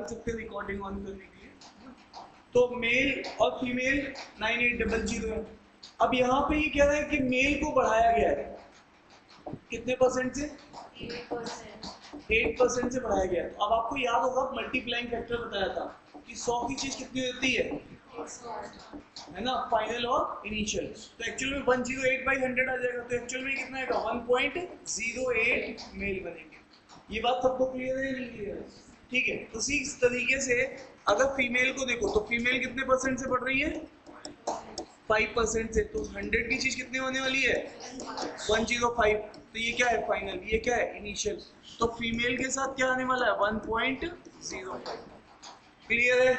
कर सकते हैं रिकॉर्डिंग ऑन करने के लिए। तो मेल और फीमेल 9800 है। अब यहाँ पे ये कह रहा है कि मेल को बढ़ाया गया है कितने परसेंट से? 8% से बढ़ाया गया है। तो अब आपको याद होगा मल्टीप्लाइंग फैक्टर बताया था कि 100 की चीज कितनी होती है ना, फाइनल और इनिशियल। तो एक्चुअल में 108/100 आ जाएगा, तो एक्चुअल में कितना आएगा 1.08 मेल बनेंगे। ये बात सबको क्लियर है नहीं क्लियर है? ठीक है। उसी तरीके से अगर फीमेल को देखो तो फीमेल कितने परसेंट से बढ़ रही है? 5% से। तो 100 की चीज कितने होने वाली है? 105। तो ये क्या है फाइनल, ये क्या है इनिशियल। तो फीमेल के साथ क्या आने वाला है 1.0। क्लियर है?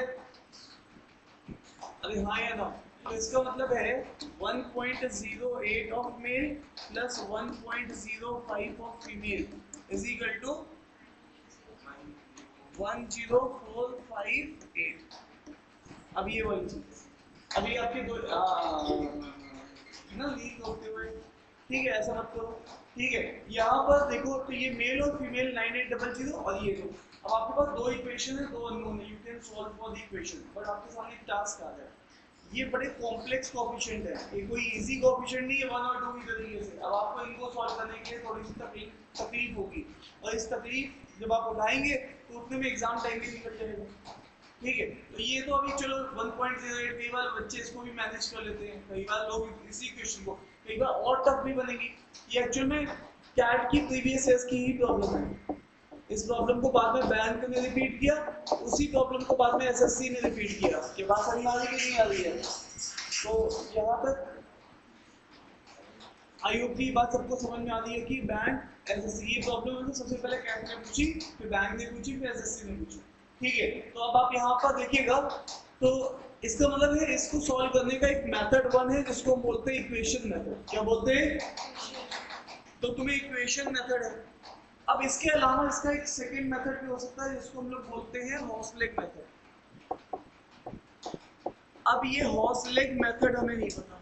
अरे हाँ या ना? तो इसका मतलब है 1.08 of male plus 1.05 of female is equal to 10458। अब ये वाली चीज अभी आपके दो ना लीक होते हुए, ठीक है, ऐसा मत करो। ठीक है, यहाँ पर देखो तो ये मेल और फीमेल 9800 और ये दो। अब आपके पास दो इक्वेशन है, दो अननोन है, you can solve for the equation. But आपके सामने एक टास्क आ रहा है, ये बड़े कॉम्प्लेक्स कोएफिशिएंट है, ये कोई इजी कोएफिशिएंट नहीं है 1 और 2 की तरीके से। अब आपको इनको सॉल्व करने के लिए थोड़ी सी तकलीफ होगी, और इस तकलीफ जब आप उठाएंगे तो उतने में एग्जाम टाइम भी निकल जाएगा। ठीक है, तो ये तो अभी चलो 1.08, कई बार बच्चे इसको भी मैनेज कर लेते हैं, कई बार लोग इसी क्वेश्चन को, कई बार और टफ भी बनेगी। ये एक्चुअल में कैट की प्रीवियस ईयर्स की ही प्रॉब्लम है। इस प्रॉब्लम को बाद में बैंक ने रिपीट किया, उसी प्रॉब्लम को बाद में एसएससी ने रिपीट किया। ये बात समझ आ रही है कि नहीं आ रही है? तो यहाँ तक आई होप की बात सबको समझ में आ रही है कि बैंक एसएससी ये प्रॉब्लम है तो सबसे पहले कैट ने पूछी, फिर बैंक ने पूछी, फिर एसएससी ने पूछी। ठीक है, तो अब आप यहाँ पर देखिएगा तो इसका मतलब है इसको सॉल्व करने का एक मेथड वन है जिसको हम बोलते हैं इक्वेशन मेथड। क्या बोलते हैं? तो तुम्हें इक्वेशन मेथड है। अब इसके अलावा इसका एक सेकंड मेथड भी हो सकता है जिसको हम लोग बोलते हैं हॉसलेग मेथड। अब ये हॉसलेग मेथड हमें नहीं पता,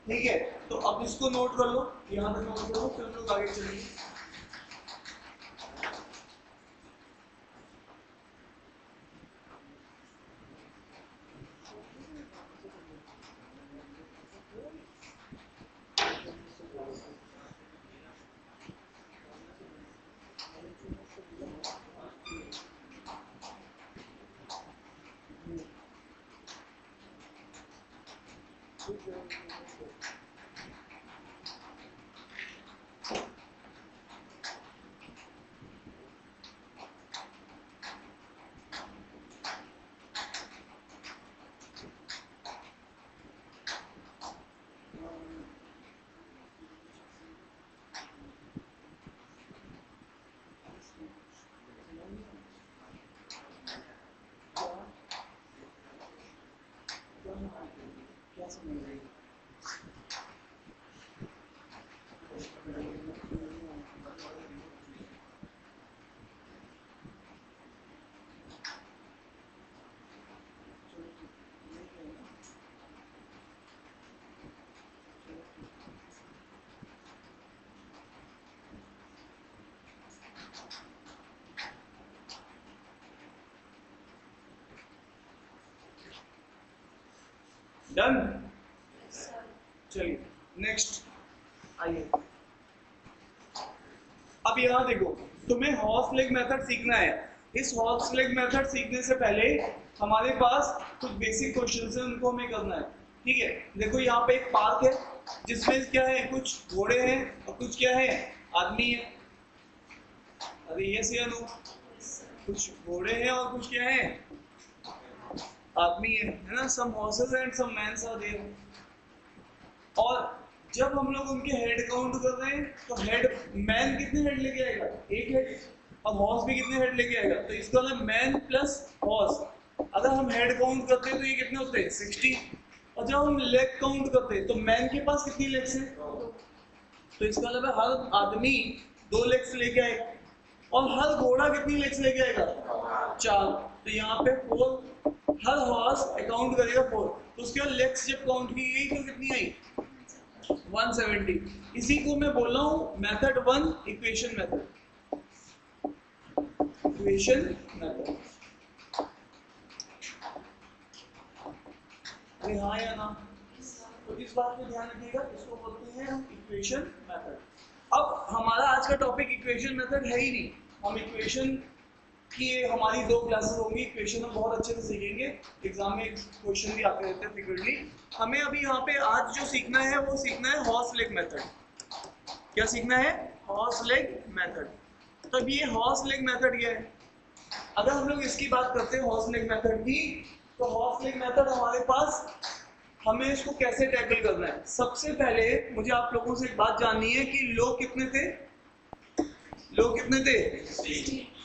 ठीक है, तो अब इसको नोट कर लो, यहां तक नोट करो, फिर हम लोग आगे चलेंगे। क्या समझ रही है? डन? चलिए नेक्स्ट आइए। अब यहाँ देखो, तुम्हें हॉर्स लेग मेथड सीखना है। इस हॉर्स लेग मेथड सीखने से पहले हमारे पास कुछ बेसिक क्वेश्चंस हैं, उनको हमें करना है। ठीक है, देखो यहाँ पे एक पार्क है जिसमें क्या है, कुछ घोड़े हैं और कुछ क्या है, आदमी है। अरे यस या नो? कुछ घोड़े हैं और कुछ क्या है, आदमी है ना। Some horses and some mans are there. और जब हम लोग उनके हेड काउंट कर रहे हैं तो हेड, मैन कितने हेड लेके आएगा? एक हेड। और हॉर्स भी कितने हेड लेके आएगा? तो इसका मतलब मैन प्लस हॉर्स। अगर हम हेड काउंट करते हैं तो ये कितने होते हैं? 60। और जब हम लेग काउंट करते हैं तो मैन के पास कितनी लेग्स हैं? तो इसका मतलब है हर आदमी 2 लेग्स लेके आएगा। और हर घोड़ा कितनी लेग्स लेके आएगा? 4। तो यहाँ पे 4, हर हॉर्स अकाउंट करेगा 4। तो उसके बाद लेग्स जब काउंट की गई तो कितनी आई? 170। इसी को मैं बोल रहा हूँ method 1 equation method. Equation method. अरे हाँ या ना, तो इस बात पे ध्यान रखिएगा, इसको बोलते हैं हम इक्वेशन मेथड। अब हमारा आज का टॉपिक इक्वेशन मेथड है ही नहीं, हम इक्वेशन की हमारी 2 क्लासेस होंगी, इक्वेशन हम बहुत अच्छे से सीखेंगे, एग्जाम में क्वेश्चन भी आते रहते हैं फ्रीक्वेंटली। हमें अभी यहाँ पे आज जो सीखना है वो सीखना है हॉर्स लेग मेथड। क्या सीखना है? Horse leg method. तो अब ये हॉर्स लेग मेथड क्या है? अगर हम लोग इसकी बात करते हैं हॉर्स लेग मेथड की, तो हॉर्स लेग मेथड हमारे पास, हमें इसको कैसे टैकल करना है। सबसे पहले मुझे आप लोगों से एक बात जाननी है कि लोग कितने थे? लोग कितने थे?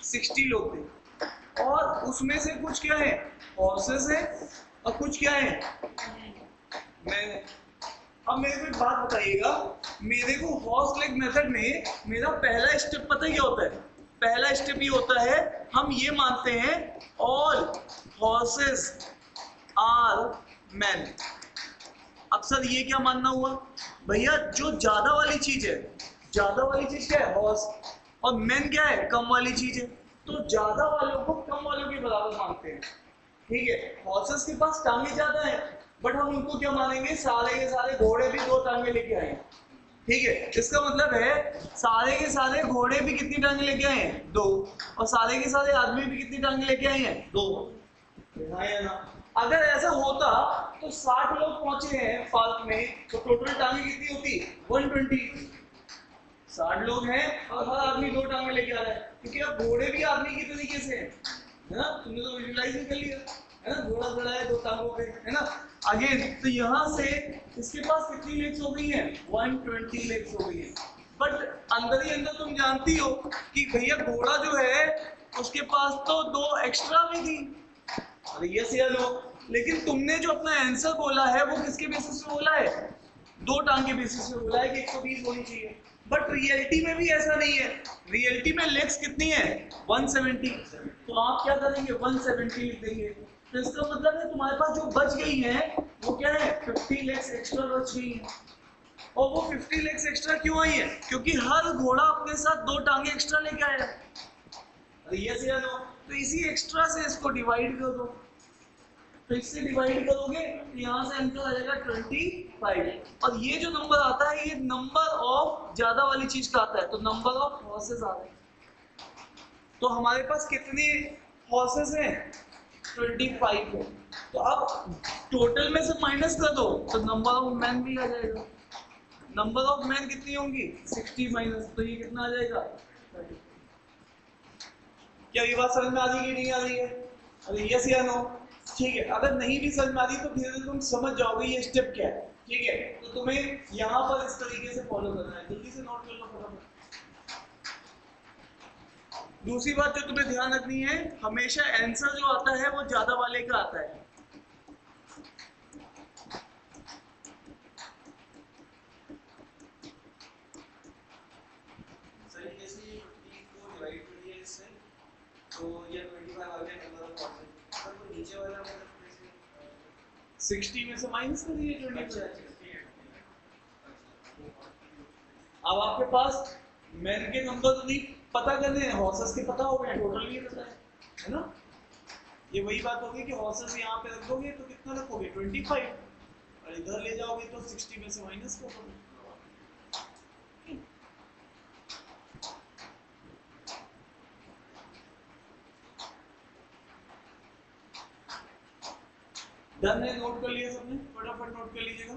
60 लोग थे, और उसमें से कुछ क्या है? हॉर्सेस है, और कुछ क्या है? मैं अब मेरे को एक बात बताइएगा, मेरे को हॉर्स लेग मेथड में मेरा पहला स्टेप पता है क्या होता है? पहला स्टेप ये होता है, हम ये मानते हैं ऑल हॉर्सेस आर मैन। अब सर ये क्या मानना हुआ? भैया जो ज्यादा वाली चीज है, ज्यादा वाली चीज क्या है? हॉर्स, और मैन क्या है? कम वाली चीज है। तो ज्यादा वालों को कम वालों के बराबर मानते हैं, ठीक है। हॉर्सेस के पास टांगे ज्यादा है, बट हम उनको क्या मानेंगे? सारे के सारे घोड़े भी 2 टांगे लेके आए हैं, ठीक है। इसका मतलब है सारे के सारे घोड़े भी कितनी टांगे लेके आए हैं? 2, और सारे के सारे आदमी भी कितनी टांगे लेके आए हैं? 2। हाँ या ना? अगर ऐसा होता तो 60 लोग पहुंचे हैं पार्क में, तो टोटल टांगे कितनी होती? 120। 60 लोग हैं और हर आदमी 2 टांगे लेके आ रहा है, क्योंकि अब घोड़े भी आदमी की तरीके से है ना? तुमने तो विजुअलाइज कर लिया है ना, घोड़ा खड़ा है 2 टांगों पे, है ना। अगेन तो यहाँ से इसके पास कितनी लेग्स हो गई हैं? 120 लेग्स हो गई हैं। बट अंदर ही अंदर तुम जानती हो कि भैया घोड़ा जो है उसके पास तो 2 एक्स्ट्रा भी थी। अरे ये से लो, लेकिन तुमने जो अपना आंसर बोला है वो किसके बेसिस पे बोला है? 2 टांग के बेसिस पे बोला है कि 120 होनी चाहिए। बट रियलिटी में भी ऐसा नहीं है, रियलिटी में लेग्स कितनी है? 170। तो आप क्या करेंगे? 170 लिख देंगे। तो इसका मतलब है तुम्हारे पास जो बच गई है वो क्या है? 50 लेग्स एक्स्ट्रा बच गई है। और वो 50 लेग्स एक्स्ट्रा क्यों आई है? क्योंकि हर घोड़ा अपने साथ 2 टांगे एक्स्ट्रा लेके आया। अरे ये से लो, तो इसी एक्स्ट्रा से इसको डिवाइड कर दो। तो इससे डिवाइड करोगे तो यहाँ से आंसर आ जाएगा 25, और ये जो नंबर आता है ये नंबर ऑफ ज्यादा वाली चीज का आता है, तो नंबर ऑफ हॉर्सेस आ रहे हैं। तो हमारे पास कितने हॉर्सेस हैं? 25 है। तो अब टोटल में से माइनस कर दो तो नंबर ऑफ मैन भी आ जाएगा। नंबर ऑफ मैन कितनी होंगी? 60 माइनस, तो ये कितना आ जाएगा? 30। क्या ये बात समझ में आ रही है कि नहीं आ रही है? अरे यस या नो? ठीक है, अगर नहीं भी समझ में आ रही तो धीरे धीरे तुम समझ जाओगे ये स्टेप क्या है, ठीक है। तो तुम्हें यहाँ पर इस तरीके से फॉलो करना है, जल्दी से नोट कर लो फटाफट। दूसरी बात जो तुम्हें ध्यान रखनी है, हमेशा आंसर जो आता है वो ज्यादा वाले का आता है। तो ये 25 आ गया नंबर ऑफ हॉर्सेस, पर वो नीचे वाला मतलब 60 में से माइनस कर दिए 25। अब आपके पास मैन के नंबर तो नहीं पता करने हैं, हॉर्सेस के पता हो गए, टोटल नहीं पता है ना। ये वही बात होगी कि हॉर्सेस यहाँ पे रख दोगे तो कितना रखोगे? 25, और इधर ले जाओगे तो 60 में से माइनस कर दोगे। डन है? नोट कर लिया सबने? फटाफट नोट कर लीजिएगा।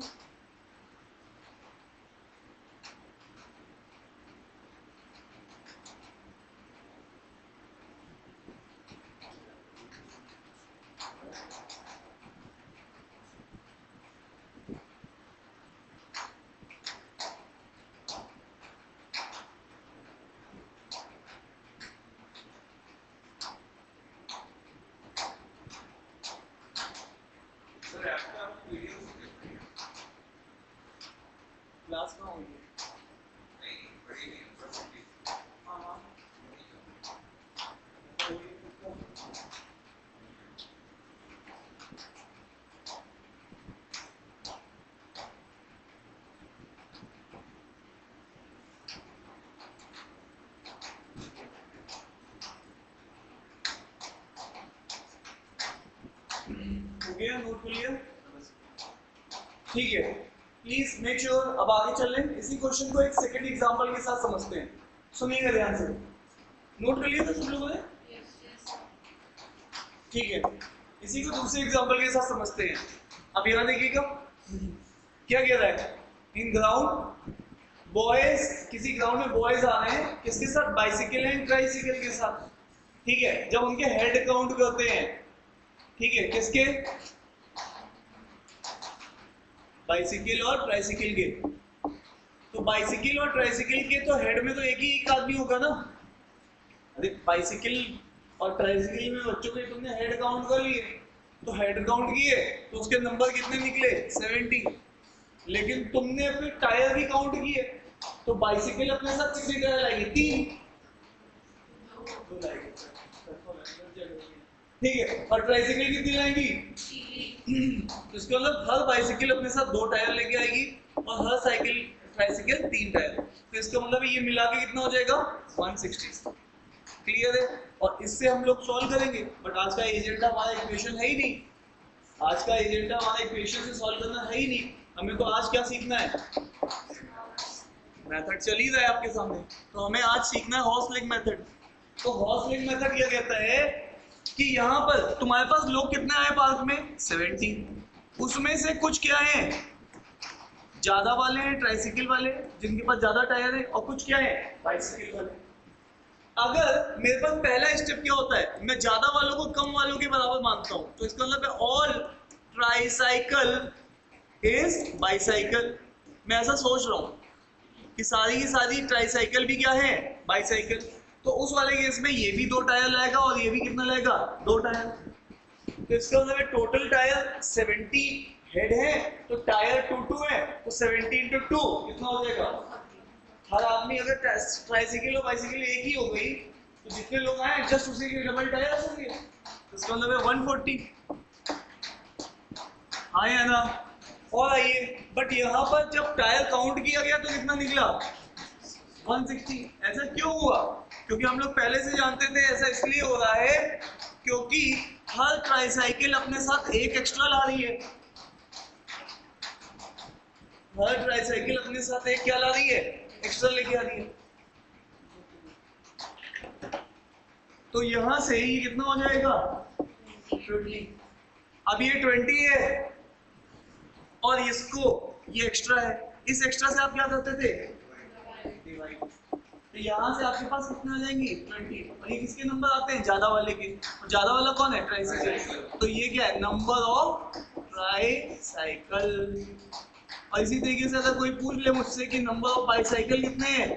गया, नोट कर लिया? ठीक है, प्लीज मेक श्योर। अब आगे चल रहे हैं, इसी क्वेश्चन को एक सेकंड एग्जांपल के साथ समझते हैं। सुनिएगा ध्यान से। नोट कर लिया था सब लोगों ने? ठीक है, इसी को दूसरे एग्जांपल के साथ समझते हैं। अब यहाँ देखिएगा क्या कह रहा है। इन ग्राउंड बॉयज, किसी ग्राउंड में बॉयज आ रहे हैं, किसके साथ? बाइसिकल एंड ट्राइसिकल के साथ। ठीक है, जब उनके हेड काउंट करते हैं, ठीक है, किसके? बाइसिकल और ट्राइसिकल के। तो बाइसिकल और ट्राइसिकल के तो हेड में तो एक आदमी होगा ना। अरे बाइसिकल और ट्राइसिकल में बच्चों के तुमने हेड काउंट कर लिए, तो हेड काउंट किए तो उसके नंबर कितने निकले? 70। लेकिन तुमने फिर टायर भी काउंट किए, तो बाइसिकल अपने साथ कितनी टायर लाएगी? 3। ठीक है, और ट्राइसिकल कितनी लाएंगी? तो इसका मतलब हर बाइसिकल अपने साथ 2 टायर लेके आएगी और हर साइकिल ट्राइसिकल 3 टायर। तो इसका मतलब ये मिला के कितना हो जाएगा? 160। क्लियर है? और इससे हम लोग सॉल्व करेंगे, बट आज का एजेंडा हमारा इक्वेशन है ही नहीं। आज का एजेंडा हमारा इक्वेशन से सॉल्व करना है ही नहीं। हमें तो आज क्या सीखना है? मेथड चल ही रहा है आपके सामने, तो हमें आज सीखना है हॉर्स लेग मेथड। तो हॉर्स लेग मेथड क्या कहता है कि यहाँ पर तुम्हारे पास लोग कितने आए पार्क में? 70। उसमें से कुछ क्या है? ज्यादा वाले हैं, ट्राइसिकल वाले जिनके पास ज्यादा टायर है, और कुछ क्या है? बाइसिकल वाले। अगर मेरे पास पहला स्टेप क्या होता है, मैं ज्यादा वालों को कम वालों के बराबर मानता हूं, तो इसका मतलब है ऑल ट्राइसाइकिल इज बाइसाइकिल। मैं ऐसा सोच रहा हूं कि सारी की सारी ट्राइसाइकिल भी क्या है? बाइसाइकिल। तो उस वाले केस में ये भी 2 टायर लाएगा और ये भी कितना लाएगा? 2 टायर। तो इसका मतलब है टोटल टायर 70 हेड है, तो टायर 2 है, तो 70 × 2 कितना हो जाएगा? हर आदमी अगर ट्राइसाइकिल और बाइसाइकिल एक ही हो गई, तो जितने लोग आए जस्ट उसी के डबल टायर होंगे। तो इसका मतलब है 140। हाँ या ना? और आइए, बट यहाँ पर जब टायर काउंट किया गया तो कितना निकला? 160। ऐसा क्यों हुआ? क्योंकि हम लोग पहले से जानते थे ऐसा इसलिए हो रहा है क्योंकि हर ट्राइसाइकिल अपने साथ एक एक्स्ट्रा ला रही है। हर ट्राइसाइकिल अपने साथ एक क्या ला रही है? एक्स्ट्रा लेके आ रही है। तो यहां से ये कितना हो जाएगा? 20। अब ये 20 है और इसको ये एक्स्ट्रा है। इस एक्स्ट्रा से आप क्या करते थे? डिवाइड। तो यहाँ से आपके पास कितने आ जाएंगे? 20। और ये किसके नंबर आते हैं? ज्यादा वाले के। और ज्यादा वाला कौन है? ट्राइसाइकिल। तो ये क्या है? Number of tricycle. और इसी तरीके से अगर कोई पूछ ले मुझसे कि नंबर ऑफ बाइसाइकिल कितने हैं,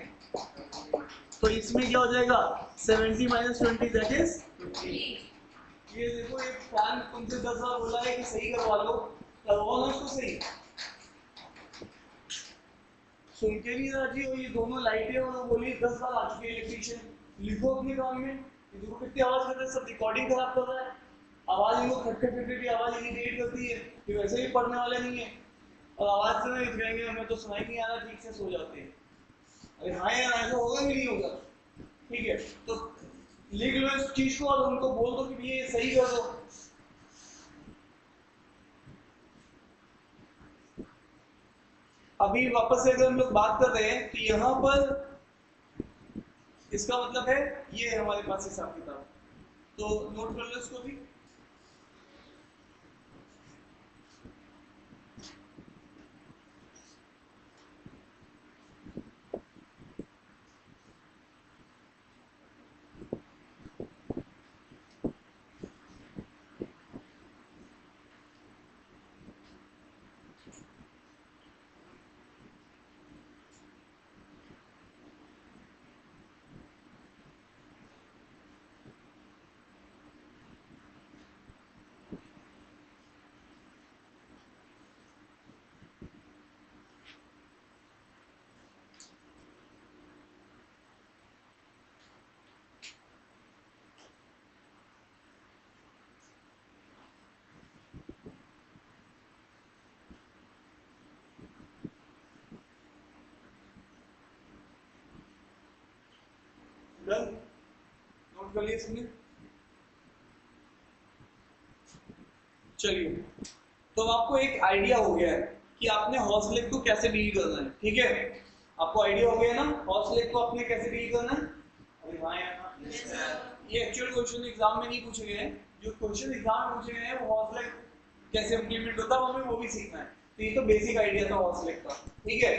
तो इसमें क्या हो जाएगा? 70 - 20 दैट इज 15। ये देखो, एक फैन तुमसे 10 बार बोला है कि सही करवा लो, करवाओ ना उसको सही। सुन के नहीं राजी हो, ये दोनों लाइटें और बोली 10 बार आ चुके हैं इलेक्ट्रीशियन। लिखो अपने काम में। ये देखो कितनी आवाज कर रहे हैं, सब रिकॉर्डिंग खराब कर रहा है। आवाज इनको खटखट खटखट की आवाज इरिटेट करती है कि वैसे भी पढ़ने वाले नहीं है, और आवाज से नहीं उठाएंगे, हमें तो सुनाई नहीं आ रहा, ठीक से सो जाते हैं। अरे हाँ यार, ऐसा होगा कि नहीं होगा? ठीक है, तो लिख लो इस चीज को और उनको बोल दो कि ये सही कर दो। अभी वापस से अगर हम लोग बात कर रहे हैं तो यहाँ पर इसका मतलब है ये है हमारे पास हिसाब किताब। तो नोट कर लो इसको भी। डन? नोट कर लिए इसमें? चलिए, तो आपको एक आइडिया हो गया है कि आपने हॉर्स लेग को कैसे डील करना है, ठीक है। आपको आइडिया हो गया ना हॉर्स लेग को आपने कैसे डील करना है। अरे हाँ यार, ये एक्चुअल क्वेश्चन एग्जाम में नहीं पूछे गए हैं, जो क्वेश्चन एग्जाम में पूछे गए हैं वो हॉर्स लेग कैसे इम्प्लीमेंट होता है हमें वो भी सीखना है। तो ये तो बेसिक आइडिया था हॉर्स लेग का, ठीक है।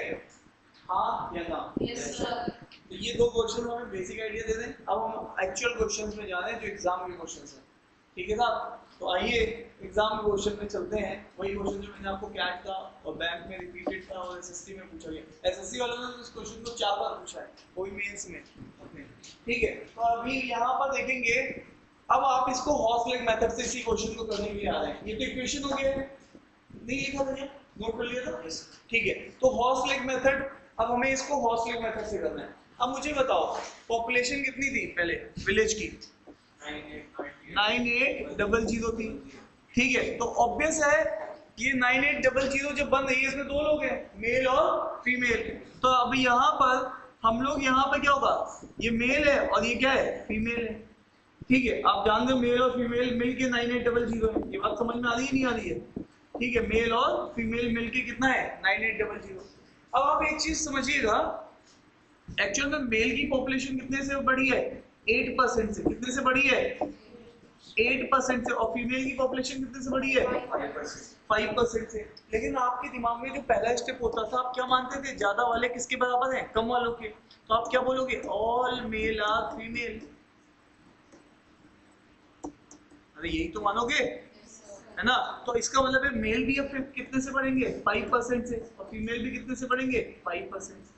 हाँ या ना? Yes sir. तो ये दो क्वेश्चन हमें बेसिक आइडिया दे दें, अब हम एक्चुअल क्वेश्चंस में जा रहे हैं जो एग्जाम के क्वेश्चंस हैं, ठीक है साहब। तो आइए एग्जाम के क्वेश्चन में चलते हैं, वही क्वेश्चन जो मैंने आपको कैट का और बैंक में रिपीटेड था और एसएससी में पूछा गया। एसएससी वालों ने तो इस क्वेश्चन को 4 बार पूछा है, कोई मेंस में अपने, ठीक है। तो अभी यहाँ पर देखेंगे, अब आप इसको हॉर्स लेग मेथड से इसी क्वेश्चन को करने के लिए आ रहे हैं। ये तो इक्वेशन हो गया, नहीं लिखा था, नोट कर लिया था, ठीक है। तो हॉर्स लेग मेथड, अब हमें इसको हॉर्स लेग मेथड से करना है। अब मुझे बताओ पॉपुलेशन कितनी थी पहले विलेज की? 9800 थी, ठीक है। तो ऑब्वियस है ये 9800 जब बन रही है इसमें दो लोग हैं, मेल और फीमेल। तो अभी यहाँ पर हम लोग यहाँ पर क्या होगा, ये मेल है और ये क्या है, फीमेल है, ठीक है। आप जानते हो मेल और फीमेल मिलके 9800 है, ये बात समझ में आ रही है नहीं आ रही है, ठीक है। मेल और फीमेल मिलके कितना है 9800। अब आप एक चीज समझिएगा, एक्चुअल में मेल की पॉपुलेशन कितने से बढ़ी है, 8% से। कितने से बढ़ी है, 8% से। और फीमेल की पॉपुलेशन कितने से बढ़ी है, 5% से। लेकिन आपके दिमाग में जो पहला स्टेप होता था, आप क्या मानते थे, ज्यादा वाले किसके बराबर हैं, कम वालों के। तो आप क्या बोलोगे, ऑल मेल आर फीमेल। अरे यही तो मानोगे, है ना। तो इसका मतलब है मेल भी अब कितने से बढ़ेंगे, 5% से, और फीमेल भी कितने से बढ़ेंगे, 5%।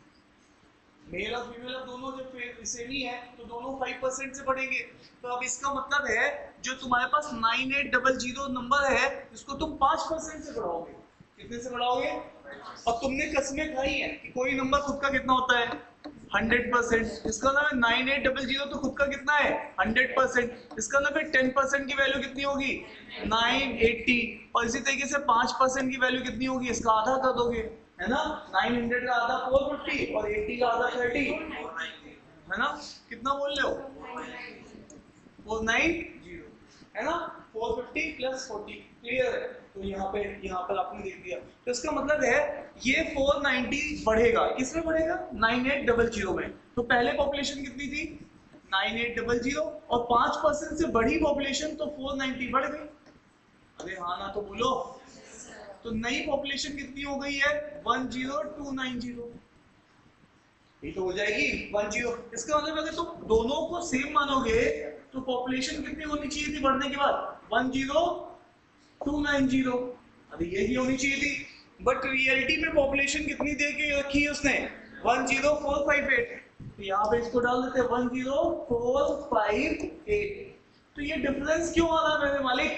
मेल और फीमेल दोनों जब सेम ही है तो दोनों 5% से बढ़ेंगे। तो अब इसका मतलब है जो तुम्हारे पास 9800 नंबर है इसको तुम 5% से बढ़ाओगे। कितने से बढ़ाओगे? और तुमने कसमें खाई है कि कोई नंबर खुद का कितना होता है, 100%। इसका मतलब है 9800 तो खुद का कितना है, 100%। इसका मतलब है 10% की वैल्यू कितनी होगी, 980। और इसी तरीके से 5% की वैल्यू कितनी होगी, इसका आधा कर दोगे, है ना। 900 का आधा 450 और 80 का आधा 30, है ना। कितना बोल रहे हो, 490, है ना। 450 प्लस 40, क्लियर है। तो यहाँ पर आपने देख दिया। तो इसका मतलब है ये 490 बढ़ेगा, किसमें बढ़ेगा, 9800 में। तो पहले पॉपुलेशन कितनी थी, 9800, और 5% से बढ़ी पॉपुलेशन तो 490 बढ़ गई। अरे हाँ ना तो बोलो। तो नई पॉपुलेशन कितनी हो गई है, 10290, ये तो हो जाएगी 10। इसका मतलब अगर तुम दोनों को सेम मानोगे तो पॉपुलेशन कितनी होनी चाहिए थी बढ़ने के बाद, 10290। अरे यही होनी चाहिए थी, बट रियलिटी में पॉपुलेशन कितनी दे के रखी है उसने, 10458। तो यहाँ पे इसको डाल देते हैं 10458। तो ये डिफरेंस क्यों आ रहा है मेरे मालिक,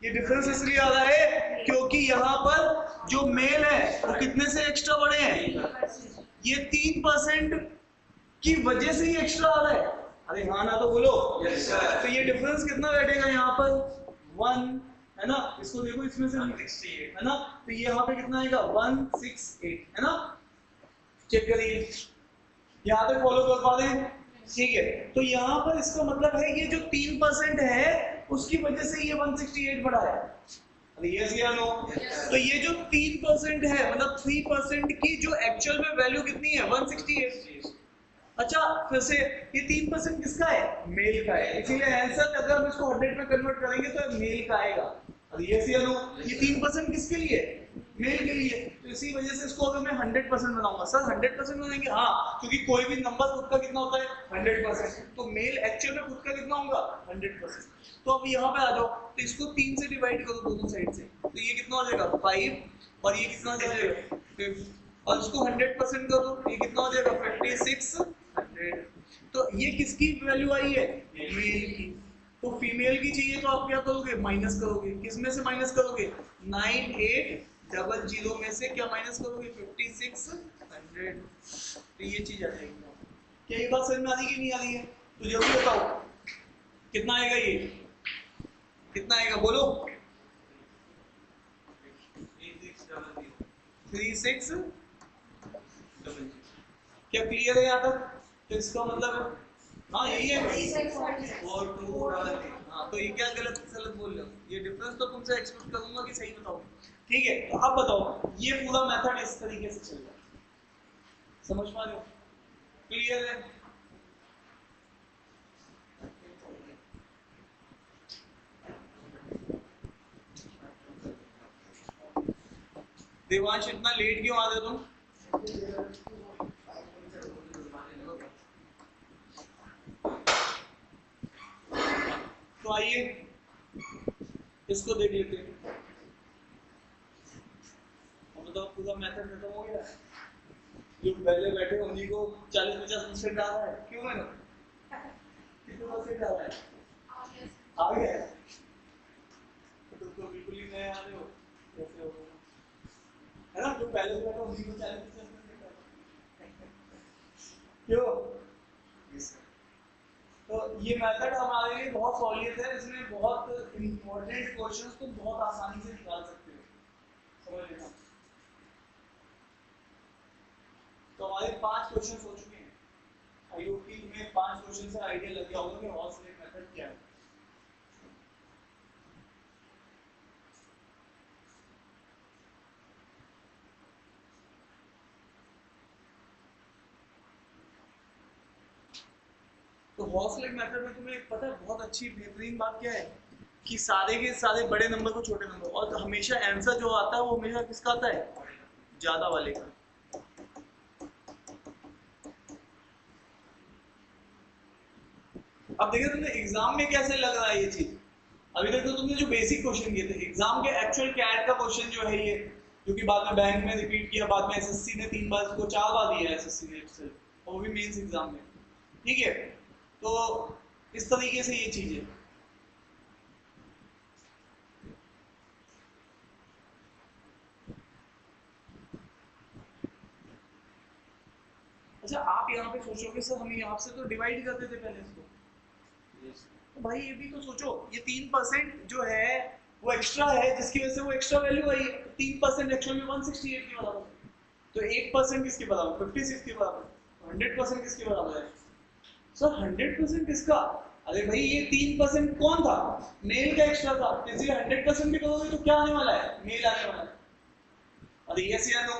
ये डिफरेंस इसलिए आ रहा है क्योंकि यहाँ पर जो मेल है वो कितने से एक्स्ट्रा बढ़े हैं, ये 3% की वजह से ही एक्स्ट्रा आ रहा है। अरे हाँ ना तो बोलो। yes, तो ये डिफरेंस कितना बैठेगा यहाँ पर, 1, है ना। इसको देखो इसमें से 168, है ना। तो ये यहाँ पे कितना आएगा, 168, है ना। चेक करिए, यहाँ तक फॉलो कर पा रहे हैं, ठीक है। तो यहाँ पर इसका मतलब है ये जो 3% है उसकी वजह से ये 168 बढ़ा है। यस या नो? तो ये जो 3% है मतलब 3% की जो एक्चुअल में वैल्यू कितनी है, 168। अच्छा फिर से ये 3% किसका है, मेल का है। इसीलिए आंसर अगर हम इसको 100 में कन्वर्ट करेंगे तो मेल का आएगा। यस या नो? ये 3% किसके लिए, मेल के लिए। तो इसी वजह से इसको अगर मैं 100% बनाऊंगा, सर 100% बनाएंगे, हाँ, क्योंकि कोई भी नंबर खुद का कितना होता है, 100%। तो मेल एक्चुअल में खुद का कितना होगा, 100%। तो अब यहाँ पे आ जाओ, तो इसको 3 से डिवाइड करो दोनों साइड से, तो ये कितना हो जाएगा 5, और ये कितना हो जाएगा 5, और इसको 100% कर दो, ये कितना हो जाएगा 5600। तो ये किसकी वैल्यू आई है, मेल की। तो फीमेल की चाहिए तो आप क्या करोगे, माइनस करोगे। किस में से माइनस करोगे, 9800 में से क्या माइनस करोगे, 5600। तो ये चीज आ जाएगी। क्या ये बात समझ में आ रही है कि नहीं आ रही है? तो जल्दी बताओ कितना आएगा, ये कितना आएगा बोलो, 3600। क्या क्लियर है यहाँ तक? तो इसका मतलब हाँ यही है 4 2 डबल 3। हाँ तो ये क्या गलत गलत बोल रहे हो? ये डिफरेंस तो तुमसे एक्सपेक्ट करूंगा कि सही बताओ। ठीक है तो अब बताओ ये पूरा मेथड इस तरीके से चल रहा है, समझ पा रहे हो? क्लियर है? देवांश इतना लेट क्यों आ रहे हो तुम? तो आइए इसको देख लेते हैं। बताओ पूरा मेथड खत्म हो गया। जो पहले बैठे उन्हीं को 40-50% आ रहा है, क्यों है ना? कितने परसेंट आ रहा है? आ गया है। तो बिल्कुल ही नए आ रहे हो, कैसे होगा? है ना, जो पहले बैठे उन्हीं को 40-50% क्यों? तो ये मेथड हमारे लिए बहुत सहूलियत है, इसमें बहुत इंपॉर्टेंट क्वेश्चंस को बहुत आसानी से निकाल सकते हो, समझ लेना। तो हमारे 5 क्वेश्चंस हो चुके हैं। आई होप कि तुम्हें 5 क्वेश्चन से आइडिया लग गया होगा कि हॉल सेलेक्ट मेथड क्या है। तो हॉल सेलेक्ट मेथड में तुम्हें पता है बहुत अच्छी बेहतरीन बात क्या है कि सारे के सारे बड़े नंबर को छोटे नंबर, और हमेशा आंसर जो आता है वो हमेशा किसका आता है? ज्यादा वाले का। अब देखिए तुमने एग्जाम में कैसे लग रहा है ये चीज। अभी तक तो तुमने जो बेसिक क्वेश्चन किए थे, एग्जाम के एक्चुअल कैट का क्वेश्चन जो है ये, जो कि बाद में बैंक में रिपीट किया, बाद में एसएससी ने 3 बार इसको 4 बार दिया है एसएससी ने एक्सेल, और वो भी मेंस एग्जाम में। ठीक है तो इस तरीके से ये चीज है। अच्छा आप यहाँ पे सोचोगे सर हम यहाँ से तो डिवाइड करते थे पहले इसको, तो भाई ये भी तो सोचो, ये 3% जो है वो एक्स्ट्रा है, जिसकी वजह से वो एक्स्ट्रा वैल्यू आई है। 3% एक्चुअल में 168 के बराबर है, तो 1% किसके बराबर? 56 के बराबर। 100% किसके बराबर है सर? 100% किसका? अरे भाई ये 3% कौन था? मेल का एक्स्ट्रा था, इसलिए 100% भी करोगे तो क्या आने वाला है? मेल आने वाला है। अरे यस या नो?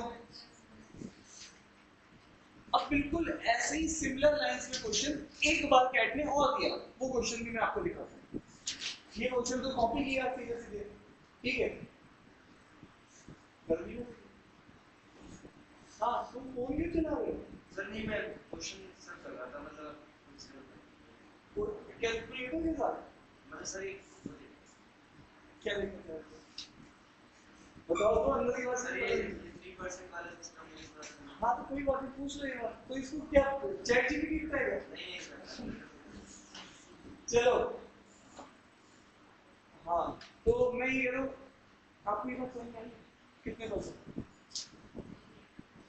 अब बिल्कुल ऐसे ही सिमिलर लाइंस में क्वेश्चन एक बार कैट ने और दिया, वो क्वेश्चन भी मैं आपको दिखाता हूँ। ये क्वेश्चन तो कॉपी किया सीधे सीधे, ठीक है? गर्मी हो हाँ तुम फोन क्यों चला रहे हो? सर नहीं मैं क्वेश्चन सर कर रहा था, मतलब कैलकुलेटर के साथ मतलब सर एक क्या देखना चाहते हो? बताओ तो अंदर की बात। सर ये 3% वाला सिस्टम में इस बार हाँ तो कोई बात नहीं, पूछ लो एक बार। तो इसको क्या चैट जीपीटी बताएगा? नहीं सर। चलो हाँ तो मैं ये कह आपको ये बात समझ आई कितने परसेंट?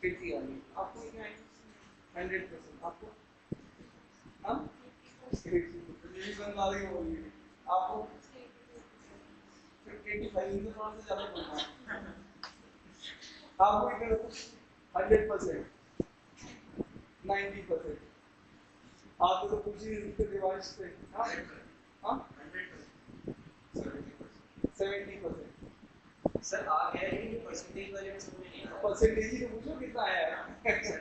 80 आ गई आपको, कितने आएंगे? 100%। आपको हम 80 आ रही होगी आपको 85, इनसे थोड़ा सा ज्यादा बोलना है। आपको कितने? 100%, 90%। आपको तो कुछ ही इसके डिवाइस से हाँ हाँ 70%। सर आ गया है, परसेंटेज वाले में समझ नहीं आ रहा। परसेंटेज ही तो पूछो कितना आया है। सर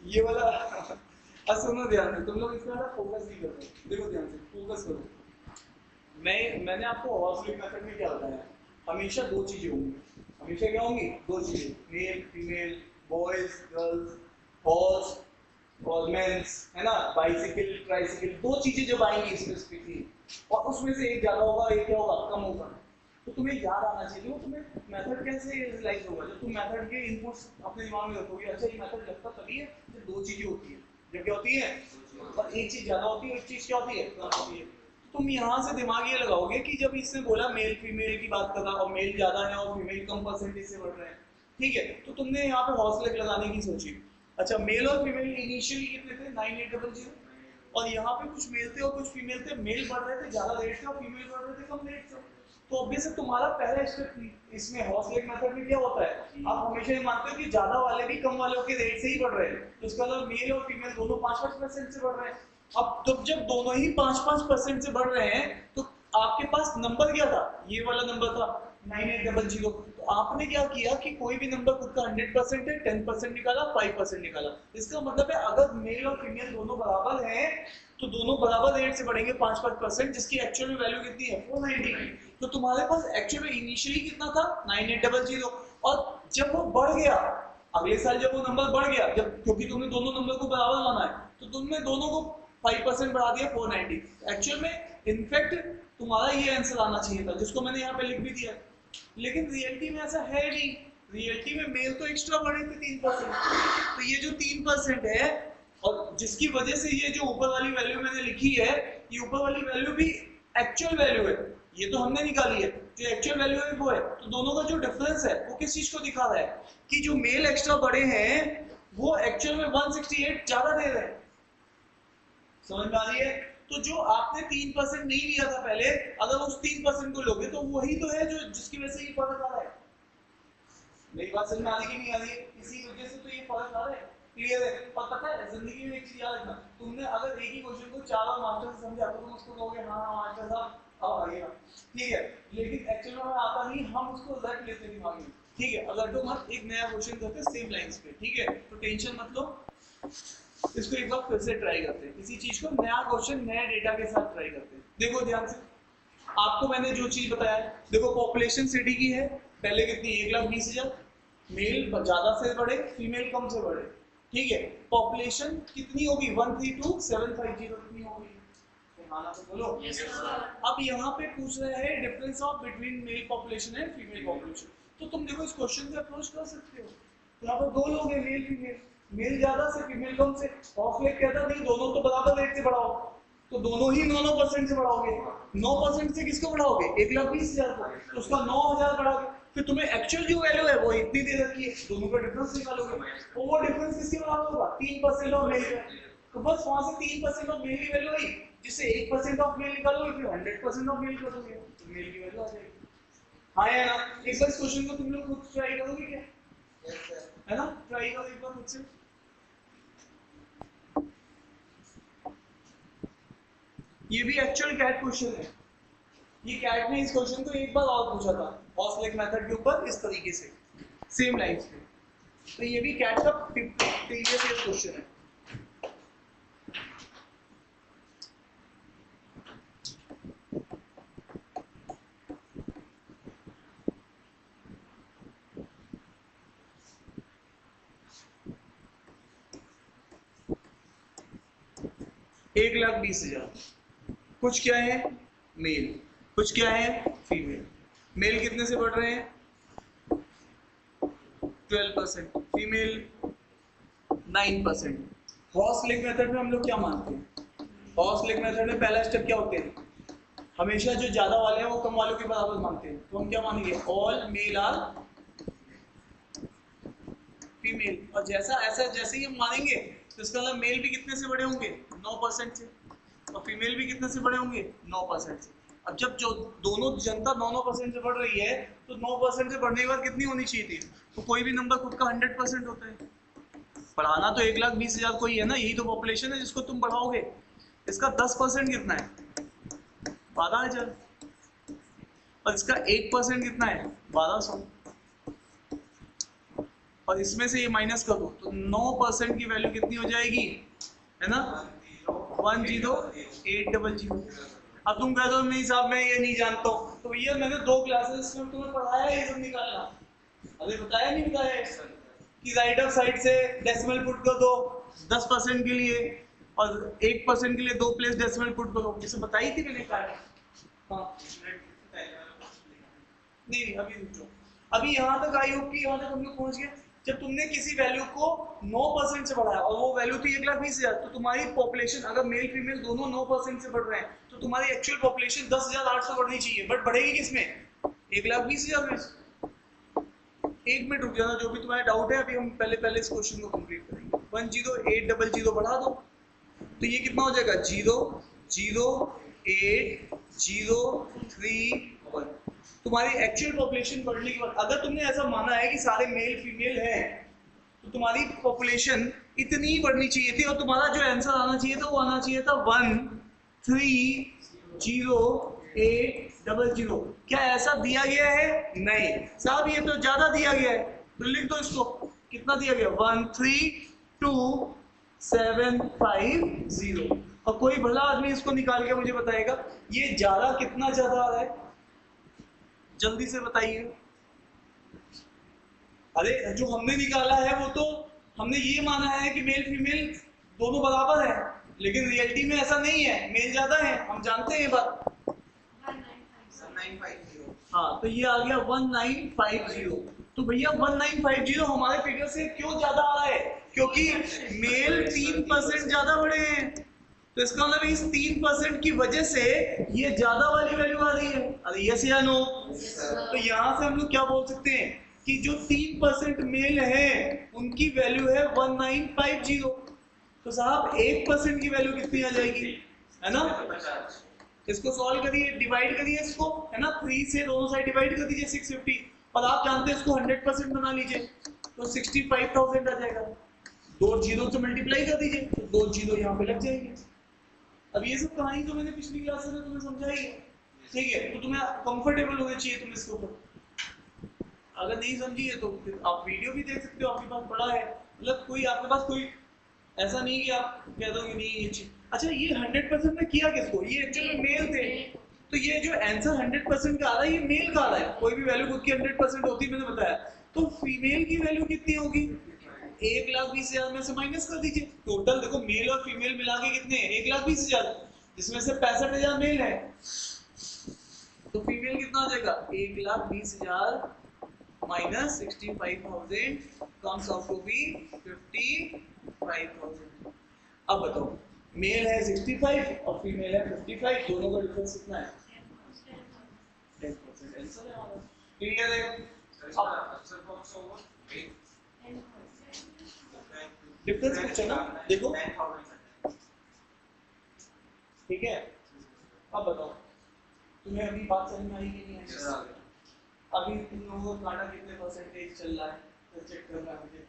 ये वाला सुनो ध्यान से, तुम लोग इसमें फोकस नहीं करते, देखो ध्यान से फोकस करो। मैंने आपको हॉर्स मेथड में क्या बताया, हमेशा 2 चीजें होंगी। हमेशा क्या होंगी? 2 चीजें, male female, boys girls, horse और मेंस, है ना, बाइसिकल ट्राइसिकल, 2 चीजें जब आएंगी स्पेसिफिकली, और उसमें से एक ज्यादा होगा एक क्या होगा? कम होगा। तो तुम्हें याद आना चाहिए वो तुम्हें मेथड कैसे रियलाइज होगा, जब तुम मेथड के इनपुट्स अपने दिमाग में रखोगे। अच्छा ये मेथड लगता तभी है जब 2 चीजें होती है, जब क्या होती है? और एक चीज ज्यादा होती है, एक चीज क्या होती है? कम होती है। तुम यहाँ से दिमाग ये लगाओगे कि जब इसने बोला मेल फीमेल की बात कर रहा, और मेल ज्यादा है और फीमेल कम परसेंटेज से बढ़ रहे हैं, ठीक है, तो तुमने यहाँ पे हॉर्स लगाने की सोची। अच्छा मेल और फीमेल इनिशियली कितने थे? 9800, और यहाँ पे कुछ मेल थे और कुछ फीमेल थे। मेल बढ़ रहे थे ज्यादा रेट से और फीमेल बढ़ रहे थे कम रेट से। तो ऑब्वियसली तुम्हारा पहला स्टेप इसमें हॉर्स लेग मेथड में क्या होता है, आप हमेशा ये मानते हो कि ज्यादा वाले भी कम वालों के रेट से ही बढ़ रहे हैं, तो इसका मतलब मेल और फीमेल दोनों 5-5% से बढ़ रहे हैं। अब तो जब दोनों ही 5-5% से बढ़ रहे हैं तो आपके पास नंबर क्या था, ये वाला नंबर था 9800। तो आपने क्या किया कि कोई भी नंबर खुद का 100% है, 10% निकाला, 5% निकाला। इसका मतलब है अगर मेल और फीमेल दोनों बराबर हैं तो दोनों बराबर रेट से बढ़ेंगे 5-5%, जिसकी एक्चुअल में वैल्यू कितनी है 490। तो तुम्हारे पास एक्चुअल में इनिशियली कितना था 9800, और जब वो बढ़ गया अगले साल, जब वो नंबर बढ़ गया, जब क्योंकि तुमने दोनों नंबर को बराबर माना है तो तुमने दोनों को 5% बढ़ा दिया 490। एक्चुअल में इनफैक्ट तुम्हारा ये आंसर आना चाहिए था जिसको मैंने यहाँ पे लिख भी दिया, लेकिन रियलिटी में ऐसा है नहीं। रियलिटी में मेल तो एक्स्ट्रा बढ़े थे 3%, तो ये जो 3% है और जिसकी वजह से ये जो ऊपर वाली वैल्यू मैंने लिखी है, ये ऊपर वाली वैल्यू भी एक्चुअल वैल्यू है, ये तो हमने निकाली है, जो एक्चुअल वैल्यू है वो है। तो दोनों का जो डिफरेंस है वो किस चीज को दिखा रहा है कि जो मेल एक्स्ट्रा बढ़े हैं वो एक्चुअल में 168 ज्यादा दे रहे हैं। समझ में आ रही है? तो जो आपने 3% नहीं लिया था पहले, अगर उस 3% को लोगे तो वही तो है जो जिसकी वजह से ये फर्क आ रहा है। मेरी बात समझ में आ रही कि नहीं आ रही है? इसी वजह से तो ये फर्क आ रहा है। क्लियर है? और पता है जिंदगी में एक चीज याद रखना, तुमने अगर एक ही क्वेश्चन को 4 बार मास्टर से समझा तो तुम उसको कहोगे हाँ हाँ मास्टर साहब अब आइएगा, ठीक है, लेकिन एक्चुअली में आता नहीं, हम उसको रट लेते दिमाग में, ठीक है। अगर तो हम एक नया क्वेश्चन करते हैं सेम लाइंस पे, ठीक है, तो टेंशन मत लो, इसको एक बार फिर से ट्राई करते हैं, इसी चीज को नया क्वेश्चन नए डेटा के साथ ट्राई करते हैं। देखो ध्यान से, आपको मैंने जो चीज बताया, देखो पॉपुलेशन सिटी की है, पहले कितनी 1,20,000, मेल ज्यादा से बढ़े फीमेल कम से बढ़े, ठीक है। पॉपुलेशन कितनी होगी 132,750 कितनी होगी, हाँ तो बोलो। Yes, sir. अब यहाँ पे पूछ रहे हैं difference of between mail population and female population, तो तुम देखो इस क्वेश्चन से अप्रोच कर सकते हो। यहाँ पर दो लोग हैं मेल फीमेल, मेल ज्यादा से फीमेल कम से, ऑफलेट कहता नहीं दोनों तो बराबर रेट से बढ़ाओ, तो दोनों ही 9% से बढ़ाओगे, 9% से किसको बढ़ाओगे 1,20,000 को, तो उसका 9,000 बढ़ाओगे, फिर तुम्हें एक्चुअल जो वैल्यू है वो इतनी दे रखी है, दोनों का डिफरेंस निकालोगे, तो वो डिफरेंस किसके बराबर होगा 3% ऑफ मेल का, तो बस वहां से 3% ऑफ मेल की वैल्यू आई, जिससे 1% ऑफ मेल निकालोगे फिर 100% ऑफ मेल करोगे तो मेल की वैल्यू आ जाएगी। हाँ या ना? एक बार इस क्वेश्चन को तुम लोग खुद ट्राई करोगे क्या? है ना, ट्राई करो एक बार खुद से। ये भी एक्चुअल कैट क्वेश्चन है, ये कैट ने इस क्वेश्चन को एक बार और पूछा था हॉर्स लेग मेथड के ऊपर इस तरीके से सेम लाइंस पे, तो ये भी कैट का प्रीवियस ईयर क्वेश्चन है। एक 1,20,000, कुछ क्या है मेल, कुछ क्या है फीमेल। मेल कितने से बढ़ रहे हैं 12%, फीमेल 9%। हॉर्स लेग मेथड में हम लोग क्या मानते हैं, हॉर्स लेग मेथड में पहला स्टेप क्या होते हैं, हमेशा जो ज्यादा वाले हैं वो कम वालों के बराबर मानते हैं, तो हम क्या मानेंगे ऑल मेल आर फीमेल, और जैसा ऐसा जैसे ही हम मानेंगे तो इसका मतलब मेल भी कितने से बड़े होंगे 9% से, और फीमेल भी कितने से बड़े होंगे 9% से। अब जब जो दोनों जनता 9% से बढ़ रही है तो 9% से बढ़ने के बाद कितनी होनी चाहिए थी, तो कोई भी नंबर खुद का 100% होता है, बढ़ाना तो 1,20,000 को ही है ना, यही तो पॉपुलेशन है जिसको तुम बढ़ाओगे। इसका 10% कितना है 12,000, और इसका 1% कितना है 1,200, और इसमें से ये माइनस कर दो तो 9% की वैल्यू कितनी हो जाएगी, है ना 10800। अब तुम कह दो नहीं साहब मैं ये नहीं जानता हूँ, तो भैया मैंने 2 क्लासेस में तुम्हें पढ़ाया ये सब निकालना, अरे बताया नहीं बताया कि राइट ऑफ साइड से डेसिमल पुट कर दो 10% के लिए और 1% के लिए 2 प्लेस डेसिमल पुट करो, जैसे बताई थी मैंने कहा। हाँ नहीं अभी रुको, अभी यहाँ तक आई होप कि यहाँ तक हम लोग पहुँच गए। जब तुमने किसी वैल्यू को 9% से बढ़ाया और वो वैल्यू थी 1,20,000, तो तुम्हारी पॉपुलेशन अगर मेल फीमेल दोनों 9% से बढ़ रहे हैं तो तुम्हारी एक्चुअल पॉपुलेशन 10,800 बढ़नी चाहिए, बट बढ़ेगी किसमें 1,20,000 में। एक मिनट रुक जाना, जो भी तुम्हारा डाउट है अभी हम पहले इस क्वेश्चन को कंप्लीट करेंगे। 10800 बढ़ा दो तो ये कितना हो जाएगा 0 0 8 0 3 1, तुम्हारी एक्चुअल पॉपुलेशन बढ़ने के बाद अगर तुमने ऐसा माना है कि सारे मेल फीमेल हैं तो तुम्हारी पॉपुलेशन इतनी ही बढ़नी चाहिए थी और तुम्हारा जो आंसर आना चाहिए था वो आना चाहिए था 130800। क्या ऐसा दिया गया है? नहीं साहब, ये तो ज्यादा दिया गया है, तो लिख दो इसको। कितना दिया गया? 132750। और कोई भला आदमी इसको निकाल के मुझे बताएगा ये ज्यादा कितना ज्यादा आ रहा है, जल्दी से बताइए। अरे जो हमने निकाला है वो तो हमने ये माना है कि मेल फीमेल दोनों बराबर है, लेकिन रियलिटी में ऐसा नहीं है, मेल ज्यादा है, हम जानते हैं ये बात। 1950। हाँ तो ये आ गया 1950। तो भैया 1950 हमारे फिगर से क्यों ज्यादा आ रहा है? क्योंकि मेल 3% ज्यादा बढ़े हैं, तो इसका मतलब इस 3% की वजह से ये ज्यादा वाली वैल्यू आ रही है। अरे यस या नो? तो यहाँ से हम लोग क्या बोल सकते हैं कि जो 3% मेल है उनकी वैल्यू है 1950। तो साहब 1% की वैल्यू कितनी आ जाएगी, है ना? इसको सॉल्व करिए, डिवाइड करिए इसको, है ना? 3 से दोनों साइड डिवाइड कर दीजिए 650, और आप जानते हैं इसको 100% बना लीजिए तो 65,000 आ जाएगा। 2 जीरो से मल्टीप्लाई कर दीजिए तो 2 जीरो यहाँ पे लग जाएंगे। अब ये सब कहानी तो मैंने पिछली क्लास में तुम्हें समझाई है, ठीक है? तो तुम्हें कंफर्टेबल होना चाहिए तुम इसके ऊपर। अगर नहीं समझी है तो फिर आप वीडियो भी देख सकते हो, आपके पास पड़ा है। मतलब कोई आपके पास कोई ऐसा नहीं कि आप कह दो कि नहीं ये चीज। अच्छा ये 100% में किया किसको? ये एक्चुअली में मेल थे, तो ये जो आंसर 100% का आ रहा है ये मेल का आ रहा है। कोई भी वैल्यू खुद की 100% होती है, मैंने बताया। तो फीमेल की वैल्यू कितनी होगी? 1,20,000 में से माइनस कर दीजिए। टोटल देखो मेल और फीमेल मिला के कितने हैं? 1,20,000, जिसमें से 65,000 मेल है, तो फीमेल कितना आ जाएगा? 1,20,000 minus 65,000 comes out to be 55,000। अब बताओ मेल है 65 और फीमेल है 55, दोनों का डिफरेंस कितना है? 10%। आंसर है हमारा, क्लियर है? डिफरेंस पूछा ना, देखो ठीक है। अब बताओ तुम्हें अभी बात समझ में आई कि नहीं आई? अभी तुम लोगों का काटा कितने परसेंटेज चल रहा है तो चेक करना है मुझे,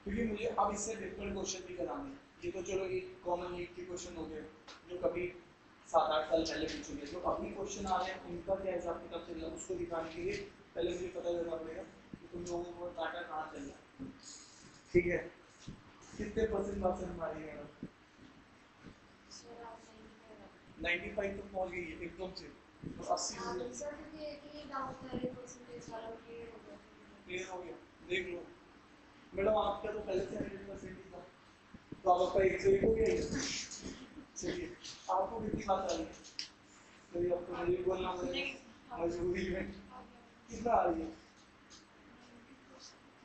क्योंकि मुझे अब इससे डिफरेंट क्वेश्चन भी कराने हैं। ये तो चलो एक कॉमन नीट के क्वेश्चन हो गए जो कभी 7-8 साल पहले पूछे गए, जो अभी क्वेश्चन आ रहे हैं उनका क्या हिसाब किताब चल रहा है उसको दिखाने के लिए पहले मुझे पता करना पड़ेगा कि तुम लोगों को काटा कहाँ चल रहा है, ठीक है? कितने परसेंट बात समझ में आ रही है? 95 तक पहुँच गई है एकदम से, तो 80 क्लियर हो गया। देख लो मैडम आपका तो पहले से 100% ही था, तो अब आपका 101 हो गया। चलिए आपको कितनी बात आ रही है? चलिए आपको मुझे बोलना पड़ेगा मजबूरी में। कितना आ रही है?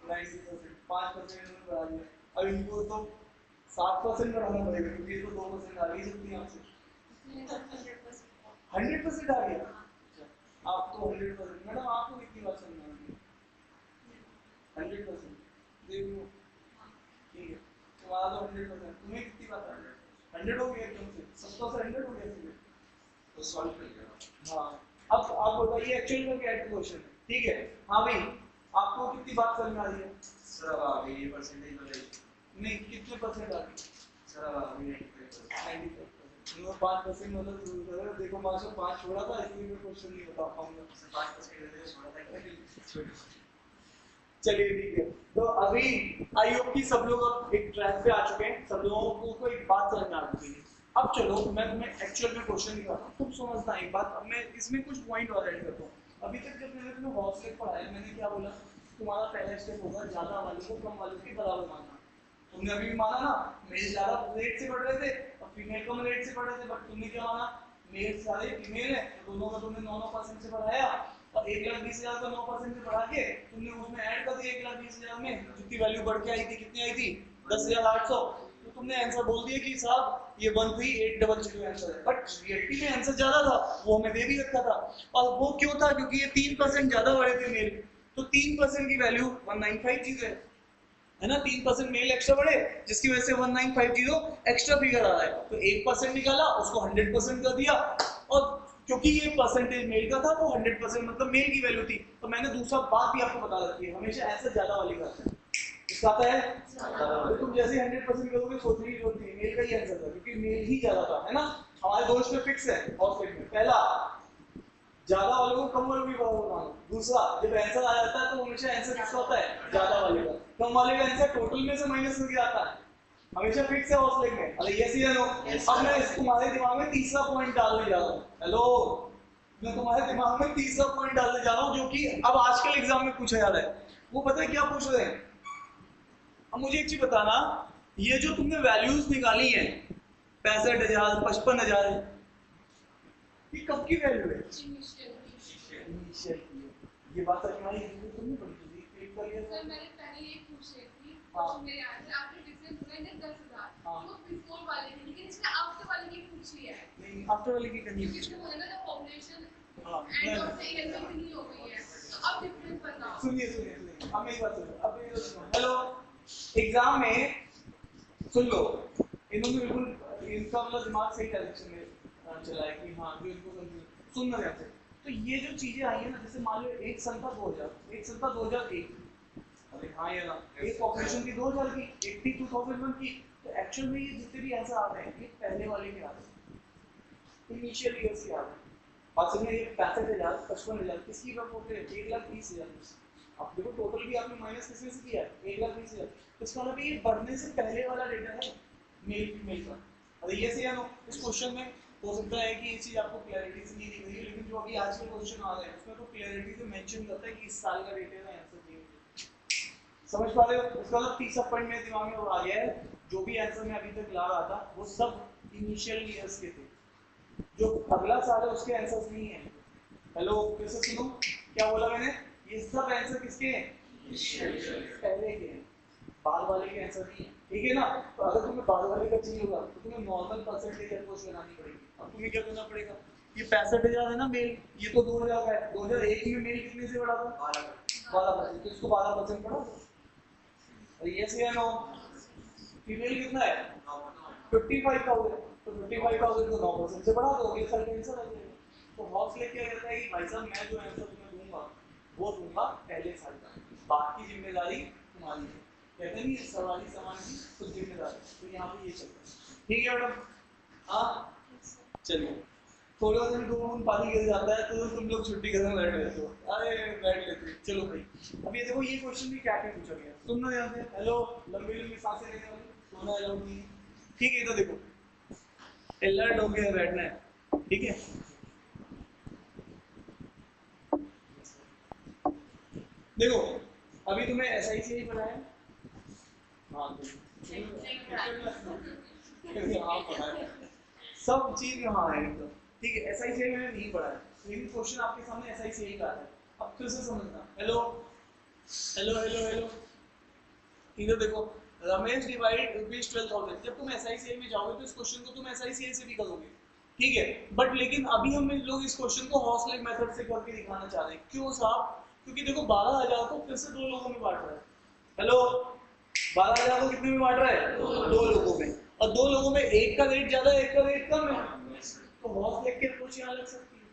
90%। 5% में बढ़ा दिया। अब इनको तो 7% बढ़ाना पड़ेगा क्योंकि ये तो 2% आ रही सकती है आपसे। 100% आ गया आपको? 100%। मैडम आपको कितनी बात समझ आ रही है? 100%। देख लो ठीक है, तुम्हारा तो 100%। तुम्हें कितनी बात आ रही है? 100 हो गया एकदम से, 70 से 100 हो गया सीधे, तो सॉल्व कर लिया। हाँ अब आप बताइए एक्चुअल में क्या क्वेश्चन है, ठीक है? हाँ भाई आपको कितनी बात समझ में आ रही है? सर अब आगे ये परसेंटेज बताइए। नहीं कितने परसेंट आ रही है? सर अब आगे 95%। 5% मतलब देखो मास्टर 5 छोड़ा था इसलिए मैं क्वेश्चन नहीं बता पाऊंगा। 5% छोड़ा था। चलिए ठीक है, तो अभी आई होप कि सब लोग अब एक ट्रैक पे आ चुके हैं, सब लोगों को एक बात समझ में आ चुकी है। अब चलो मैं तुम्हें एक्चुअल में क्वेश्चन दिखाता हूँ, तुम समझना एक बात। अब मैं इसमें कुछ पॉइंट और ऐड करता हूँ। अभी तक जब मैंने तुम्हें हॉस्टल पढ़ाया मैंने क्या बोला? तुम्हारा पहला स्टेप होगा ज्यादा वालों को कम वालों के बराबर मानना। तुमने अभी भी माना ना मेल ज्यादा रेट से पढ़ रहे थे और फीमेल कम रेट से पढ़ रहे थे, बट तुमने क्या माना? मेल सारे फीमेल है तो दोनों का तुमने 9% से बढ़ाया और 1,20,000 का 9% से बढ़ा के तुमने उसमें ऐड कर दिया 1,20,000 में जितनी वैल्यू बढ़ के आई थी, कितनी आई थी? 10,800। तो तुमने आंसर बोल दिया कि साहब ये 13,800 आंसर है, बट रियलिटी में आंसर ज्यादा था, वो हमें दे भी रखा था। और वो क्यों था? क्योंकि ये 3% ज्यादा बढ़े थे मेल, तो 3% की वैल्यू 195 चीज है ना? 3% मेल एक्स्ट्रा बढ़े जिसकी वजह से 1950 एक्स्ट्रा फिगर आ रहा है, तो 1% निकाला उसको 100% कर दिया और क्योंकि ये परसेंटेज मेल का था वो 100% मतलब मेल की वैल्यू थी, तो मैंने दूसरा बात भी आपको बता रखी है, हमेशा ऐसा ज्यादा वाली बात है, इसका आता है तो तुम जैसे 100% करोगे सोचने की जरूरत नहीं, मेल का ही आंसर था क्योंकि मेल ही ज्यादा था, है ना। हमारे दोस्त में फिक्स है हॉस्पिटल में, पहला ज्यादा वालों को कम वालों की पावर बनाओ, दूसरा जब आंसर आ जाता है तो हमेशा आंसर किसका होता है, ज्यादा वाले का, कम वाले का आंसर टोटल में से माइनस करके आता है, हमेशा फिक्स है हॉस्पिटल में। अरे यस या नो? अब मैं तुम्हारे दिमाग में तीसरा पॉइंट डालने जा रहा हूँ, हेलो, मैं तुम्हारे दिमाग में तीसरा पॉइंट डालने जा रहा हूँ जो कि अब आजकल एग्जाम में पूछा जा रहा है। वो पता है क्या पूछ रहे हैं? अब मुझे एक चीज बताना, ये जो तुमने वैल्यूज निकाली है 65,000 55,000, ये कब की वैल्यू है? इनिशियल की है। ये बात सच में आई है, तुमने पढ़ी थी क्लिक कर लिया सर मैंने पहले ये पूछ रही थी, हाँ। तो मेरे आंसर आपने डिफरेंस हुआ है 10,000, हाँ। वो बिफोर वाले थे, लेकिन इसमें आफ्टर वाले की पूछी है, नहीं, आफ्टर वाले की करनी है। इसमें बोला ना पॉपुलेशन हाँ, एंड ऑफ द ईयर में इतनी हो गई है, तो अब डिफरेंस बताओ। सुनिए सुनिए सुनिए, अब मेरी बात सुनो, अब मेरी बात सुनो। हेलो, एग्जाम में सुन लो, इन्होंने बिल्कुल इनका मतलब दिमाग सही डायरेक्शन में चला है कि हाँ जो इनको सुनना चाहते हैं। तो ये जो चीजें आई है ना, जैसे मान लो एक सन था 2000, एक सन था 2001, अरे हाँ या ना, एक पॉपुलेशन थी 2000 की, एक थी 2001 की, तो एक्चुअल में ये जितने भी आंसर आ रहे हैं ये पहले वाले के आ रहे हैं, इनिशियल ईयर्स के आ रहे हैं। बात समझ में, ये 65,000 55,000 किसकी बात होते हैं? 1,30,000। अब देखो टोटल भी आपने माइनस किसमें से किया है? 1,30,000। तो इसका मतलब ये बढ़ने से पहले वाला डेटा है मेल फीमेल का। अरे ये से या नो, इस क्वेश्चन में हो सकता है कि ये चीज आपको क्लैरिटी से नहीं दिख रही है, लेकिन जो अभी आज के क्वेश्चन आ रहे हैं उसमें तो क्लैरिटी से मेंशन करता है कि इस साल का डेटा है, आंसर ये समझ पा रहे हो? इसका मतलब तीसरा पॉइंट मेरे दिमाग में आ गया है, जो भी आंसर मैं अभी तक ला रहा था वो सब इनिशियल ईयर्स के थे, जो अगला साल है उसके आंसर्स नहीं है। हेलो, फिर से सुनो, क्या बोला मैंने? ये सब आंसर किसके हैं? पहले के हैं, बाद वाले के आंसर नहीं है, ठीक है ना। तो अगर तुम्हें बाद वाले का चाहिए होगा तो तुम्हें नॉर्मल परसेंटेज अप्रोच लगानी पड़ेगी। अब तुम्हें क्या करना पड़ेगा, ये 65,000 है ना मेल, ये तो 2000 का है, 2001 में मेल कितने से बढ़ा था? 12%, तो इसको 12% बढ़ा दो। और ये से नो, फीमेल कितना है? 55,000, तो 55,000 को 9% से बढ़ा दो, ये साल का आंसर आ जाएगा। तो हॉस्पिटल क्या कहता है कि भाई साहब मैं जो आंसर तुम्हें दूंगा वो दूंगा पहले साल का, बाकी जिम्मेदारी तुम्हारी है। कहते नहीं सवारी समान की तो जिम्मेदारी, तो यहाँ पे ये चलता है, ठीक है मैडम? हाँ चलिए, थोड़ा सा भी 2 बूंद पानी गिर जाता है तो तुम लोग छुट्टी करने बैठ लेते हो, अरे बैठ लेते हो। चलो भाई, अब ये देखो ये क्वेश्चन भी क्या क्या पूछा गया, सुनना ध्यान से। हेलो, लंबी लंबी सांसें लेने वाले सोना अलाउड नहीं है, ठीक है? तो देखो अलर्ट हो गया बैठना है, ठीक है? देखो अभी तुम्हें SICI पढ़ाया, हाँ सब चीज यहाँ है एकदम, ठीक है? SICI मैंने नहीं पढ़ाया, लेकिन क्वेश्चन आपके सामने SICI का है। अब फिर से समझना, हेलो हेलो हेलो हेलो, इधर देखो, रमेश डिवाइड ₹12,000, जब तुम SICI में जाओगे तो इस क्वेश्चन को तुम SICI से भी करोगे, ठीक है? बट लेकिन अभी हम लोग इस क्वेश्चन को हॉस्टलिक मेथड से करके दिखाना चाह रहे हैं। क्यों साहब? क्योंकि देखो 12,000 को फिर से 2 लोगों में बांट रहा है। हेलो, 12,000 को कितने में बांट रहा है? 2 लोगों में, और 2 लोगों में एक का रेट ज्यादा है, एक का रेट कम है, तो हॉस्टलिक की अप्रोच यहाँ लग सकती है,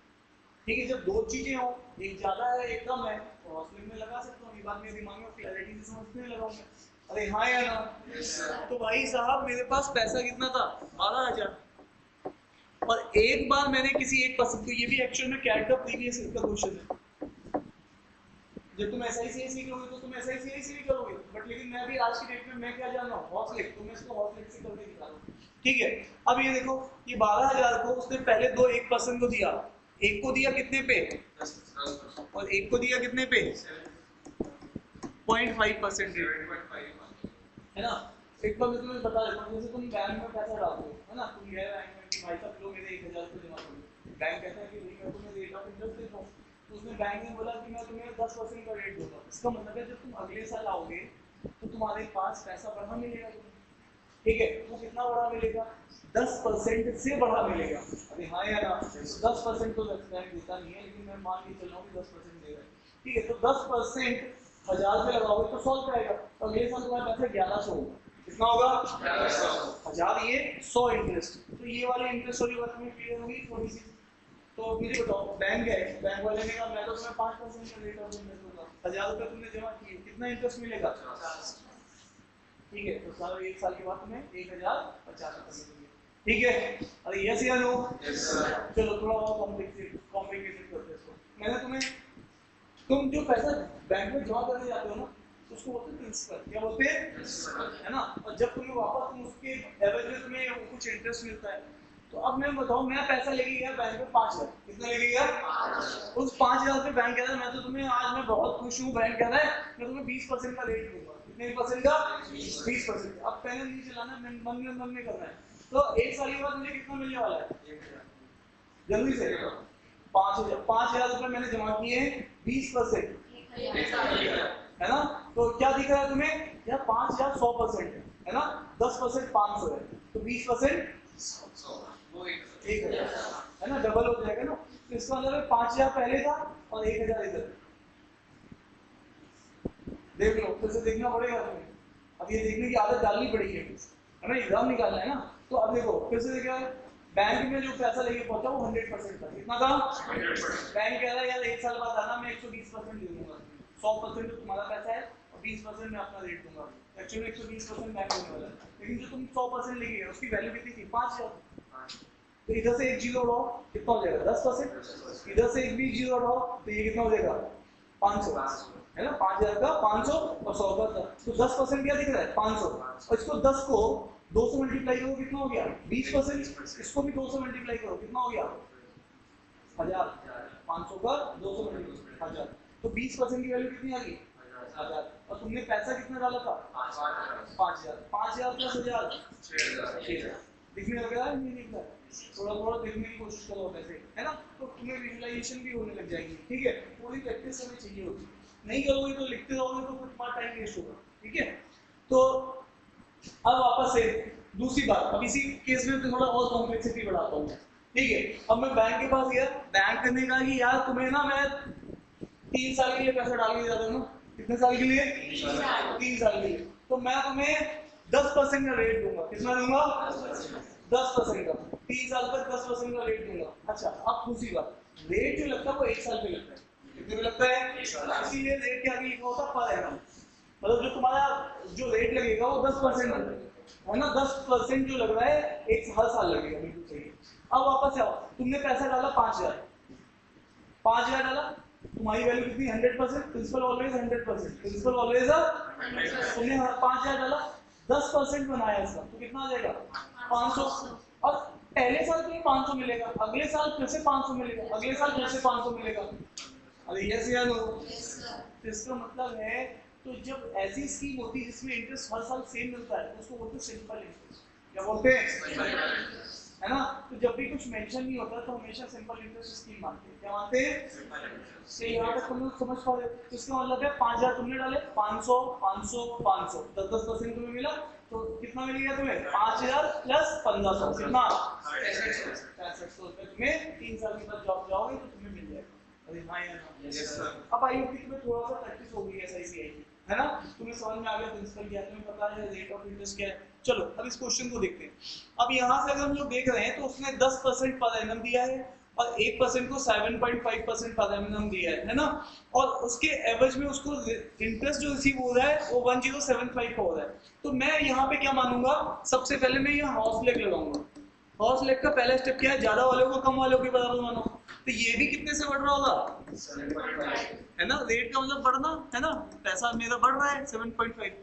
ठीक है? जब 2 चीजें हो, एक ज्यादा है एक कम है, तो हॉस्टलिक में लगा सकता हूँ। ये बात मेरे दिमाग में क्लैरिटी से समझने लगाऊंगा। अरे हाँ या ना? तो भाई साहब मेरे पास पैसा कितना था? 12,000, और एक बार मैंने किसी एक पर्सन को, ये भी एक्चुअल में कैट का प्रीवियस ईयर का क्वेश्चन है, जब तुम SICI सीख लोगे तो तुम SICI से भी करोगे, बट लेकिन मैं भी आज की डेट में मैं क्या जान रहा हूँ? हॉस्टलिक, तो मैं इसको हॉस्टलिक से करके दिखा रहा हूँ, ठीक है? अब ये देखो, ये 12,000 को उसने पहले एक पर्सन को दिया, एक को दिया कितने पे? 10%, और एक को दिया कितने पे? 0.5% है ना? एक बार मैं तुम्हें बता देता हूँ, जैसे तुम बैंक में पैसा डालते हो, है ना? तुम गए बैंक में कि भाई साहब लो मेरे 1,000 रुपये जमा करो, बैंक कहता है कि भाई मैं तुम्हें रेट ऑफ इंटरेस्ट देता हूँ, तो उसने बैंक ने बोला कि मैं तुम्हें 10% का रेट दूंगा। इसका मतलब है जब तुम अगले साल आओगे तो तुम्हारे पास पैसा बढ़ा मिलेगा तुम्हें, ठीक है? वो कितना बढ़ा मिलेगा? 10% से बढ़ा मिलेगा। अरे हाँ या ना? 10% तो बैंक देता नहीं है, लेकिन मैं मान के चल रहा हूँ कि 10% दे रहा है, ठीक है? तो 10% 1,000 पे लगाओगे तो 100 का आएगा, तो अगले साल तुम्हारे पैसा 1,100 होगा। कितना होगा? 1,100। 1,000 ये 100 इंटरेस्ट, तो ये वाली इंटरेस्ट वाली बात हमें क्लियर होगी थोड़ी सी, तो मुझे बताओ बैंक है, बैंक वाले ने कहा मैं तो तुम्हें 5% का रेट ऑफ इंटरेस्ट दूंगा, 1000 रुपये तुमने जमा किए, कितना इंटरेस्ट मिलेगा? ठीक है, तो साल 1 साल के बाद तुम्हें 1050 रुपये मिलेंगे। ठीक है, अरे यस या नो? चलो थोड़ा और कॉम्प्लिकेटेड करते हैं इसको। मैंने तुम्हें, तुम जो पैसा बैंक में जमा करने जाते हो ना, उसको बोलते हैं प्रिंसिपल। क्या बोलते हैं? है ना। और जब तुम्हें वापस तुम उसके एवरेज में तुम्हें कुछ इंटरेस्ट मिलता है, तो अब मैं बताऊं, मैं पैसा लेके गया बैंक में 5000, कितना लेके गया? उस 5000 पे बैंक कह रहा है मैं तो तुम्हें, आज मैं बहुत खुश हूँ, बैंक कह रहा है मैं तुम्हें 20% का रेट दूंगा। कितने परसेंट का? 20%। अब पहले नहीं चलाना, मन में करना है। तो 1 साल के बाद मुझे कितना मिलने वाला है? जल्दी से 5000 रुपये मैंने जमा किए हैं, 20%, है ना। तो क्या दिख रहा है तुम्हें? या 5000 100% है ना, 10% 500 है, तो 20% 1000 है ना, डबल हो जाएगा ना। तो इसका मतलब 5000 पहले था और 1000 इधर। देख लो, फिर से देखना पड़ेगा तुम्हें, अब ये देखने की आदत डालनी पड़ेगी, है ना, एग्जाम निकालना है ना। तो अब देखो फिर से देखा, बैंक में जो पैसा लेके पहुंचा वो 100% था। कितना था? 100%। बैंक कह रहा है यार 1 साल बाद आना, मैं 120% दे दूंगा, 100% तो तुम्हारा पैसा है और 20% मैं अपना रेट दूंगा। एक्चुअली 120% बैंक देने वाला है, लेकिन जो तुम 100% लेके गए उसकी वैल्यू कितनी थी? 5000। तो इधर से एक जीरो उठाओ, कितना हो जाएगा? 10%। इधर से एक भी जीरो उठाओ तो ये कितना हो जाएगा? 500, है ना। 5000 का 500 और 100 का, तो 10% क्या दिख रहा है? 500। और इसको 10 को 2 से मल्टीप्लाई करो, कितना हो गया? 20%। इसको भी 2 से मल्टीप्लाई करो, कितना हो गया? 1000। 500 का 2 से मल्टीप्लाई 1000, तो 20% की वैल्यू कितनी आ गई? 1000। और तुमने पैसा कितना डाला था? 5000। 5000 प्लस 1000 6000। दिखने लग रहा है? नहीं दिख रहा है? थोड़ा थोड़ा देखने की कोशिश करो वैसे, है ना, तो तुम्हें विजुअलाइजेशन भी होने लग जाएगी। ठीक है, पूरी प्रैक्टिस हमें चाहिए होगी, नहीं करोगे तो लिखते रहोगे तो कुछ टाइम वेस्ट होगा। ठीक है, तो अब वापस से दूसरी बात, अब इसी केस में थोड़ा और कॉम्प्लेक्सिटी बढ़ाता हूँ। ठीक है, अब मैं बैंक के पास गया, बैंक ने कहा कि यार तुम्हें ना मैं 3 साल के लिए पैसा डाल के जाता हूँ। कितने साल के लिए? 3 साल के लिए। तो मैं तुम्हें 10% का रेट दूंगा। कितना दूंगा? 10% का। 3 साल तक 10% का रेट दूंगा। अच्छा, अब दूसरी बात, रेट जो लगता है वो 1 साल पे लगता है। कितने पे लगता है? इसीलिए रेट के आगे लिखा होता है पर एनम, मतलब जो तुम्हारा जो रेट लगेगा वो 10% है ना, 10% जो लग रहा है हर साल लगेगा। बिल्कुल सही। अब वापस आओ, तुमने पैसा डाला 5000 डाला, तुम्हारी वैल्यू कितनी? 100%। Principal always 100%, principal always. तुमने 5000 डाला, 10% बनाया इसका, तो कितना आ जाएगा? 500। और पहले साल तुम्हें 500 मिलेगा, अगले साल फिर से 500 मिलेगा, अगले साल फिर से 500 मिलेगा। अरे यस या नो? तो इसका मतलब है, तो जब ऐसी स्कीम होती है जिसमें इंटरेस्ट हर साल सेम मिलता है, उसको बोलते हैं सिंपल इंटरेस्ट। क्या बोलते हैं? है ना। तो जब भी कुछ मेंशन नहीं होता तो हमेशा सिंपल इंटरेस्ट स्कीम मानते हैं। क्या मानते हैं? से यहाँ तक तुम लोग समझ पा रहे हो? इसका मतलब है 5000 तुमने डाले, 500 500 500, 10% तुम्हें मिला, तो कितना मिल गया तुम्हें? 5000 प्लस 1500, कितना? 6500 रुपये तुम्हें 3 साल के बाद जॉब जाओगे तो तुम्हें मिल जाएगा। अरे हाँ या ना? Yes sir. अब आई होगी तुम्हें थोड़ा सा प्रैक्टिस हो गई एसआईसीआई की, है ना, तुम्हें समझ में आ गया प्रिंसिपल क्या है, तुम्हें पता है रेट ऑफ इंटरेस्ट क्या है। चलो अब इस क्वेश्चन को देखते हैं। अब यहाँ से अगर हम लोग देख रहे हैं तो उसने 10% पर एनम दिया है और 1% को 7.5% पर एनम दिया है ना, और उसके एवरेज में उसको इंटरेस्ट जो रिसीव हो रहा है वो 1075 का हो रहा है। तो मैं यहाँ पे क्या मानूंगा? सबसे पहले मैं यहाँ हॉर्स लेग लगाऊंगा। हॉर्स लेग का पहला स्टेप क्या है? ज्यादा वालों को कम वालों के बराबर मानो। तो ये भी कितने से बढ़ रहा होगा? 7.5, है ना। रेट का मतलब बढ़ना, है ना, पैसा मेरा बढ़ रहा है 7.5,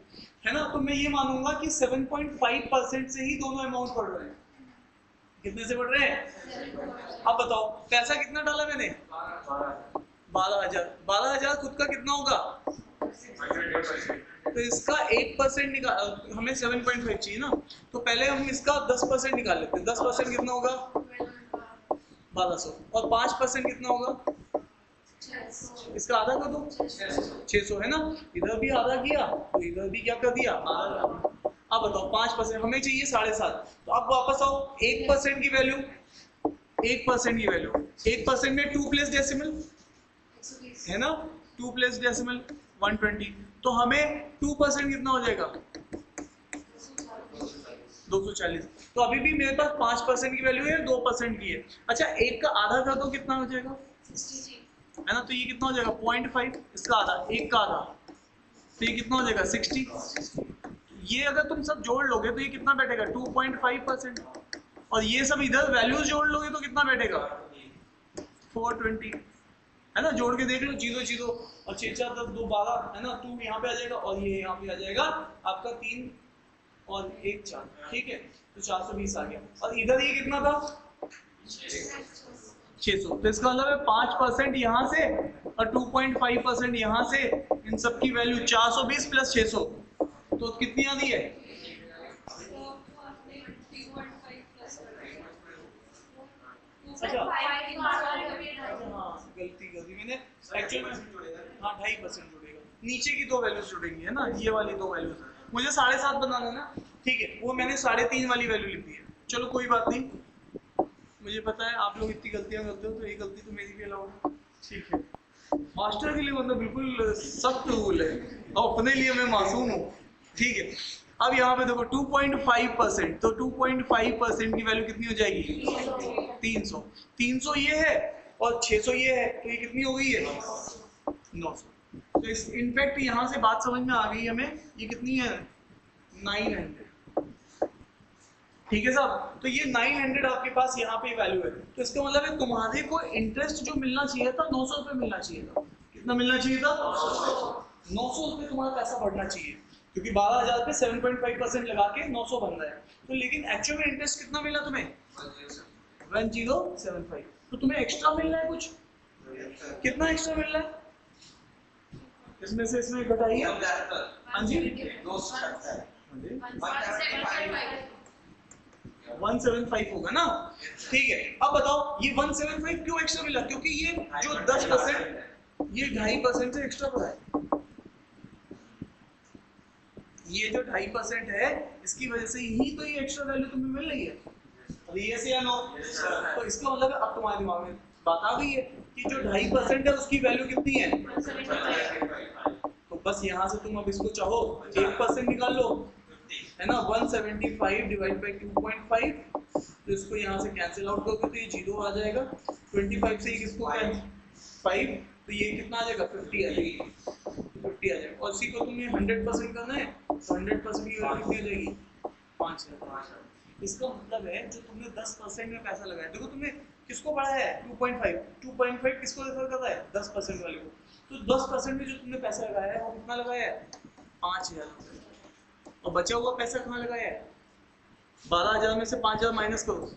है ना। तो मैं ये मानूंगा कि 7.5% से ही दोनों अमाउंट बढ़ रहे हैं। कितने से बढ़ रहे हैं? अब बताओ पैसा कितना डाला मैंने? 12000। 12000 खुद का कितना होगा? तो इसका 1% निकाल, हमें 7.5 चाहिए ना, तो पहले हम इसका 10% निकाल लेते हैं। 10% कितना होगा? 1200। और 5% कितना होगा? इसका आधा कर दो, 600, है ना। इधर भी आधा किया तो इधर भी क्या कर दिया? आधा। अब बताओ 5% हमें चाहिए 7.5। तो अब वापस आओ, 1% की वैल्यू, 1% की वैल्यू, 1% में 2 प्लस डेसिमल, है ना, 2 प्लस डेसिमल 120। तो हमें 2% कितना हो जाएगा? 240। तो अभी भी मेरे पास 5% की वैल्यू है, 2% की है। अच्छा, एक का आधा कर दो, कितना हो जाएगा? 60 है ना, तो ये कितना हो जाएगा? 0.5, इसका आधा, एक का आधा, तो ये कितना हो जाएगा? 60। ये अगर तुम सब जोड़ लोगे तो ये कितना बैठेगा? 2.5%। और ये सब इधर वैल्यूज जोड़ लोगे तो कितना बैठेगा? 420। है ना, जोड़ के देख लो, 0 0 और 6 4 10 2 12, है ना, 2 यहाँ पे आ जाएगा और ये यहाँ पे आ जाएगा आपका 3 और 1 4। ठीक है, तो 420 आ गया। और इधर ये कितना था? 600। तो इसका मतलब है 5% यहाँ से और 2.5% यहाँ से, इन सब की वैल्यू 420 प्लस 600, तो कितनी आती है? अच्छा, हाँ, गलती मैंने एक्चुअल में, हाँ 2.5% जुड़ेगा, नीचे की दो वैल्यूज जुड़ेंगी, है ना, ये वाली दो वैल्यूज। मुझे 7.5 बनाना है ना, ठीक है, वो मैंने 3.5 वाली वैल्यू लिख दी है। चलो कोई बात नहीं, मुझे पता है आप लोग इतनी गलतियां करते हो, तो ये गलती तो मेरी भी अलाउड है। ठीक है, मास्टर के लिए मतलब बिल्कुल सख्त रूल है और अपने लिए मैं मासूम हूँ। ठीक है, अब यहाँ पे देखो 2.5%, तो 2.5% की वैल्यू कितनी हो जाएगी? 300। 300 ये है और 600 ये है, तो ये कितनी हो गई है? 900। तो इस इनफैक्ट यहाँ से बात समझ में आ गई हमें, ये कितनी है? 900। ठीक है साहब, तो ये 900 आपके पास यहाँ पे वैल्यू है। तो इसका मतलब है तुम्हारे को इंटरेस्ट जो मिलना चाहिए था 900 रुपये मिलना चाहिए था। कितना मिलना चाहिए था? 900 रुपये तुम्हारा पैसा बढ़ना चाहिए, क्योंकि 12,000 पे 7.5% लगा के 900 बन रहा है। तो लेकिन एक्चुअल में इंटरेस्ट कितना मिला तुम्हें? 1075। तो तुम्हें एक्स्ट्रा मिल रहा है कुछ? कितना एक्स्ट्रा मिल रहा है? इसमें से इसमें घटाइए। हाँ जी, 175 होगा ना। ठीक है, अब बताओ ये 175 क्यों एक्स्ट्रा मिला? क्योंकि ये जो 10%, ये 2.5% से एक्स्ट्रा पड़ा है। ये जो 2.5% है, इसकी वजह से ही तो ये एक्स्ट्रा वैल्यू तुम्हें मिल रही है। अब यस या नो? तो इसका मतलब अब तुम्हारे दिमाग में बात आ गई है कि जो 2.5% है उसकी वैल्यू कितनी है। तो बस यहाँ से तुम अब इसको चाहो 1% निकाल लो, है ना, 175 डिवाइड बाई 2.5, तो इसको यहाँ से कैंसिल आउट करोगे तो ये 0 आ जाएगा। 25 से इसको 5, तो ये कितना आ जाएगा? 50 आ जाएगी। 50 आ जाएगा। और इसी को तुम्हें 100% करना है, तो 100% की वैल्यू कितनी हो जाएगी? 5,000। इसका मतलब है जो तुमने 10% में पैसा लगाया, देखो तुमने किसको बढ़ाया है? 2.5 किसको रेफर कर रहा है? 10% वाले को। तो 10% में जो तुमने पैसा लगाया है वो कितना लगाया है? 5,000। और बचा हुआ पैसा कहाँ लगाया है? 12,000 में से 5,000 माइनस करो,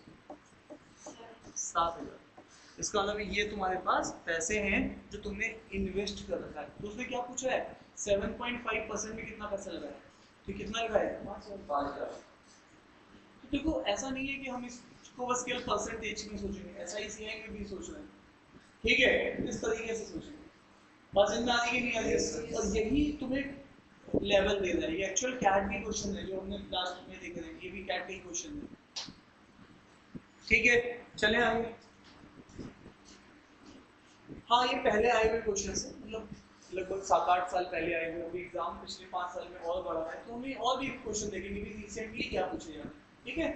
7,000। इसका मतलब ये तुम्हारे पास पैसे हैं जो तुमने इन्वेस्ट कर रखा है। तो उसने क्या पूछा है? 7.5% में कितना पैसा लगाया है? तो कितना लगाया है? 5,000। तो देखो ऐसा नहीं है कि हम इसको बस केवल परसेंटेज में सोचेंगे, SICI में भी सोच रहे हैं। ठीक है, इस तरीके से सोचेंगे। बात समझ में आ रही है कि नहीं आ रही है? और यही तुम्हें लेवल दे रहा है। ये एक्चुअल कैट की क्वेश्चन है जो हमने लास्ट में देखे थे, ये भी कैट का ही क्वेश्चन है। ठीक है, चले आगे। हाँ, ये पहले आए हुए क्वेश्चन है, मतलब लगभग 7-8 साल पहले आए हुए। अभी एग्जाम पिछले 5 साल में और बढ़ा है, तो हमें और भी क्वेश्चन देखेंगे कि रिसेंटली क्या पूछे जा रहे हैं। ठीक है,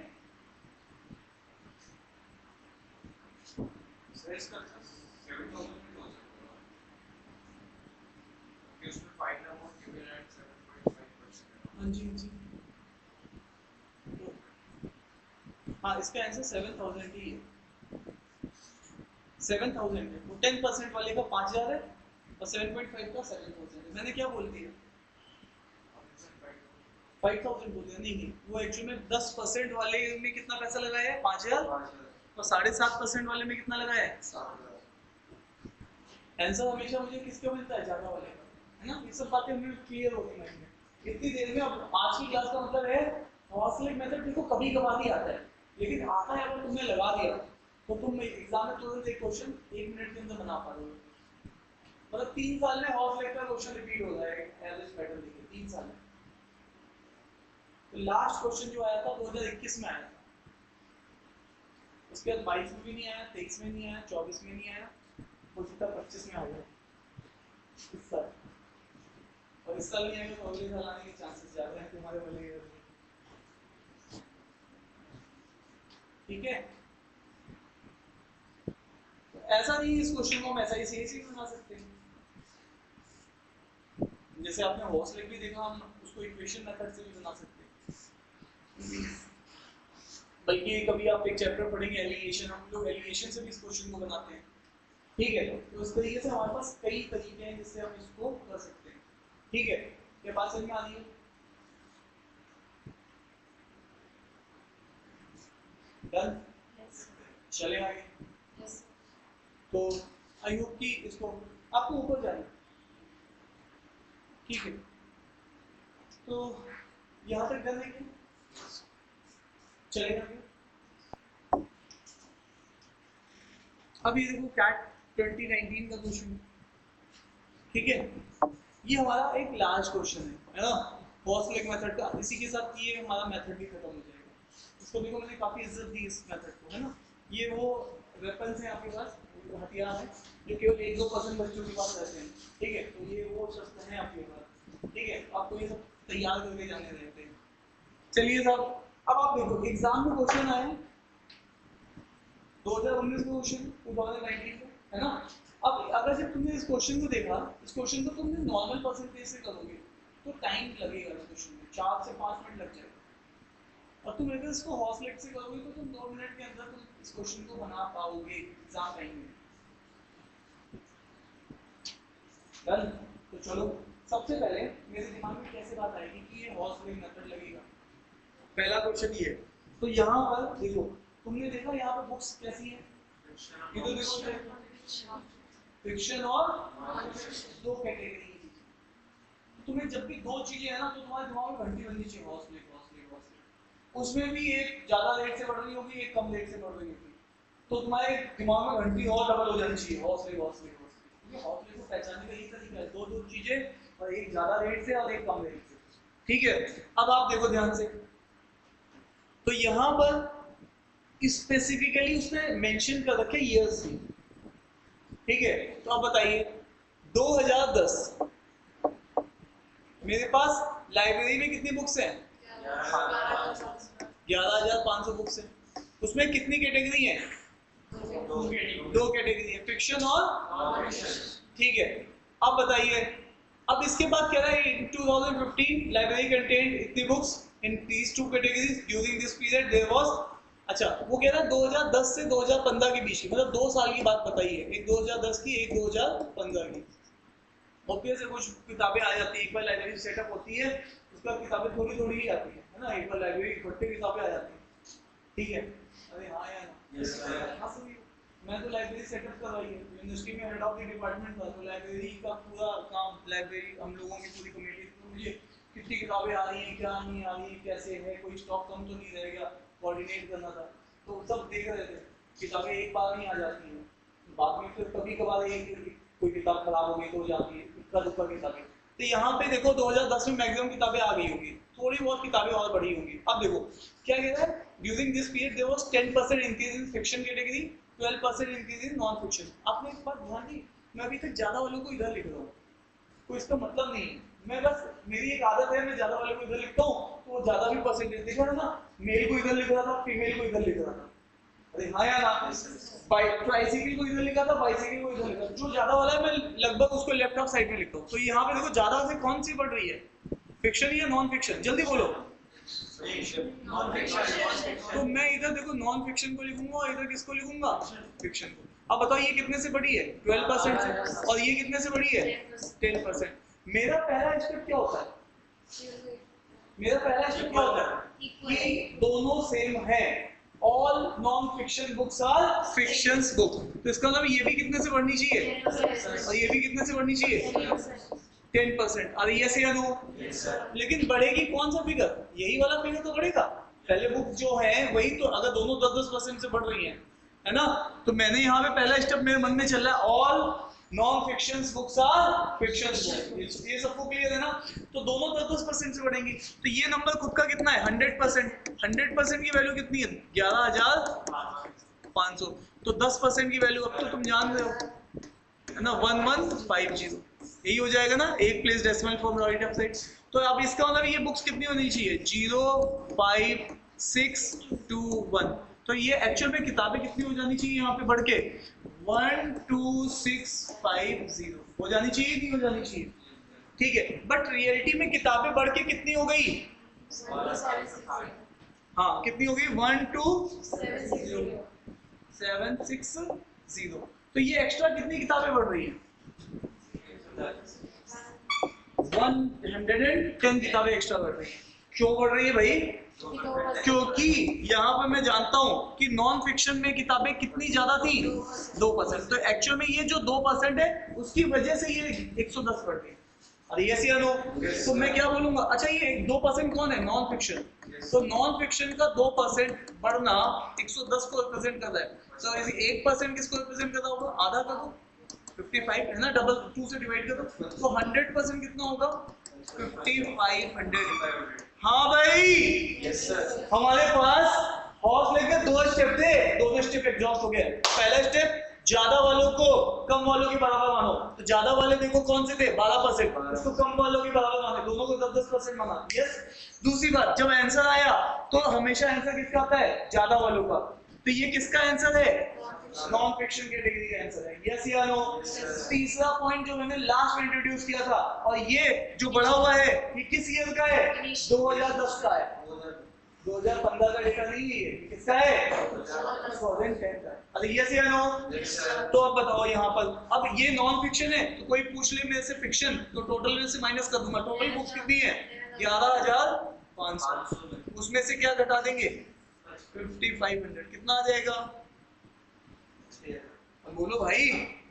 हाँ जी, हाँ जी। हाँ, इसका आंसर 7,000 ही है। 7,000 है, वो 10% वाले का 5,000 है और 7.5 का 7,000 है। मैंने क्या बोल दिया? 5,000 बोल दिया। नहीं, वो एक्चुअली में 10% वाले में कितना पैसा लगाया है? 5,000। और 7.5% वाले में कितना लगाया है? 7,000। आंसर हमेशा मुझे किसका मिलता है? ज्यादा वाले का, है ना। ये सब बातें हमें क्लियर होती हैं इतनी देर में। अब आज की क्लास का मतलब है हॉस्टलिक मेथड देखो कभी कभार ही आता है, लेकिन आता है अगर तुमने लगा दिया तो तुम एग्जाम में तुरंत एक क्वेश्चन 1 मिनट के अंदर बना पाओगे। मतलब 3 साल में हॉस्टलिक का क्वेश्चन रिपीट हो जाएगा एवरेज पैटर्न देखिए 3 साल में। तो लास्ट क्वेश्चन जो आया था 2021 में आया था, उसके बाद 22 में भी नहीं आया, 23 में नहीं आया, 24 में नहीं आया, हो सकता है 25 में आ जाए इस साल। और इस साल नहीं आएगा तो अगले साल आने के चांसेस ज्यादा हैं तुम्हारे वाले ईयर में। ठीक है, ऐसा नहीं इस क्वेश्चन को हम ऐसा ही सीधे बना सकते हैं। जैसे आपने हॉस्लेग भी देखा, हम उसको इक्वेशन मेथड से भी बना सकते हैं। बल्कि कभी आप एक चैप्टर पढ़ेंगे एलिगेशन, हम लोग एलिगेशन से भी इस क्वेश्चन को बनाते हैं। ठीक है, तो इस तरीके से हमारे पास कई तरीके हैं जिससे हम इसको कर सकते हैं। ठीक है, ये बात समझ में आ रही है? डन, चले आगे। तो आई होप कि इसको आपको ऊपर जाना, ठीक है, तो यहाँ तक डन है क्या? चलेगा क्या? अब ये देखो कैट 2019 का क्वेश्चन, ठीक है, ये हमारा एक लार्ज क्वेश्चन है ना, हॉस्लेग मेथड का। इसी के साथ ये हमारा मेथड भी खत्म हो जाएगा। इसको देखो मैंने काफी इज्जत दी इस मेथड को, है ना। ये वो वेपन्स हैं आपके पास, हथियार हैं जो केवल 1-2% बच्चों के पास रहते हैं, ठीक है। तो ये वो शस्त्र हैं आपके पास, ठीक है, आपको ये सब तैयार करके जाने रहते हैं। चलिए साहब, अब आप देखो एग्जाम में क्वेश्चन आए 2019 का क्वेश्चन, 2019 का, है ना। अब अगर जब तुमने इस क्वेश्चन को देखा, इस क्वेश्चन को तुमने नॉर्मल परसेंटेज से करोगे तो टाइम लगेगा इस क्वेश्चन में, 4 से 5 मिनट लग जाएगा। और तुम अगर इसको हॉस्लेग से करोगे तो तुम 2 मिनट के अंदर तुम इस क्वेश्चन को बना पाओगे एग्जाम टाइम में। डन। तो चलो सबसे पहले मेरे दिमाग में कैसे बात आएगी कि ये हॉस्लेग मेथड लगेगा। पहला क्वेश्चन ये है, तो यहाँ पर देखो, तुमने देखा यहाँ पर बुक्स कैसी है, इधर देखो, फिक्शन और दो कैटेगरी। तुम्हें जब भी दो चीजें है ना, तो तुम्हारे दिमाग में घंटी बननी चाहिए, हॉस्लेग हॉस्लेग हॉस्लेग। उसमें भी एक ज्यादा रेट से बढ़ रही होगी, एक कम रेट से बढ़ रही होगी, तो तुम्हारे दिमाग में घंटी और डबल हो जानी चाहिए, हॉस्लेग हॉस्लेग हॉस्लेग। ये हॉस्लेग को पहचानने का यही तरीका है, दो चीजें और एक ज्यादा रेट से और एक कम रेट से, ठीक है। अब आप देखो ध्यान से, तो यहाँ पर स्पेसिफिकली उसने मेंशन कर रखे ईयर्स भी, ठीक है। तो आप बताइए 2010 मेरे पास लाइब्रेरी में कितनी बुक्स हैं? 11,500 बुक्स हैं। उसमें कितनी कैटेगरी हैं? दो कैटेगरी है, फिक्शन और, ठीक है। अब बताइए, अब इसके बाद कह रहा है इन 2015 लाइब्रेरी कंटेंट इतनी books in these two categories during this period there was, अच्छा वो कह रहा है 2010 से 2015 के बीच की, मतलब 2 साल की बात बताई है, एक 2010 की एक 2015 की। ऑब्वियस है कुछ किताबें आ जाती है, एक बार लाइब्रेरी सेटअप होती है उसका किताबें थोड़ी थोड़ी ही आती है ना, एक बार लाइब्रेरी इकट्ठे किताबें आ जाती है, ठीक है। अरे हाँ या ना, हाँ सही। मैं तो लाइब्रेरी सेटअप करवाई है, यूनिवर्सिटी में हेड ऑफ द डिपार्टमेंट था, तो लाइब्रेरी का पूरा काम, लाइब्रेरी हम लोगों की पूरी कमेटी, तो मुझे कितनी किताबें आ रही हैं, क्या नहीं आ रही है, कैसे है, कोई स्टॉक कम तो नहीं रहेगा, कोऑर्डिनेट करना था। तो सब देख रहे थे, किताबें एक बार नहीं आ जाती हैं, बाद में फिर कभी कभार कोई किताब खराब हो गई तो जाती है, इक्का दुक्का किताबें। तो यहाँ पे देखो 2010 में मैक्सिमम किताबें आ गई होंगी, थोड़ी बहुत किताबें और बढ़ी होंगी। अब देखो क्या कह रहा है, during this period there was 10% increase in fiction category, 12% increase in non fiction. आपने एक बात ध्यान दी, मैं अभी तक ज्यादा वालों को इधर लिख रहा हूँ, कोई इसका मतलब नहीं है, मैं बस मेरी एक आदत है, मैं ज्यादा वाले को इधर लिखता हूँ तो वो ज्यादा भी परसेंटेज देखा था ना, मेल को इधर लिख रहा था, फीमेल को इधर लिख रहा था, अरे हाँ या ना, ट्राइसाइकिल को इधर लिखा था, बाइसाइकिल को इधर लिखा, जो ज्यादा वाला है मैं लगभग उसको लेफ्ट ऑफ साइड में लिखता हूँ। तो यहाँ पे देखो ज्यादा से कौन सी बढ़ रही है, फिक्शन या नॉन फिक्शन, जल्दी बोलो। तो मैं इधर देखो नॉन फिक्शन को लिखूंगा और इधर किसको लिखूंगा, फिक्शन को। अब बताओ ये कितने से बढ़ी है, 12% से, और ये कितने से बढ़ी है, 10%। मेरा पहला स्टेप क्या होता है, मेरा पहला स्टेप क्या होता है कि दोनों सेम है, all non fiction books are fictions book. तो इसका मतलब ये भी कितने से बढ़नी चाहिए और ये भी कितने से बढ़नी चाहिए, 10%। अरे यस या नो, लेकिन बढ़ेगी कौन सा फिगर, यही वाला फिगर तो बढ़ेगा। पहले बुक जो है वही तो, अगर दोनों 10-10% से बढ़ रही हैं, है ना, तो मैंने यहाँ पे पहला स्टेप मेरे मन में चल रहा है, all non fictions books are fictions books, ये सबको क्लियर है ना। तो दोनों 10-10% से बढ़ेंगी, तो ये नंबर खुद का कितना है, 100%। 100% की वैल्यू कितनी है, 11,500। तो 10% की वैल्यू अब तो तुम जान रहे हो, है ना, 1150, यही हो जाएगा ना, एक place decimal from right up side. तो अब इसका मतलब ये बुक्स कितनी होनी चाहिए, 0, 5, 6, 2, 1। तो ये एक्चुअल में किताबें कितनी हो जानी चाहिए यहाँ पे बढ़ के 12650 हो जानी चाहिए, नहीं हो जानी चाहिए, ठीक है। बट रियलिटी में किताबें बढ़ के कितनी हो गई, हाँ कितनी हो गई 12760। तो ये एक्स्ट्रा कितनी किताबें बढ़ रही है, 110 किताबें एक्स्ट्रा बढ़ रही है। क्यों बढ़ रही है भाई, क्योंकि यहाँ पर मैं जानता हूँ कि नॉन फिक्शन में किताबें कितनी ज्यादा थी 2%। तो एक्चुअल में ये जो 2% है उसकी वजह से ये 110 बढ़ गई। अरे यस या नो, तो मैं क्या बोलूंगा, अच्छा ये 2% कौन है, नॉन फिक्शन। तो नॉन फिक्शन का 2% बढ़ना 110 को रिप्रेजेंट कर रहा है। तो 1% किसको रिप्रेजेंट कर रहा होगा, आधा कर दो 55 है ना, डबल 2 से डिवाइड कर दो, तो 100% कितना होगा 5500। हाँ भाई यस सर। हमारे पास हॉर्स लेकर 2 स्टेप थे, दोनों स्टेप एग्जॉस्ट हो गए। पहला स्टेप ज्यादा वालों को कम वालों के बराबर मानो, तो ज्यादा वाले देखो कौन से थे 12%, इसको कम वालों के बराबर माने, दोनों को 10-10% माना। यस, दूसरी बात जब आंसर आया तो हमेशा आंसर किसका आता है, ज्यादा वालों का। तो ये किसका आंसर है, नॉन फिक्शन कैटेगरी का आंसर है। यस या नो। तीसरा पॉइंट जो मैंने लास्ट में इंट्रोड्यूस किया था, और ये जो बढ़ा हुआ है ये किस ईयर का है, 2010 का है, 2015 का डेटा नहीं है, किसका है 2010 का। अरे यस या नो। तो अब बताओ यहाँ पर, अब ये नॉन फिक्शन है तो कोई पूछ ले मेरे से फिक्शन, तो टोटल में से माइनस कर दूंगा। टोटल बुक्स कितनी है 11500, उसमें से क्या घटा देंगे 5500, कितना आ जाएगा, बोलो भाई,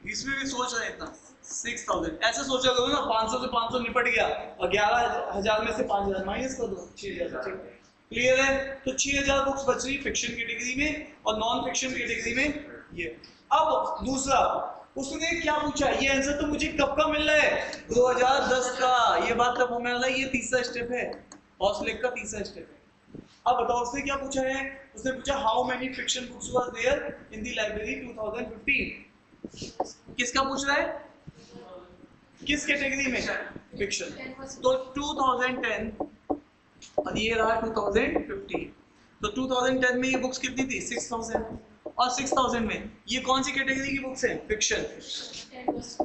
इसमें भी सोच रहे हैं इतना 6000। ऐसे सोचा करो ना, 500 से 500 निपट गया और 11000 में से 5000 माइनस कर दो 6000। क्लियर है। तो 6000 बुक्स बच रही फिक्शन कैटेगरी में और नॉन फिक्शन कैटेगरी में ये। अब दूसरा, उसने क्या पूछा, ये आंसर तो मुझे कब का मिल रहा है 2010 का, ये बात कब मिल रहा है, ये तीसरा स्टेप है, हॉस्लेक का तीसरा स्टेप है। अब बताओ उसने क्या पूछा है, उसने पूछा how many fiction books was there in the library 2015। किसका पूछ रहा है, किस कैटेगरी में, फिक्शन। तो 2010 और ये रहा 2015। तो 2010 में ये बुक्स कितनी थी 6000, और 6000 में ये कौन सी कैटेगरी की बुक्स हैं, फिक्शन।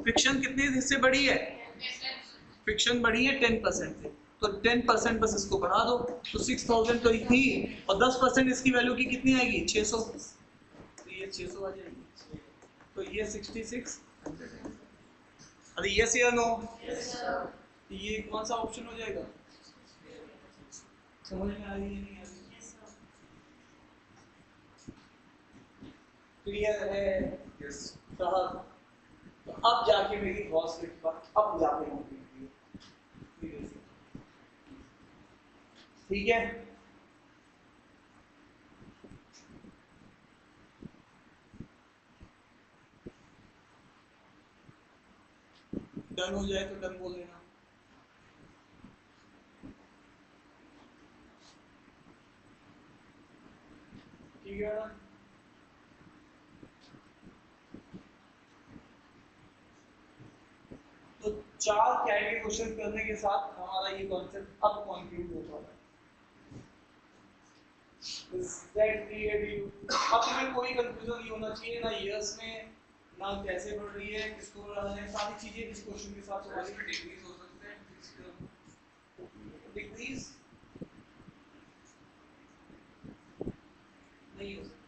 फिक्शन कितने हिस्से बढ़ी है, फिक्शन बढ़ी है 10% से, तो 10% बस इसको बढ़ा दो, तो 6000 तो थी, और 10% इसकी वैल्यू की कितनी आएगी 600, तो ये 600 आ जाएगी, तो ये 6600। अरे यस या नो, ये कौन सा ऑप्शन हो जाएगा, समझ में आ रही है नहीं आ रही, क्लियर है साहब। तो अब जाके मेरी हॉस्पिटल पर अब जाके ठीक है। डन हो जाए तो डन बोल देना। ठीक है ना, तो 4 कैट के क्वेश्चन करने के साथ हमारा ये कॉन्सेप्ट अब कंक्लूड होता है। अब में कोई कंफ्यूजन नहीं होना चाहिए, ना ईयर्स में, ना कैसे बढ़ रही है, किसको बढ़ा रहे हैं, सारी चीजें इस क्वेश्चन के साथ हमारी डिक्रीज हो सकते हैं, डिक्रीज नहीं हो सकती।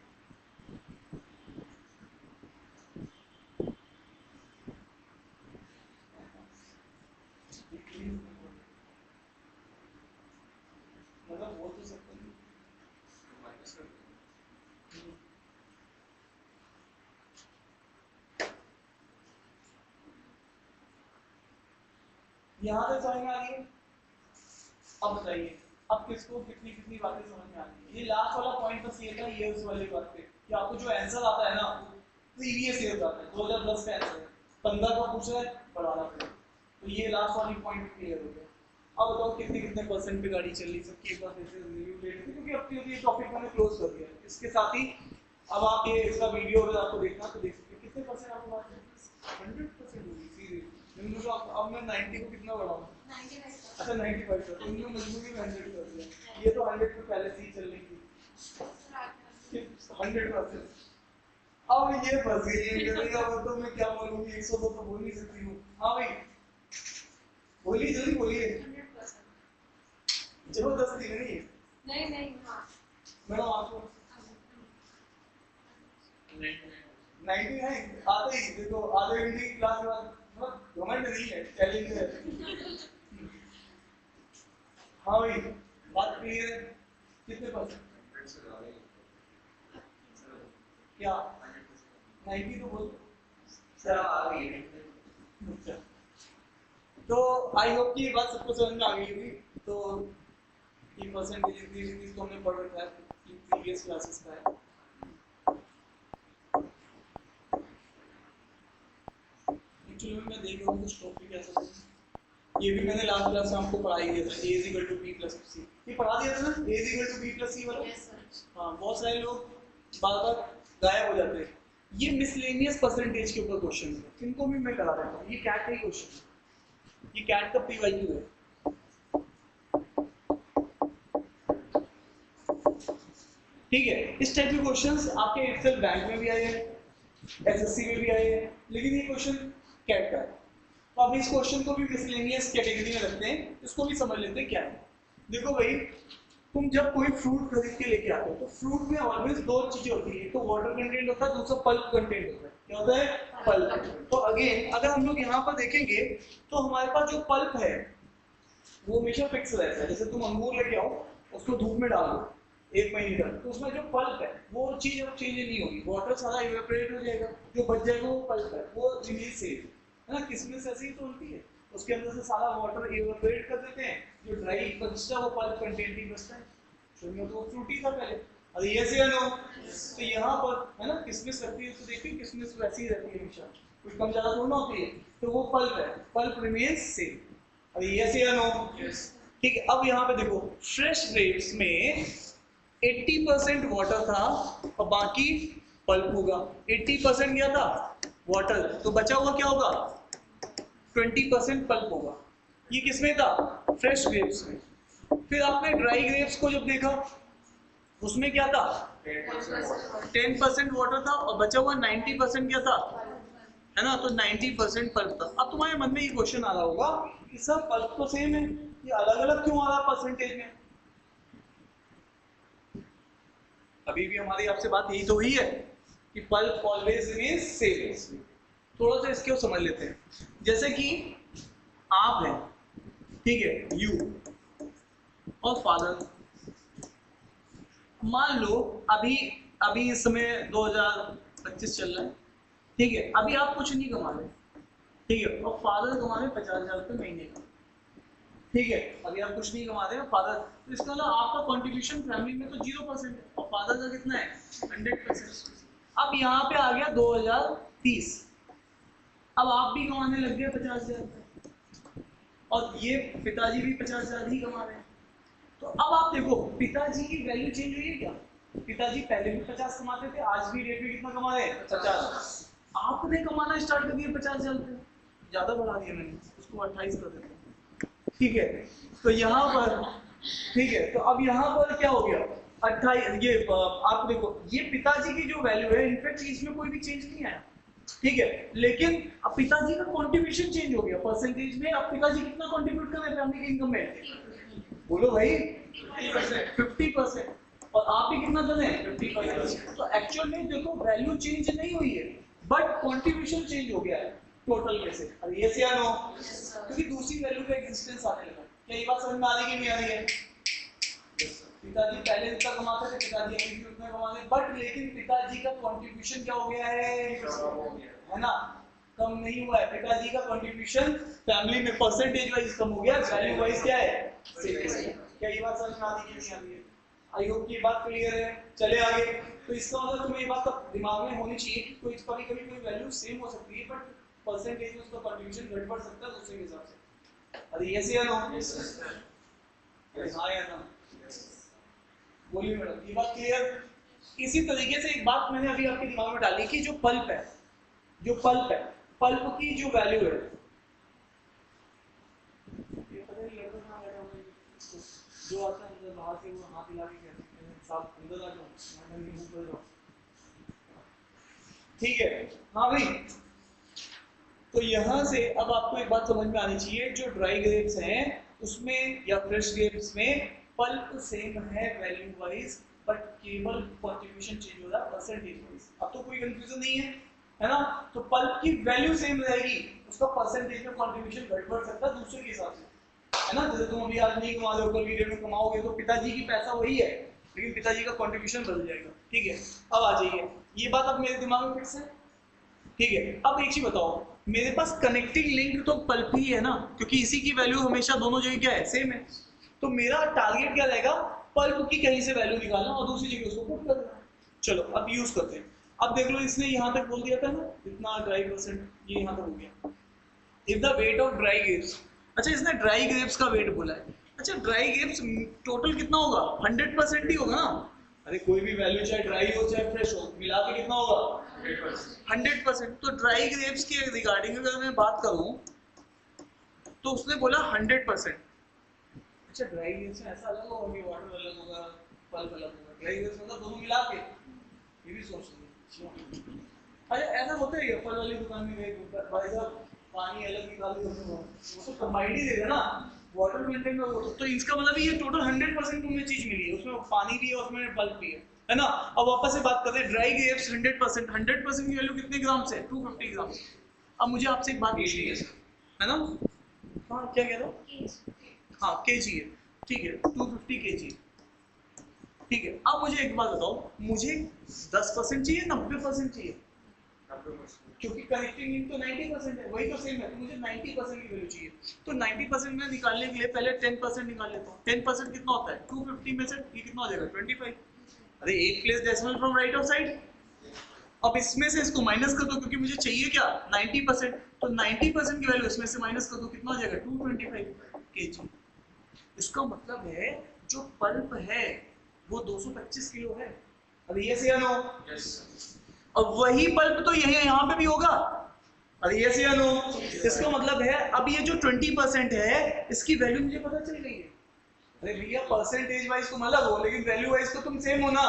मतलब हो तो सकता नहीं, यहाँ तक समझ में आ रही है। अब बताइए, अब किसको कितनी कितनी बातें समझ में आ रही है। ये लास्ट वाला पॉइंट बस ये था, ये उस वाली बात पे कि आपको जो आंसर आता है ना प्रीवियस ईयर का आता है, 2010 का आंसर है, 15 का पूछ रहा है, बढ़ाना पड़ेगा। तो ये लास्ट वाली पॉइंट क्लियर हो गया। अब बताओ कितने कितने परसेंट पे गाड़ी चल रही, सबकी एक बार फिर से रिव्यू ले लेते हैं, क्योंकि अब ये टॉपिक मैंने क्लोज कर दिया है। इसके साथ ही अब आप ये इसका वीडियो अगर आपको देखना तो देख सकते हैं कितने परसेंट आपको बात 100% होगी सीरियस। अब मैं 90 को कितना बढ़ाऊं, अच्छा 95 तो इन्होंने मजबूरी में 100 कर दिया, ये तो 100 पे पहले से ही चल रही थी। 100%। अब ये फंस गई है, करेगा वो तो मैं क्या बोलूंगी, 100 तो बोल नहीं सकती हूँ। हाँ भाई बोलिए, जल्दी बोलिए, 100%। जबरदस्ती नहीं। नहीं नहीं हाँ मैडम आपको 99 आते ही देखो, आधे घंटे की क्लास के बाद घमंड नहीं है, चैलेंज है। हाँ भाई बात क्लियर है, कितने परसेंट क्या 90 तो बोल सर आ गई है। अच्छा। तो आई होप कि ये बात सबको समझ में आ गई होगी। तो ये परसेंटेज इंक्रीज तो हमने पढ़ रखा है प्रीवियस क्लासेस का है। एक्चुअली मैं देख रहा हूँ कुछ टॉपिक ऐसा है, ये भी मैंने लास्ट क्लास में आपको पढ़ाई दिया था, a is equal to b plus c, ये पढ़ा दिया था ना, a is equal to b plus c वाला। यस सर हाँ बहुत सारे लोग बार बार गायब हो जाते हैं। ये मिसलेनियस परसेंटेज के ऊपर क्वेश्चन है, इनको भी मैं करा देता हूँ। ये कैट का ही क्वेश्चन है, ये कैट का पीवाईक्यू है। ठीक है, इस टाइप के क्वेश्चंस आपके एक्सेल बैंक में भी आए हैं, एसएससी में भी आए हैं, लेकिन ये क्वेश्चन कैट का है। तो अब इस क्वेश्चन को भी मिसलेनियस कैटेगरी में रखते हैं, इसको भी समझ लेते हैं क्या है। देखो भाई, तुम जब कोई फ्रूट खरीद के लेके आते हो तो फ्रूट में ऑलवेज दो चीजें होती है, एक तो वाटर कंटेंट होता है, दूसरा पल्प कंटेंट होता है। क्या होता है? पल्प। तो अगेन अगर हम लोग यहाँ पर देखेंगे तो हमारे पास जो पल्प है वो हमेशा फिक्स रहता है। जैसे तुम अंगूर लेके आओ, उसको धूप में डाल दो 1 महीने तक, तो उसमें जो पल्प है वो चीज अब चेंज नहीं होगी, वाटर सारा इवेपोरेट हो जाएगा, जो बच जाएगा वो पल्प है, वो रिमेन सेफ है ना। किसमिस ऐसी ही तो होती है, उसके अंदर से सारा वाटर इवेपोरेट कर देते हैं, जो ड्राई बचता है वो पल्प कंटेंट ही बचता है। शुरू तो फ्रूटी था पहले, अरे ये से नो। तो यहाँ पर है ना किसमिस रखती है, तो देखिए किसमिस वैसी ही रहती है हमेशा, कुछ कम ज्यादा थोड़ा होती है, तो वो पल्प है, पल्प रिमेन्स सेम। अरे ये से नो। ठीक है, अब यहाँ पे देखो फ्रेश ग्रेप्स में 80% वाटर था और बाकी पल्प होगा। 80% क्या था? वाटर, तो बचा हुआ क्या होगा? 20% पल्प होगा। ये किसमें था? फ्रेश ग्रेप्स में। फिर आपने ड्राई ग्रेप्स को जब देखा, उसमें क्या था? 10% वाटर था और बचा हुआ 90% क्या था? है ना, तो 90% पल्प था। अब तुम्हारे मन में ये क्वेश्चन आ रहा होगा कि सर पल्प तो सेम है, ये अलग अलग क्यों आ रहा है परसेंटेज में? अभी भी हमारी आपसे बात यही तो हुई है कि पल्प ऑलवेज रिमेन्स सेम। थोड़ा सा इसको समझ लेते हैं। जैसे कि आप हैं, ठीक है, यू और फादर, मान लो अभी इस समय 2025 चल रहा है, ठीक है, अभी आप कुछ नहीं कमा रहे, ठीक है, और फादर कमा रहे 50,000 रुपये महीने का, ठीक है, अभी आप कुछ नहीं कमा रहे हैं फादर, तो इसका मतलब आपका कंट्रीब्यूशन फैमिली में तो 0% है और फादर का कितना है? 100%। अब यहाँ पे आ गया 2030, अब आप भी कमाने लग गए 50,000 और ये पिताजी भी 50,000 ही कमा रहे हैं। तो अब आप देखो पिताजी की वैल्यू चेंज हुई है क्या? पिताजी पहले भी 50 कमाते थे, आज भी डेट में कितना कमा रहे हैं? 50। आपने कमाना स्टार्ट कर दिया 50,000 रुपये, ज्यादा बढ़ा दिया मैंने, उसको 28 कर देते हैं, ठीक है। तो यहाँ पर ठीक है, तो अब यहाँ पर क्या हो गया? 28। ये आप देखो, ये पिताजी की जो वैल्यू है, इनफैक्ट इसमें कोई भी चेंज नहीं आया, ठीक है, लेकिन अब पिताजी का कंट्रीब्यूशन चेंज हो गया परसेंटेज में। अब पिताजी कितना कंट्रीब्यूट कर रहे हैं फैमिली की इनकम में? बोलो भाई 50%, और आप भी कितना कर रहे हैं? 50%। तो एक्चुअल में देखो वैल्यू चेंज नहीं हुई है, बट कंट्रीब्यूशन चेंज हो गया है टोटल में से। अरे ये से या नो? क्योंकि दूसरी वैल्यू का एग्जिस्टेंस आने लगा। क्या ये बात समझ में आ रही है कि नहीं आ रही है? पिताजी पहले जितना कमाते थे, पिताजी अभी भी उतना कमाते हैं, बट लेकिन पिताजी का कंट्रीब्यूशन क्या हो गया है ना, कम नहीं हुआ है। पिताजी का कंट्रीब्यूशन फैमिली में परसेंटेज वाइज कम हो गया, वैल्यू वाइज क्या है? क्या ये बात समझ में आ रही है कि नहीं आ रही है? आई होप की बात क्लियर है। चले आगे। तो इसका मतलब तुम्हें ये बात दिमाग में होनी चाहिए कि कोई कभी-कभी कोई वैल्यू सेम हो सकती है, बट परसेंटेज में उसका कंट्रीब्यूशन घट बढ़ सकता है दूसरे के हिसाब से। अरे यस या नो? हाँ या ना? बोलिए मैडम, ये बात क्लियर? इसी तरीके से एक बात मैंने अभी आपके दिमाग में डाली कि जो पल्प है, पल्प की जो वैल्यू है, ये पता नहीं लड़का कहाँ बैठा हुआ है, जो आता है बाहर से वो हाथ हिला के कहते हैं साहब अंदर आ जाओ, मैडम के मुंह पर जाओ। ठीक है, हाँ भाई। तो यहाँ से अब आपको एक बात समझ में आनी चाहिए, जो ड्राई ग्रेप्स हैं उसमें या फ्रेश ग्रेप्स में पल्प सेम है वैल्यू वाइज, बट केवल कंट्रीब्यूशन चेंज हो रहा है परसेंटेज वाइज। अब तो कोई कंफ्यूजन नहीं है ना? तो पल्प की वैल्यू सेम रहेगी, उसका परसेंटेज में कंट्रीब्यूशन घट बढ़ सकता है दूसरे के हिसाब से, है ना? जैसे तुम अभी आज नहीं कमा रहे हो, कल वीडियो में कमाओगे तो पिताजी की पैसा वही है, लेकिन पिताजी का कंट्रीब्यूशन बदल जाएगा। ठीक है, अब आ जाइए, ये बात अब मेरे दिमाग में फिक्स है। ठीक है, अब एक चीज बताओ, मेरे पास कनेक्टिंग लिंक तो पल्प ही है ना, क्योंकि इसी की वैल्यू हमेशा दोनों जगह क्या है, सेम है। तो मेरा टारगेट क्या रहेगा, पल्प की कहीं से वैल्यू निकालना और दूसरी जगह उसको पुट कर देना। चलो अब यूज करते हैं। अब देख लो, इसने यहाँ तक बोल दिया था ना इतना ड्राई परसेंट, ये यहाँ तक हो गया। If the weight of dry grapes, अच्छा इसने ड्राई ग्रेप्स का वेट बोला है। अच्छा ड्राई ग्रेप्स टोटल कितना होगा, 100% ही होगा ना? अरे कोई भी वैल्यू चाहे ड्राई हो चाहे फ्रेश हो, मिला के कितना होगा, 100%। तो ड्राई ग्रेप्स के रिगार्डिंग अगर मैं बात करूं तो उसने बोला 100%। अच्छा ड्राई ग्रेप्स में ऐसा अलग होगा कि वाटर अलग होगा, पल्प अलग होगा, ड्राई ग्रेप्स मतलब दोनों मिला के, ये भी सोच सकते। अच्छा ऐसा होता है, फल वाली दुकान में गए भाई साहब पानी अलग निकाल के वो तो कंबाइंड ही देगा ना, वाटर मेंटेन में वो तो इसका मतलब ये टोटल 100% तुम्हें चीज मिली है, उसमें पानी भी है उसमें पल्प भी है ना? अब वापस से बात करते हैं, ड्राई ग्रेप्स 100% की वैल्यू कितने ग्राम से, 250 ग्राम। अब मुझे आपसे एक बात पूछनी है ना? हाँ क्या कह रहे हो? हाँ केजी है, ठीक है 250 केजी। ठीक है, अब मुझे एक बात बताओ, मुझे 10% चाहिए 90% चाहिए? क्योंकि कनेक्टिंग लिंक तो 90% है, वही तो सेम है, तो मुझे 90% की वैल्यू चाहिए। तो 90% में निकालने के लिए पहले 10% निकाल लेता हूँ। 10% कितना होता है, 250 में से ये कितना हो जाएगा, 25। अरे एक place decimal from right of side. अब इसमें से इसको माइनस कर दो, क्योंकि मुझे चाहिए क्या, 90%। तो 90% की वैल्यू इसमें से माइनस कर दो, कितना हो जाएगा, 225 केजी। इसका मतलब है जो पल्प है वो 225 किलो है। अब ये से या नो? और वही पल्प तो यही यहाँ पे भी होगा। अरे यस या नो? इसका मतलब है अब ये जो 20% है इसकी वैल्यू मुझे पता चल गई है। अरे भैया परसेंटेज वाइज तुम अलग हो लेकिन वैल्यू वाइज तो तुम सेम हो ना,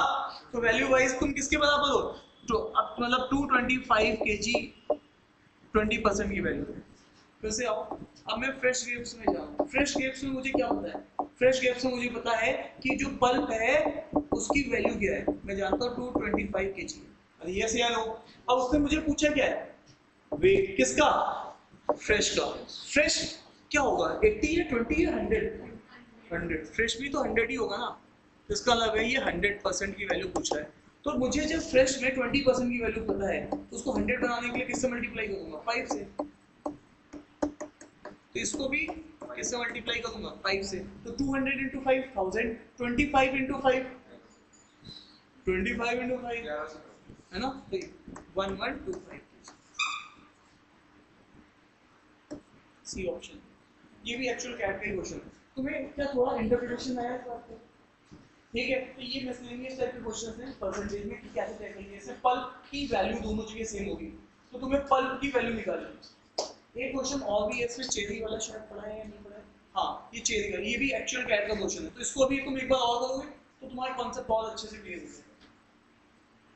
तो वैल्यू वाइज तुम किसके बराबर हो, तो अब मतलब 225 केजी 20% की वैल्यू है। फिर से आओ, अब मैं फ्रेश ग्रेप्स में जाऊँ। फ्रेश ग्रेप्स में मुझे क्या होता है, फ्रेश ग्रेप्स में मुझे पता है कि जो पल्प है उसकी वैल्यू क्या है, मैं जानता हूँ 225 केजी। अरे यस या नो? अब उसने मुझे पूछा क्या है, वेट किसका, फ्रेश का। फ्रेश क्या होगा, 80 या 20 या 100? फ्रेश भी तो 100 ही होगा ना, तो इसका मतलब है ये 100% की वैल्यू पूछ रहा है। तो मुझे जब फ्रेश में 20% की वैल्यू पता है तो उसको 100 बनाने के लिए किससे मल्टीप्लाई करूंगा, 5 से। तो इसको भी किससे मल्टीप्लाई करूंगा, 5 से। तो 200 इंटू 5 1000, 25 इंटू 5 25 इंटू 5 है ना, 1125 सी ऑप्शन। ये भी एक्चुअल कैट का क्वेश्चन है। तुम्हें क्या थोड़ा इंटरप्रिटेशन आया इस बात को? ठीक है, तो ये मिसलेनियस टाइप के क्वेश्चंस हैं परसेंटेज में कि कैसे टैकल किया। जैसे पल्प की वैल्यू दोनों जगह सेम होगी तो तुम्हें पल्प की वैल्यू निकालनी है। एक क्वेश्चन और भी है इसमें, चेरी वाला शायद पढ़ा है या नहीं पढ़ा है? हाँ ये चेरी का, ये भी एक्चुअल कैट का क्वेश्चन है, तो इसको अभी तुम एक बार और करोगे तो तुम्हारा कॉन्सेप्ट बहुत अच्छे से क्लियर हो जाएगा।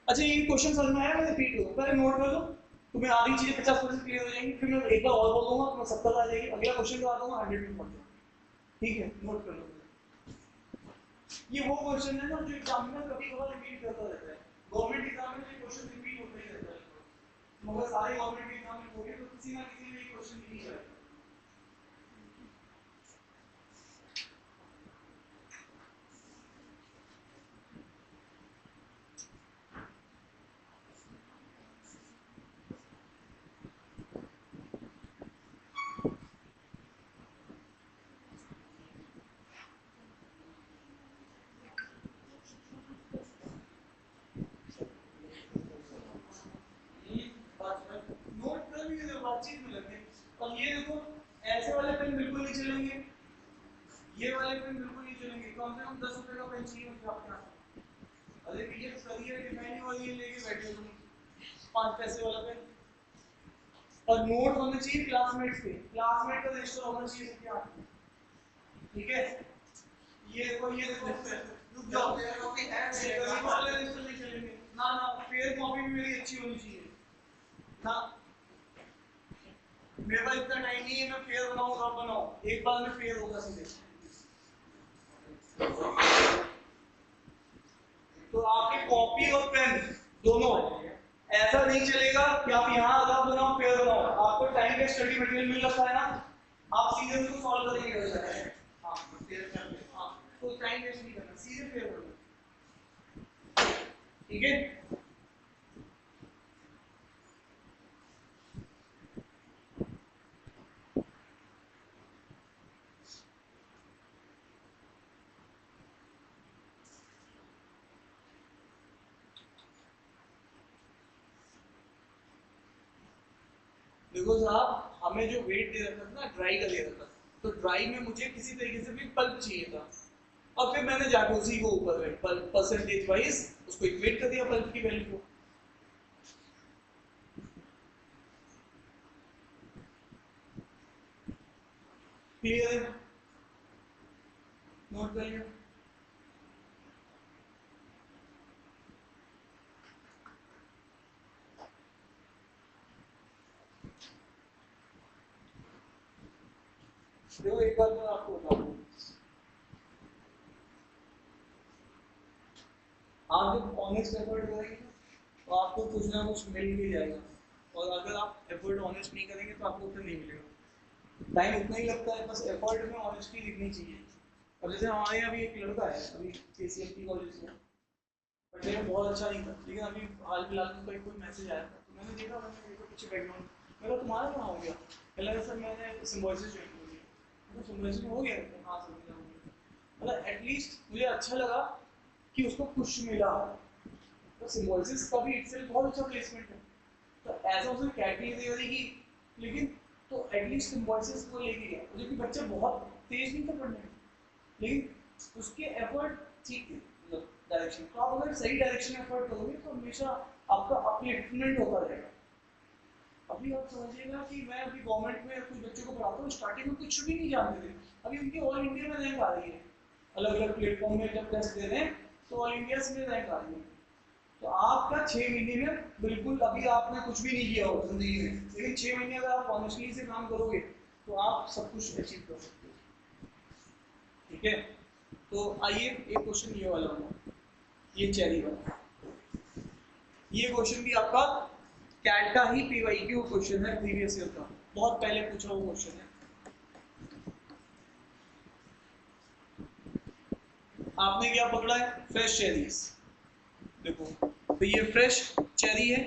अच्छा ये क्वेश्चन समझ में आया, मैं रिपीट करूँ, पहले नोट कर लो, तुम्हें आधी चीजें 50% क्लियर हो जाएंगी, फिर मैं एक बार और बोल दूंगा तुम्हें 70 आ जाएगी, अगला क्वेश्चन करवा दूंगा 100 में पहुंच जाओगे। ठीक है, नोट कर लो। ये वो क्वेश्चन है ना जो एग्जाम में कभी कभार रिपीट करता रहता है, गवर्नमेंट एग्जाम में ये क्वेश्चन रिपीट होता ही रहता है, मगर सारे गवर्नमेंट एग्जाम में होंगे तो किसी ना किसी में ये क्वेश्चन नहीं आएगा। बातचीत में लगे। और ये देखो ऐसे वाले पेन बिल्कुल नहीं चलेंगे, ये वाले पेन बिल्कुल नहीं चलेंगे, कम से कम 10 रुपए का पेन चाहिए मुझे आपके पास। अरे पीडीएफ करिए डिफाइन और ये लेके बैठे तुम 5 पैसे वाला पेन। और नोट होने चाहिए क्लासमेट्स के, क्लासमेट का रजिस्टर होना चाहिए सबके हाथ में। ठीक है, ये देखो रुक जाओ, वाले नहीं चलेंगे ना ना, फेयर कॉपी भी मेरी अच्छी होनी चाहिए ना। मेरे पास इतना टाइम नहीं है मैं फेयर बनाऊं तब बनाऊं, एक बार में फेयर होगा सीधे। तो आपकी कॉपी और पेन दोनों ऐसा नहीं चलेगा कि आप यहाँ आधा बनाओ फेयर बनाओ, आपको टाइम का स्टडी मटेरियल मिल जाता है ना, आप सीधे उसको सॉल्व करेंगे। हाँ तो टाइम वेस्ट नहीं करना, सीधे फेयर करना, ठीक है। देखो साहब, हमें जो वेट दे रखा था ना ड्राई का दे रखा था, तो ड्राई में मुझे किसी तरीके से भी पल्प चाहिए था, और फिर मैंने जाके उसी को ऊपर पल्प परसेंटेज वाइज उसको इक्वेट कर दिया पल्प की वैल्यू को। क्लियर है? नोट कर लिया? देखो एक बात मैं आपको बताऊं, आप जब ऑनेस्ट एफर्ट करेंगे तो आपको कुछ ना कुछ मिल ही जाएगा, और अगर आप एफर्ट ऑनेस्ट नहीं करेंगे तो आपको उतना नहीं मिलेगा। टाइम उतना ही लगता है, बस एफर्ट में ऑनेस्टी दिखनी चाहिए। अब जैसे हमारे यहाँ अभी एक लड़का है अभी KCMT कॉलेज में, बट मेरा बहुत अच्छा नहीं था, लेकिन अभी हाल फिलहाल में कोई मैसेज आया था तो मैंने देखा, मैंने देखा पीछे बैकग्राउंड, मेरा तुम्हारा कहाँ हो गया? पहले सर मैंने सिम्बोसिस ज्वाइन कर लिया, तो सिम्बोसिस में हो गया, हाँ सर मेरा हो गया, मतलब एटलीस्ट मुझे अच्छा लगा कि उसको कुछ मिला। तो सिम्बोसिस का भी इटसेल्फ बहुत अच्छा प्लेसमेंट है, तो ऐसा उसने कैटेगरी की, लेकिन तो एटलीस्ट सिम्बोसिस को लेके गया, जबकि बच्चा बहुत तेज नहीं था पढ़ने में, लेकिन उसके एफर्ट ठीक है, मतलब डायरेक्शन, तो आप अगर सही डायरेक्शन में एफर्ट करोगे तो हमेशा आपका अपलिफ्टमेंट होता रहेगा। अभी आप समझिएगा कि मैं अभी गवर्नमेंट में कुछ बच्चों को पढ़ाता हूँ, स्टार्टिंग में कुछ भी नहीं जानते थे, अभी उनकी ऑल इंडिया में रैंक आ रही है, अलग अलग प्लेटफॉर्म में जब टेस्ट दे रहे हैं तो ऑल इंडिया में रैंक आ रही है। तो आपका 6 महीने में बिल्कुल अभी आपने कुछ भी नहीं किया हो जिंदगी में, लेकिन 6 महीने अगर आप ऑनेस्टली से काम करोगे तो आप सब कुछ अचीव कर सकते हो, ठीक है। तो आइए एक क्वेश्चन ये वाला होगा, ये चेरी वाला, ये क्वेश्चन भी आपका कैट का ही PYQ क्वेश्चन है, प्रीवियस ईयर का, बहुत पहले पूछा हुआ क्वेश्चन है। आपने क्या पकड़ा है? Fresh cherries. देखो तो ये फ्रेश चेरी है,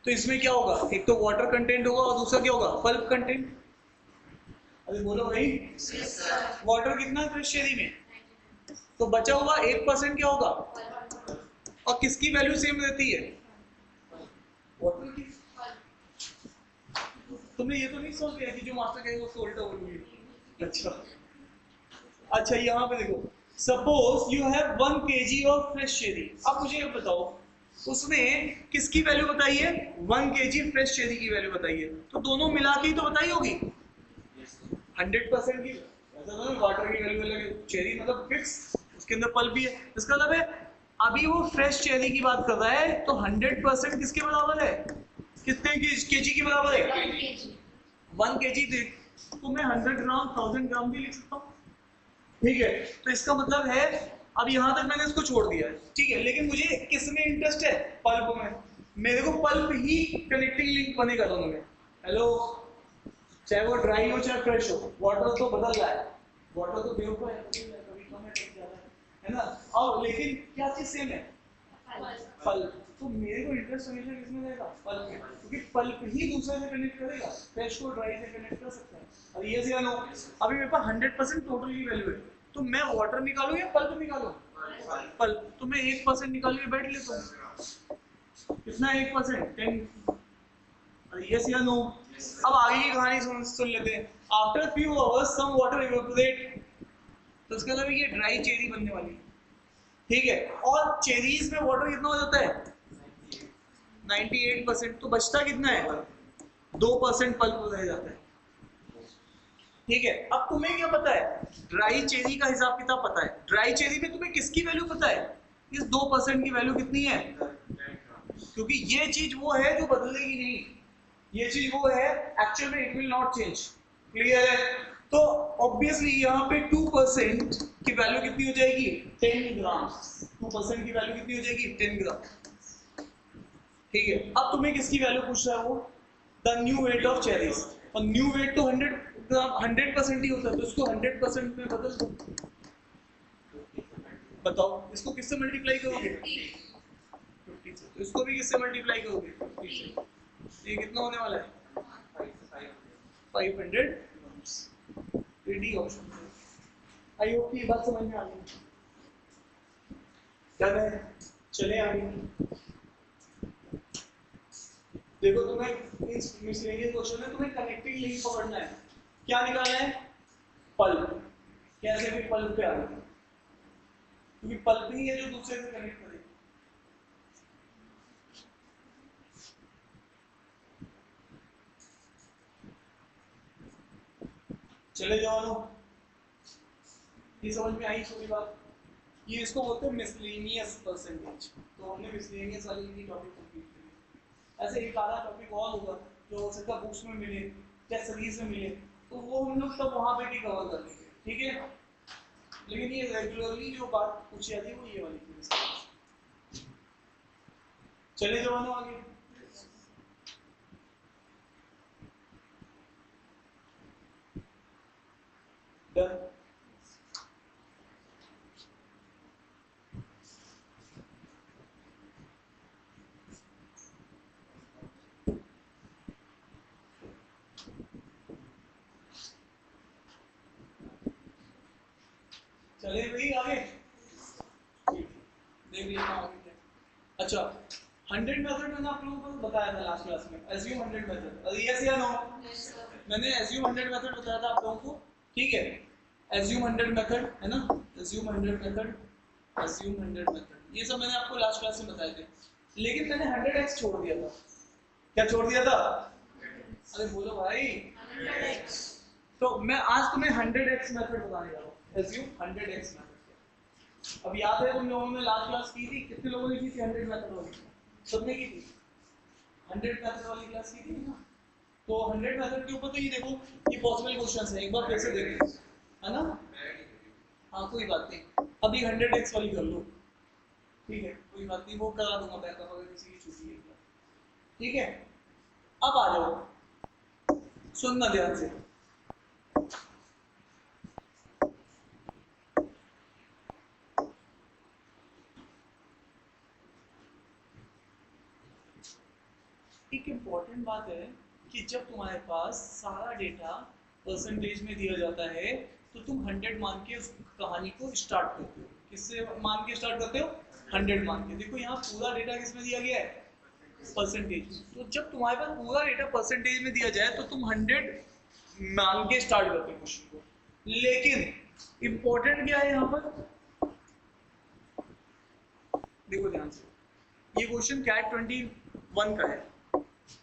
तो इसमें क्या होगा, एक तो वाटर कंटेंट होगा और दूसरा क्या होगा, पल्प कंटेंट। अरे बोलो भाई, वाटर कितना है फ्रेश चेरी में, तो बचा हुआ 1% क्या होगा, और किसकी वैल्यू सेम रहती है, वाटर की। तुमने ये तो नहीं सोच लिया कि जो मास्टर कहेगा उसको उल्टा बोलूंगी? अच्छा यहाँ पे देखो, suppose you have 1 kg of fresh cherry. अब मुझे ये बताओ उसने किसकी वैल्यू बताई है, 1 kg फ्रेश चेरी की वैल्यू बताई है, तो दोनों मिला के ही तो बताई होगी 100% की। ऐसा तो वाटर की वैल्यू अलग, चेरी मतलब फिक्स, उसके अंदर पल्प भी है, इसका मतलब है अभी वो फ्रेश चेरी की बात कर रहा है, तो 100% किसके बराबर है, कितने kg की बराबर है, 1 kg दे, तो मैं 100 ग्राम 1000 ग्राम भी लिख सकता हूँ, ठीक है। तो इसका मतलब है अब यहाँ तक मैंने इसको छोड़ दिया है, ठीक है, लेकिन मुझे किस में इंटरेस्ट है, पल्प में। मेरे को पल्प ही कनेक्टिंग लिंक बनेगा दोनों में। हेलो, चाहे वो ड्राई हो चाहे फ्रेश हो, वाटर तो बदल रहा है, वाटर तो बेवकूफ है, कभी कम है कभी ज्यादा है ना, और लेकिन क्या चीज सेम है, पल्प। तो मेरे को इंटरेस्ट हमेशा किसमें रहेगा, पल्प में, क्योंकि पल्प ही दूसरे से कनेक्ट करेगा, फ्रेश को ड्राई से कनेक्ट कर सकता है। अब ये से नो, अभी मेरे पास 100% टोटल की वैल्यू है, तो मैं वाटर निकालूं या पल्प निकालूं, पल्प, तो मैं 1% निकाल के बैठ लेता हूँ, कितना 1%, 10। यस या नो? अब आगे की कहानी सुन लेते हैं। After few hours some water evaporate, तो इसका मतलब ये ड्राई चेरी बनने वाली है, ठीक है, और चेरीज में वाटर कितना हो जाता है 98%, तो बचता कितना है 2% पल्प रह जाता है, ठीक है, अब तुम्हें क्या पता है, ड्राई चेरी का हिसाब किताब पता है। ड्राई चेरी में तुम्हें किसकी वैल्यू पता है, इस 2% की वैल्यू कितनी है, क्योंकि ये चीज वो है जो बदलेगी नहीं, ये चीज वो है एक्चुअल में, it will not change. Clear है? तो ऑब्वियसली यहाँ पे 2% की वैल्यू कितनी हो जाएगी, 10 ग्राम। 2% की वैल्यू कितनी हो जाएगी, 10 ग्राम। ठीक है, अब तुम्हें किसकी वैल्यू पूछ रहा है वो, the new weight of cherries, और न्यू वेट तो 100 ग्राम 100% ही होता है, तो इसको 100% में बदल दो। बताओ इसको किससे मल्टीप्लाई करोगे, 50 से। तो इसको भी किससे मल्टीप्लाई करोगे, 50 से। ये कितना होने वाला है, 500 grams. D option. I hope की बात समझ में आ गई। क्या है, चले आगे। देखो तुम्हें इस मिसलेनियस क्वेश्चन में तुम्हें कनेक्टिंग लिंक पकड़ना है। क्या निकालना है, पल्प। कैसे भी पल्प पे आ गए, क्योंकि पल्प ही है जो दूसरे से कनेक्ट करेगा। चले जाओ, ये समझ में आई थोड़ी बात। ये इसको बोलते हैं मिसलेनियस परसेंटेज। तो हमने मिसलेनियस वाली की टॉपिक कंप्लीट किया। ऐसे एक आधा टॉपिक और होगा जो हो सकता है बुक्स में मिले या सीरीज में मिले, तो वो हम लोग तब वहां पे भी कवर कर लेंगे, ठीक है। लेकिन ये रेगुलरली जो बात पूछी जाती है वो ये वाली थी। चले जाओ आगे। डन। चले भाई आगे, देख लीजिए आगे क्या। अच्छा, 100 मेथड मैंने आप लोगों को बताया था लास्ट क्लास में, एज्यूम 100 मेथड। यस या नो, मैंने एज्यूम 100 मेथड बताया था आप लोगों को, ठीक है। एज्यूम 100 मेथड है ना, एज्यूम 100 मेथड, एज्यूम 100 मेथड, ये सब मैंने आपको लास्ट क्लास में बताए थे। लेकिन मैंने 100x छोड़ दिया था। क्या छोड़ दिया था, अरे बोलो भाई, 100x। तो मैं आज तुम्हें 100x मेथड बताने जा रहा हूँ। Assume 100x method. अब याद है तुम लोगों ने लास्ट क्लास की थी, कितने लोगों ने की थी 100 मेथड वाली, सबने की थी 100 मेथड वाली क्लास की थी ना। तो 100 मेथड के ऊपर तो ये देखो, ये पॉसिबल क्वेश्चंस है, एक बार फिर से देख लो, है ना। हाँ कोई बात नहीं, अभी 100x वाली कर लो, ठीक है, कोई बात नहीं, वो करा दूंगा बैकअप अगर किसी की छुट्टी है, ठीक है। अब आ जाओ, सुनना ध्यान से। एक इम्पॉर्टेंट बात है कि जब तुम्हारे पास सारा डेटा परसेंटेज में दिया जाता है तो तुम 100 मान के उस कहानी को स्टार्ट करते हो। किससे मान के स्टार्ट करते हो, 100 मान के। देखो यहाँ पूरा डेटा किसमें दिया गया है, परसेंटेज। तो जब तुम्हारे पास पूरा डेटा परसेंटेज में दिया जाए तो तुम 100 मान के स्टार्ट करते हो क्वेश्चन को। लेकिन इम्पोर्टेंट क्या है यहाँ पर, देखो ध्यान से, ये क्वेश्चन कैट 21 का है,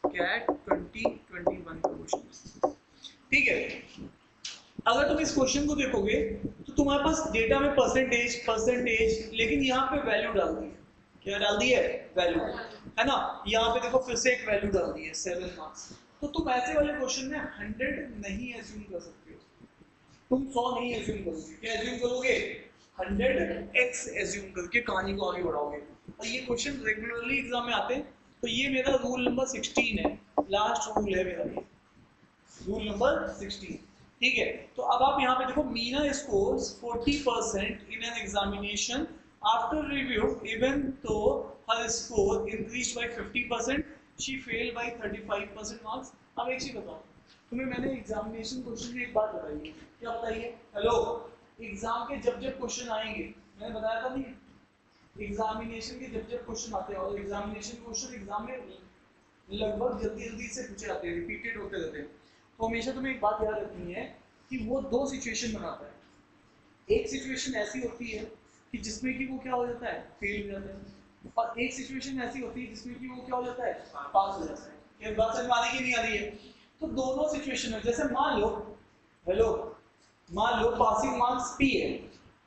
कैट 2021 का क्वेश्चन, ठीक है। अगर तुम इस क्वेश्चन को देखोगे तो तुम्हारे पास डेटा में परसेंटेज, लेकिन यहाँ पे वैल्यू डाल दी है। क्या डाल दी है, वैल्यू, है ना। यहाँ पे देखो फिर से एक वैल्यू डाल दी है 7 मार्क्स। तो तुम ऐसे वाले क्वेश्चन में 100 नहीं एज्यूम कर सकते हो, तुम 100 नहीं एज्यूम करोगे। क्या एज्यूम करोगे, 100x एज्यूम करके कहानी को आगे बढ़ाओगे। और ये क्वेश्चन रेगुलरली एग्जाम में आते हैं। तो ये मेरा रूल नंबर 16 है, लास्ट रूल है मेरा ये, रूल नंबर 16, ठीक है। तो अब आप यहाँ पे देखो, Meena scores 40% in an examination after review even though her score increased by 50%, she failed by 35% marks. अब एक चीज बताओ, तुम्हें मैंने एग्जामिनेशन क्वेश्चन में एक बात बताई है, क्या बताई है, हेलो, एग्जाम के जब जब क्वेश्चन आएंगे, मैंने बताया था नहीं, एग्जामिनेशन के जब जब क्वेश्चन आते हैं, और एग्जामिनेशन क्वेश्चन एग्जाम में लगभग जल्दी जल्दी से पूछे जाते हैं, रिपीटेड होते रहते हैं। तो हमेशा तुम्हें एक बात याद रखनी है कि वो दो सिचुएशन बनाता है। एक सिचुएशन ऐसी होती है कि जिसमें कि वो क्या हो जाता है, फेल हो जाता है, और एक सिचुएशन ऐसी होती है जिसमें कि वो क्या हो जाता है, पास हो जाता है। ये बात समझ में आ रही है कि नहीं आ रही है। तो दोनों सिचुएशन है, जैसे मान लो हेलो, मान लो पासिंग मार्क्स P है,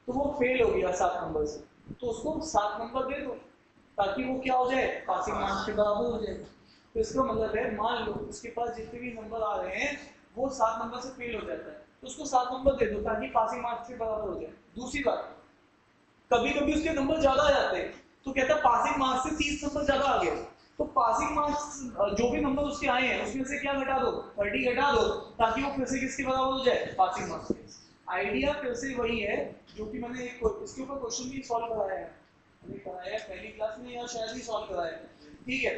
तो वो फेल हो गया 7 नंबर से, तो उसको 7 नंबर दे दो ताकि वो क्या हो जाए, पासिंग मार्क्स के बराबर हो जाए। तो इसका मतलब है मान लो उसके पास जितने भी नंबर आ रहे हैं वो 7 नंबर से फेल हो जाता है, तो उसको 7 नंबर दे दो ताकि पासिंग मार्क्स के बराबर हो जाए। दूसरी बात, कभी कभी उसके नंबर ज्यादा आ जाते हैं, तो कहता है पासिंग मार्क्स से 30 नंबर ज्यादा आ गए, तो पासिंग मार्क्स जो भी नंबर उसके आए हैं उसमें से क्या घटा दो, 30 घटा दो, ताकि वो फिर से किसके बराबर हो जाए, पासिंग मार्क्स के। आइडिया फिर से वही है जो कि मैंने इसके ऊपर क्वेश्चन भी सॉल्व कराया है, मैंने कराया है पहली क्लास में या शायद ही सॉल्व कराया है, ठीक है।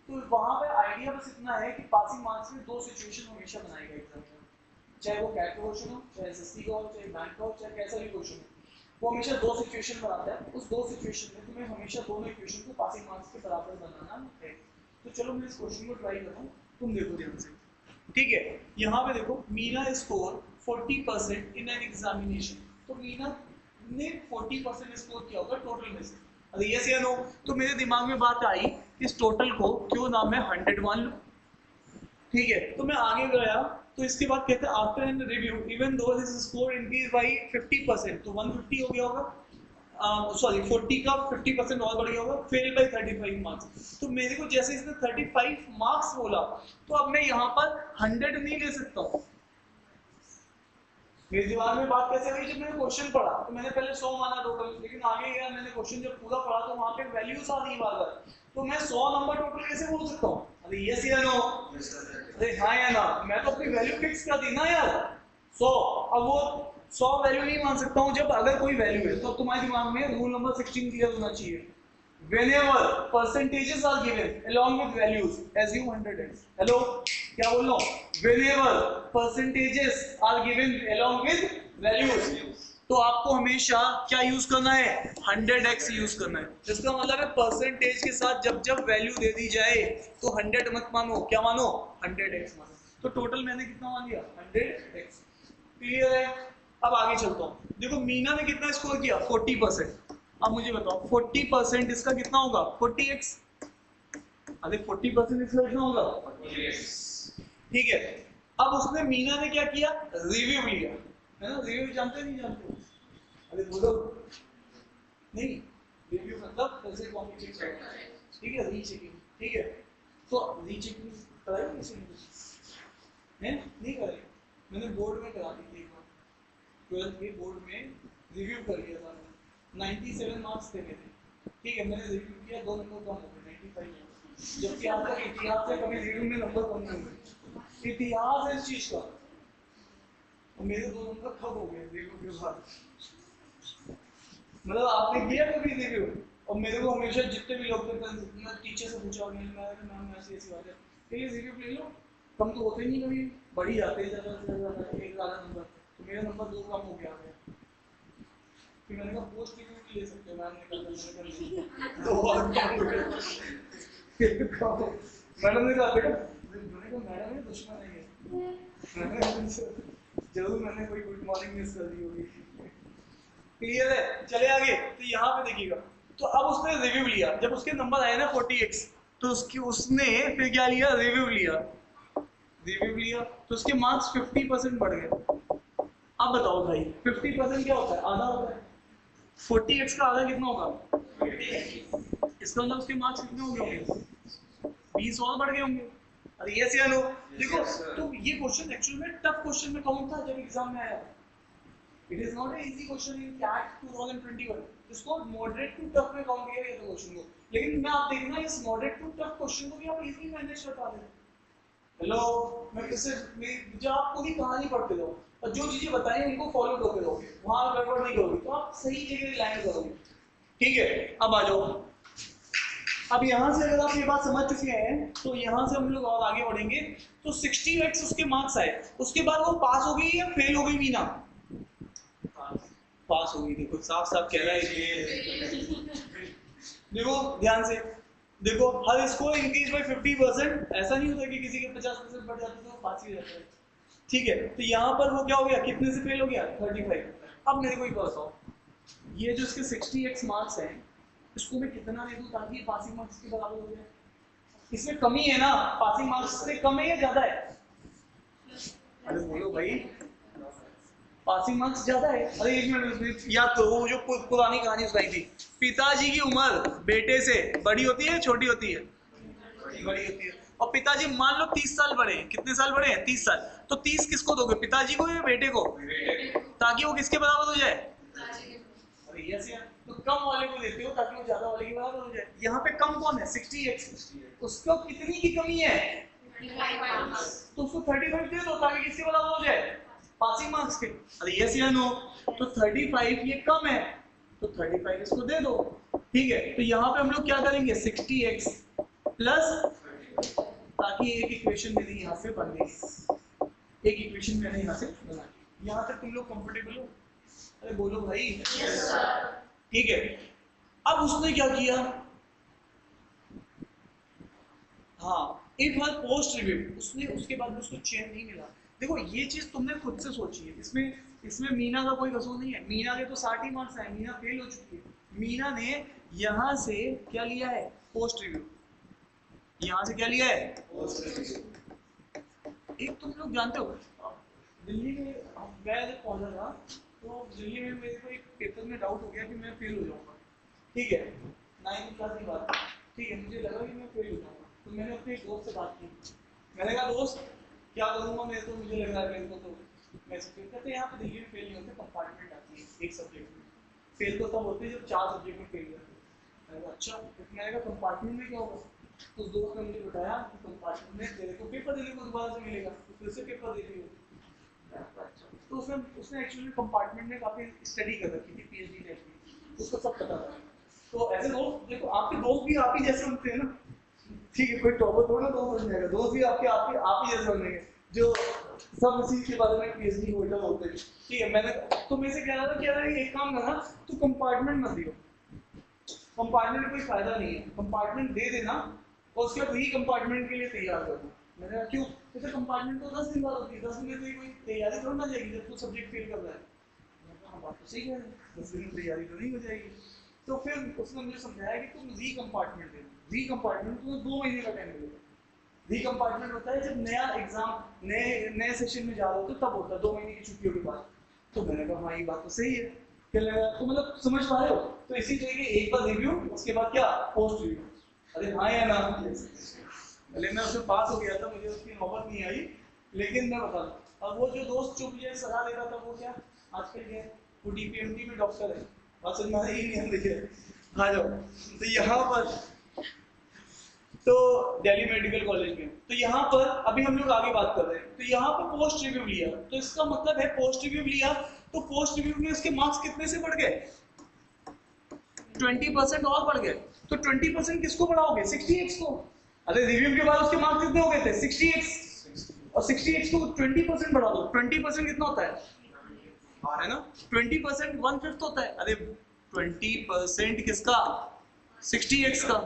तो वहां पे आइडिया बस इतना है कि पासिंग मार्क्स में 2 सिचुएशन हमेशा बनाएगा एग्जाम में, चाहे वो कैट का क्वेश्चन हो, चाहे एसएससी का हो, चाहे बैंक का हो, चाहे कैसा भी क्वेश्चन हो, वो हमेशा 2 सिचुएशन बनाता है। उस 2 सिचुएशन में तुम्हें हमेशा दोनों इक्वेशन को पासिंग मार्क्स के बराबर बनाना है। तो चलो मैं इस क्वेश्चन को ट्राई करता हूँ, तुम देखो ध्यान से, ठीक है। यहाँ पे देखो, Meena score 40% in an examination, तो मीना ने 40% स्कोर किया होगा टोटल में से, अरे यस या नो। तो मेरे दिमाग में बात आई, इस टोटल को क्यों ना मैं 100 मान लूं, ठीक है। तो मैं आगे गया, तो इसके बाद कहते हैं after an review even though his score increase by 50%, तो 150 हो गया होगा, सॉरी 40 का 50% और बढ़ गया होगा, फेल बाय 35 मार्क्स। तो मेरे को जैसे इसने 35 मार्क्स बोला, तो अब मैं यहाँ पर 100 नहीं ले सकता हूँ। मेरे दिमाग में बात कैसे हुई, जब मैंने क्वेश्चन पढ़ा तो मैंने पहले 100 माना टोटल, लेकिन आगे गया मैंने क्वेश्चन जब पूरा पढ़ा तो वहां पे वैल्यूज आ रही बार-बार, तो मैं 100 नंबर टोटल कैसे बोल सकता हूँ, अरे यस या नो, अरे हाँ या ना, मैं तो अपनी वैल्यू फिक्स कर दी ना यार 100। अब वो 100 वैल्यू नहीं मान सकता हूँ जब अगर कोई वैल्यू है, तो तुम्हारे दिमाग में रूल नंबर 16 क्लियर होना चाहिए, whenever percentages are given along with values assume 100x। Hello, क्या बोल रहा हूँ, whenever percentages are given along with values, तो आपको हमेशा क्या यूज करना है, 100x यूज करना है। जिसका मतलब है परसेंटेज के साथ जब जब वैल्यू दे दी जाए तो 100 मत मानो, क्या मानो, 100x मानो। तो टोटल मैंने कितना मान लिया, 100x, क्लियर है। अब आगे चलता हूँ, देखो मीना ने कितना स्कोर किया, 40%। अब मुझे बताओ 40% इसका कितना होगा, 40x, अरे 40% इसका कितना होगा, 40x, ठीक है। अब उसने, मीना ने क्या किया, रिव्यू लिया, है ना, रिव्यू जानते नहीं जानते, अरे बोलो नहीं, रिव्यू मतलब कैसे कॉपी चेक करना, ठीक है, रीचेकिंग, ठीक है। तो रीचेकिंग कराई किसी ने, नहीं कराई, मैंने बोर्ड में करा दी थी एक बार, 12th के बोर्ड में रिव्यू कर लिया था, 97 मार्क्स थे मेरे, ठीक है। मैंने रिव्यू किया, 2 नंबर कम हो गए, 95, जबकि आपका इतिहास से कभी रिव्यू में नंबर कम नहीं हुए, इतिहास है इस चीज का, और मेरे 2 नंबर कम हो गए रिव्यू के बाद। मतलब आपने किया कभी रिव्यू, और मेरे को हमेशा जितने भी लोग मैं टीचर से पूछा, मैम ऐसी ऐसी बात है, ये रिव्यू ले लो, कम तो होते नहीं कभी, बढ़ ही जाते हैं ज़्यादा से ज़्यादा एक ज़्यादा नंबर, तो मेरा नंबर 2 कम हो गया है। फिर मैंने कहा पोस्ट रिव्यू भी ले सकते हो, मैम ने कहा 2 बार कम हो गया, मैडम ने कहा बेटा, मैंने कहा मैडम ये दुश्मन नहीं है, जरूर मैंने कोई गुड मॉर्निंग मिस कर दी होगी, क्लियर है। चले आगे, तो यहाँ पे देखिएगा, तो अब उसने रिव्यू लिया, जब उसके नंबर आए ना 40x, तो उसने फिर क्या लिया, रिव्यू लिया, तो उसके मार्क्स 50% बढ़ गए। अब बताओ भाई 50% क्या होता है, आधा होता है, 40x का आधा कितना होगा, इसका मतलब उसके मार्क्स कितने हो गए होंगे, 20 और बढ़ गए होंगे, अरे यस या नो। देखो तो ये क्वेश्चन एक्चुअली में टफ क्वेश्चन में काउंट था जब एग्जाम में आया, it is not a easy question in CAT 2021, इसको मॉडरेट टू टफ में काउंट किया गया था क्वेश्चन को, लेकिन मैं आप देखना इस मॉडरेट टू टफ क्वेश्चन को भी आप इजीली मैनेज कर पा रहे हैं। हेलो, मैं किससे, जब आप पूरी कहानी पढ़ते रहो और जो चीजें बताई उनको फॉलो करते रहोगे, वहां गड़बड़ नहीं करोगे, तो आप सही जगह लैंड करोगे, ठीक है। अब आ जाओ, अब यहाँ से अगर आप ये बात समझ चुके हैं, तो यहाँ से हम लोग और आगे बढ़ेंगे। तो 60x उसके मार्क्स आए, उसके बाद वो पास हो गई या फेल हो गई मीना, पास हो गई। देखो साफ साफ कह रहा है ये, देखो ध्यान से, देखो हर स्कोर इंक्रीज बाय 50%, ऐसा नहीं होता कि किसी के 50% बढ़ जाते तो पास ही रहता है, ठीक है। तो यहाँ पर वो क्या हो गया, कितने से फेल हो गया, 35। अब मेरे को एक बताओ, ये जो इसके 60x मार्क्स हैं, इसको मैं कितना दे दूं ताकि पासिंग मार्क्स के बराबर हो जाए, इसमें कमी है ना, पासिंग मार्क्स से कम है या ज्यादा है, अरे बोलो भाई, पासिंग मार्क्स ज्यादा है। अरे एक मिनट याद करो, वो जो पुरानी कहानी सुनाई थी, पिताजी की उम्र बेटे से बड़ी होती है छोटी होती है? बड़ी होती है। और पिताजी मान लो 30 साल बड़े हैं, कितने साल बड़े हैं? 30 साल। तो 30 किसको दोगे, पिताजी को या बेटे को? ताकि वो किसके बराबर हो जाए? अरे यस यार, तो कम वाले को देते हो ताकि वो ज्यादा वाले के बराबर हो जाए। यहाँ पे कम कौन है? 60x। उसको कितनी की कमी है? तो उसको 35 दे दो ताकि किसके बराबर हो जाए? पासिंग मार्क्स के। अरे यस या नो? तो 35 ये कम है, तो 35 इसको दे दो। ठीक है, तो यहाँ पे हम लोग क्या करेंगे? 60x प्लस, ताकि एक इक्वेशन मेरी यहाँ से बन गई। एक इक्वेशन मैंने यहाँ से बना दी। यहाँ तक तुम लोग कंफर्टेबल हो? अरे बोलो भाई। yes, ठीक है, अब उसने क्या किया? हाँ, एक बार पोस्ट रिव्यू उसने, उसके बाद उसको चेन नहीं मिला। देखो ये चीज तुमने खुद से सोची है, इसमें मीना का कोई कसूर नहीं है। मीना के तो 60 ही मार्क्स आए, मीना फेल हो चुकी है। मीना ने यहाँ से क्या लिया है? Post review. यहाँ से क्या लिया है? Post review. एक तुम लोग जानते हो, दिल्ली में मैं जब पहुंचा था तो दिल्ली में मेरे को एक पेपर में डाउट हो गया कि मैं फेल हो जाऊंगा। ठीक है, 9th क्लास की बात। ठीक है, मुझे लगा कि मैं फेल हो जाऊंगा। तो मैंने अपने एक दोस्त से बात की। मैंने कहा दोस्त क्या करूंगा, मेरे को मुझे लग रहा है मेरे को तो मैं फेल करते। यहाँ पे दिल्ली में फेल नहीं होते, कंपार्टमेंट आती है एक सब्जेक्ट में। फेल तो तब होते हैं जब 4 सब्जेक्ट में फेल करते हैं। मैंने कहा अच्छा, मैंने कहा कंपार्टमेंट में क्या होगा? तो उस दोस्त ने मुझे बताया कि कंपार्टमेंट में तेरे को पेपर देने को दोबारा से मिलेगा, तो फिर से पेपर दे दियो। तो उसने एक्चुअली कंपार्टमेंट में काफी स्टडी कर रखी थी, पीएचडी टाइप की, उसको सब पता था। तो ऐसे दोस्त, देखो आपके दोस्त भी आप ही जैसे होते हैं ना। ठीक है, कोई टॉपर थोड़ा दोस्त बन जाएगा, दोस्त भी आपके आप ही जैसे बनेंगे जो सब उसी के बारे में पीएचडी होल्डर होते हैं। ठीक है, मैंने तो मैं से कह रहा था कि यार एक काम करना, तू कंपार्टमेंट मत दियो, कंपार्टमेंट में कोई फायदा नहीं है। कंपार्टमेंट दे देना और उसके बाद री कंपार्टमेंट के लिए तैयार करना। मैंने कहा क्यों? जैसे कंपार्टमेंट तो 10 दिन बाद होती है, 10 दिन में कोई तैयारी थोड़ी ना जाएगी जब तू सब्जेक्ट फेल कर रहा है। हाँ बात तो सही है, 10 दिन में तैयारी तो नहीं हो जाएगी। तो फिर उसने मुझे समझाया कि तुम री कंपार्टमेंट देना। री कंपार्टमेंट तुम्हें 2 महीने का टाइम मिलेगा। री कंपार्टमेंट होता है जब नया एग्जाम नए सेशन में जा रहे हो तो तब होता है, 2 महीने की छुट्टियों के बाद। तो मैंने कहा हाँ ये बात तो सही है। तो मतलब समझ पा रहे हो? तो इसी तरीके एक बार रिव्यू, उसके बाद क्या? Post review. अरे हाँ या ना? पहले मैं उससे पास हो गया था, मुझे उसकी नौबत नहीं आई, लेकिन मैं बता दूं, अब वो जो दोस्त चुप ये सलाह दे रहा था वो क्या आजकल क्या है, वो डीपीएमडी में डॉक्टर है। बात समझ में ही नहीं देखिए। आ जाओ। तो यहाँ पर तो दिल्ली मेडिकल कॉलेज में, तो यहाँ पर अभी हम लोग आगे बात कर रहे हैं। तो यहाँ पर पोस्ट रिव्यू लिया, तो इसका मतलब है पोस्ट रिव्यू लिया तो पोस्ट रिव्यू में उसके मार्क्स कितने से बढ़ गए? 20% और बढ़ गए। तो 20% किसको बढ़ाओगे? 60x को। अरे रिव्यू के बाद उसके मार्क्स कितने हो गए थे? 60x। और 60x को 20% बढ़ा दो। 20% कितना होता है ना? 20% 1/5 होता है। अरे 20% किसका? 60x का,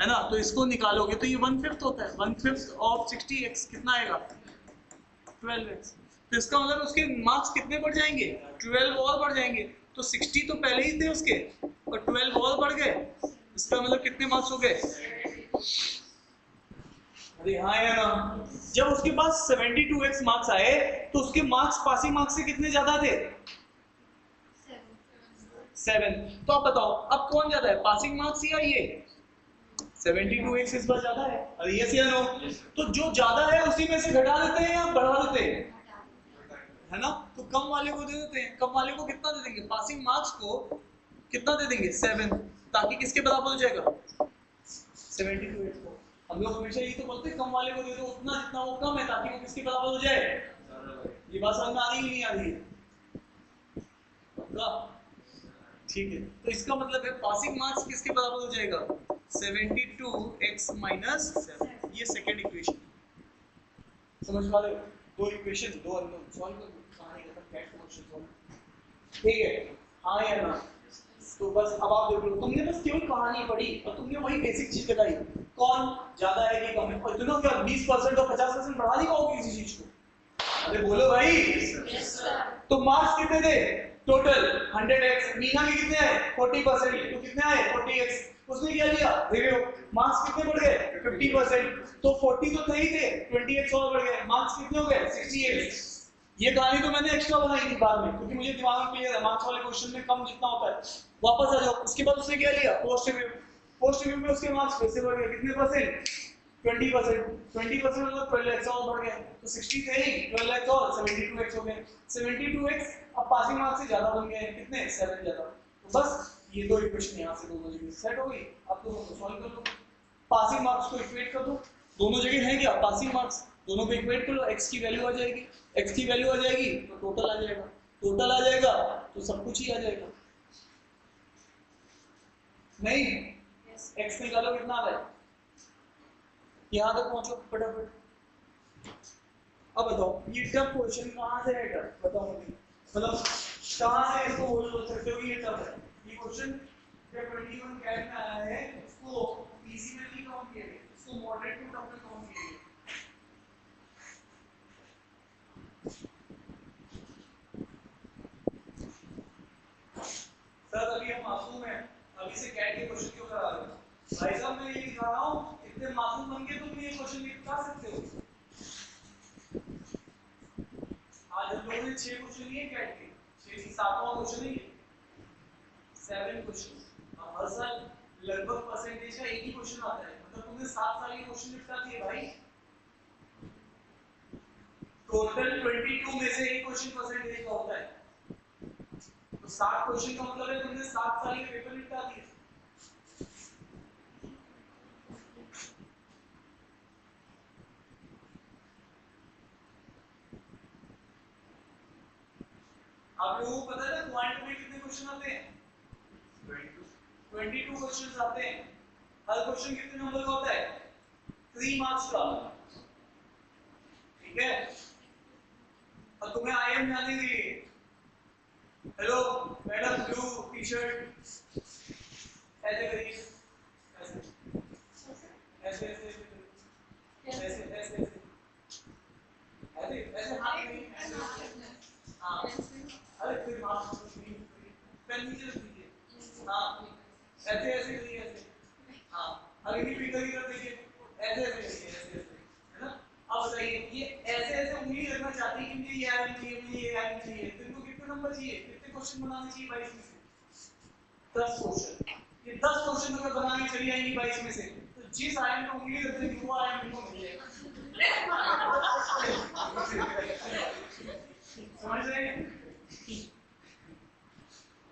है ना? तो इसको निकालोगे तो ये 1/5 होता है। 1/5 ऑफ 60x कितना आएगा? 12x। तो इसका मतलब उसके मार्क्स कितने बढ़ जाएंगे? 12 और बढ़ जाएंगे। तो 60 तो पहले ही थे उसके और 12 और बढ़ गए। इसका मतलब कितने मार्क्स हो गए? अरे हाँ या ना? जब उसके पास 72x मार्क्स आए तो उसके मार्क्स पासिंग मार्क्स से कितने ज्यादा थे? 7। तो आप बताओ अब कौन ज्यादा है, पासिंग मार्क्स या ये? 72x इस बार ज्यादा है। अरे यस या नो? तो जो ज्यादा है उसी में से घटा देते हैं या बढ़ा देते हैं, है ना? तो कम वाले को दे देते हैं। कम वाले को कितना दे देंगे? पासिंग मार्क्स को कितना दे देंगे? 7, ताकि किसके बराबर हो जाएगा? 72x को। हम लोग हमेशा यही तो बोलते हैं कम वाले को दे दो उतना जितना वो कम है, ताकि वो किसके बराबर हो जाए। ये बात समझ में आ रही है नहीं आ रही है? ठीक है, तो इसका मतलब है पासिंग मार्क्स किसके बराबर हो जाएगा? 72x minus 7। ये सेकंड इक्वेशन। समझ पा रहे हो? 2 इक्वेशन, 2 अननोन। सॉल्व कर दो, कहानी खत्म, कैट क्वेश्चन सॉल्व। ठीक है, हाँ या ना? तो बस अब आप देख लो, तुमने बस केवल कहानी पढ़ी और तुमने वही बेसिक चीज बताई, कौन ज्यादा है कि कम है। और इतना क्या 20% और 50% बढ़ा दी पाओगे किसी चीज को? अरे बोलो भाई। yes, तो मार्क्स कितने थे टोटल? 100x। मीना के कितने आए? 40%। तो कितने आए? 40x। उसने क्या लिया? रिव्यू। मार्क्स कितने बढ़ गए? 50%। तो 40 तो थे ही थे, 20x और बढ़ गए। मार्क्स कितने हो गए? 60x। ये कहानी तो मैंने एक्स्ट्रा बनाई थी बाद में, क्योंकि मुझे दिमाग में क्लियर है मार्क्स वाले क्वेश्चन में कम जितना होता है। वापस आ जाओ, उसके बाद उसने क्या लिया, पोस्ट रिव्यू। पोस्ट रिव्यू में उसके मार्क्स फिर से बढ़ गए, कितने परसेंट, 20%। 20% मतलब 12x और बढ़ गए, तो 60 थे नहीं, 12x और 72x हो गए। 72x अब पासिंग मार्क्स से ज्यादा बन गए, कितने, 7 ज्यादा। तो बस ये दो इक्वेशन यहाँ से दोनों जगह सेट हो गई। अब तो दोनों सॉल्व कर लो, पासिंग मार्क्स को इक्वेट कर दो, दोनों जगह है क्या पासिंग मार्क्स, दोनों को इक्वेट कर लो, x की वैल्यू आ जाएगी, x की वैल्यू आ जाएगी तो टोटल आ जाएगा, टोटल आ जाएगा तो सब कुछ ही आ जाएगा। नहीं, x निकालो कितना आ रहा है, यहाँ तक पहुंचो फटाफट। अब बताओ ये टफ क्वेश्चन कहाँ से है, टफ बताओ मुझे, मतलब कहाँ से इसको बोल सकते हो कि ये टफ है। ये क्वेश्चन जब 21 कैट में आया है, इसको इजी में नहीं काउंट किया गया, इसको मॉडरेट टू टफ में काउंट किया गया। सर अभी हम मासूम हैं, अभी से कैट के क्वेश्चन क्यों करा रहे हो? भाई साहब मैं ये दिखा रहा हूँ, इतने मासूम बन के तुम ये क्वेश्चन लिख सकते हो। आज हम लोगों ने 6 क्वेश्चन लिए कैट के, 6 की 7वां क्वेश्चन है ये, 7 क्वेश्चन। अब हर साल लगभग परसेंटेज का एक ही क्वेश्चन आता है, मतलब तुमने 7 साल के क्वेश्चन निपटा दिए भाई। टोटल 22 में से एक क्वेश्चन परसेंटेज का होता है, तो 7 क्वेश्चन का मतलब है तुमने 7 साल के पेपर निपटा दिए। आप लोगों को पता है ना क्वांट में कितने क्वेश्चन आते हैं, 22 क्वेश्चंस आते हैं। हर क्वेश्चन कितने नंबर का होता है, 3 मार्क्स का, ठीक है। और तुम्हें आईएम जाने के लिए, hello madam blue T shirt, ऐसे करिए, ऐसे ऐसे ऐसे ऐसे ऐसे ऐसे ऐसे हाथ में हाँ, अरे फिर मार्क्स पेन नीचे रख दीजिए, हाँ ऐसे ऐसे करिए, ऐसे हाँ, अरे नहीं भी करिए, ऐसे ऐसे करिए, ऐसे ऐसे, है ना। अब बताइए ये ऐसे ऐसे उंगली रखना चाहती है कि मुझे ये आया नहीं, मुझे ये आया नहीं, तो इनको कितने नंबर चाहिए, कितने क्वेश्चन बनाने चाहिए 22 में से, 10 क्वेश्चन। ये 10 क्वेश्चन अगर बनाने चली आएंगी 22 में से, तो जिस आयन में उंगली रख देगी वो आयन इनको मिल जाएगा। समझ रहे हैं?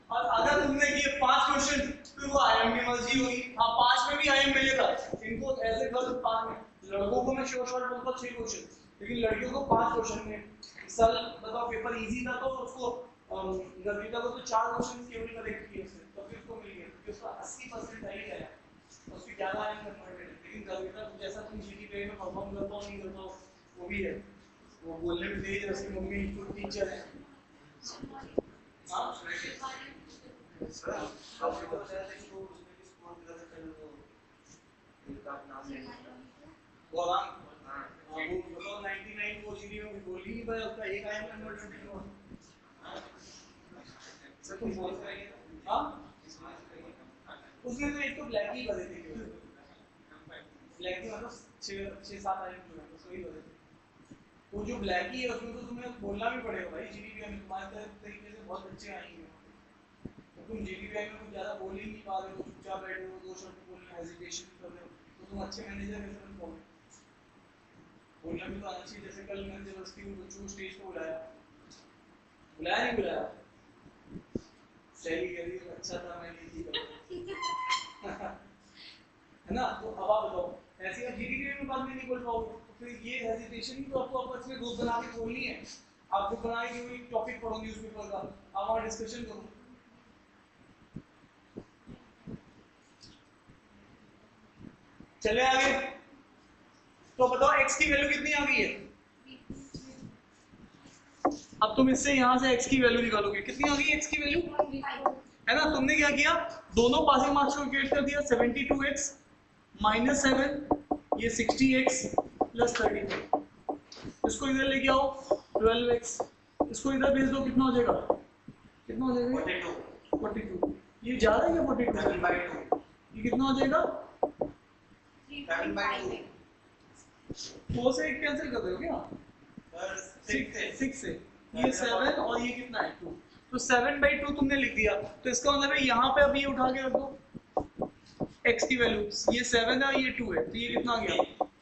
और अगर तुमने किए 5 क्वेश्चन, फिर वो आयन की मर्जी होगी, हाँ 5 में भी आयन मिलेगा, इनको ऐसे कर 5 में। लड़कों को मैं शॉर्ट शॉर्ट बोलता 6 क्वेश्चन, लेकिन लड़कियों को 5 क्वेश्चन में। इस साल बताओ पेपर इजी था तो उसको गविता को तो 4 क्वेश्चन केवल करेक्ट किए उसने, तो फिर उसको मिल गया, क्योंकि उसका 80% हाइट है, उसकी ज्यादा आयन कन्वर्टेड है। लेकिन गविता जैसा तुम जीडीपी में परफॉर्म करता हो नहीं करता हो वो भी है, वो बोलने में तेज है, उसकी मम्मी खुद टीचर है। हां सर आपको बताया था कि वो उसमें भी स्कोर मिला था कल, वो इनका नाम नहीं था गोलाम, हां वो बताओ 99 वो जीडीपी में बोल ही नहीं पाया, उसका एक आयन कन्वर्टेड हुआ। सर तुम बोल रहे हैं हां उसने तो एक तो ब्लैक ही बदले थे, ब्लैक ही मतलब 6-7 आयन जो है तो वही बदले थे। वो जो ब्लैक ही है उसमें तो तुम्हें बोलना भी पड़ेगा भाई, जीडीपी में तुम्हारे तरीके से बहुत बच्चे आएंगे, तो तुम जीडीपी में कुछ ज्यादा बोल ही नहीं पा रहे हो, चुपचाप बैठे हो, 2 शब्द बोलने हेजिटेशन कर रहे हो, तो तुम अच्छे मैनेजर कैसे बन पाओगे? बोलना भी तो आना चाहिए। जैसे कल मैंने जबरदस्ती उन बच्चों को स्टेज पे बुलाया नहीं बुलाया, सही करी अच्छा था, मैं नहीं थी है ना। तो अब आप बताओ ऐसे आप जीडीपी में बात नहीं बोल पाओगे, तो फिर ये हेजिटेशन ही तो आपको आपस में ग्रुप बना के बोलनी है। आप ग्रुप बना के कोई टॉपिक पढ़ो न्यूज़पेपर का, आप वहाँ डिस्कशन करो। चले आगे, तो बताओ x की वैल्यू कितनी आ गई है, अब तुम इससे यहाँ से x की वैल्यू निकालोगे, कितनी आ गई x की वैल्यू, है ना। तुमने क्या किया, दोनों पासिंग मार्क्स को इक्वेट कर दिया, 72x - 7 ये 60x + 35, इसको इधर लेके आओ 12x, इसको इधर भेज दो, कितना हो जाएगा, कितना हो जाएगा 42, ये ज्यादा है क्या 42, ये कितना हो जाएगा 7/2 4 से 1 कैंसिल कर दो क्या, सर 6 6 से ये 7 और ये कितना है 2, तो 7/2 तुमने लिख दिया, तो इसका मतलब है यहाँ पे अब ये उठा के रख दो x की वैल्यू, ये 7 है और ये 2 है, तो ये कितना आ गया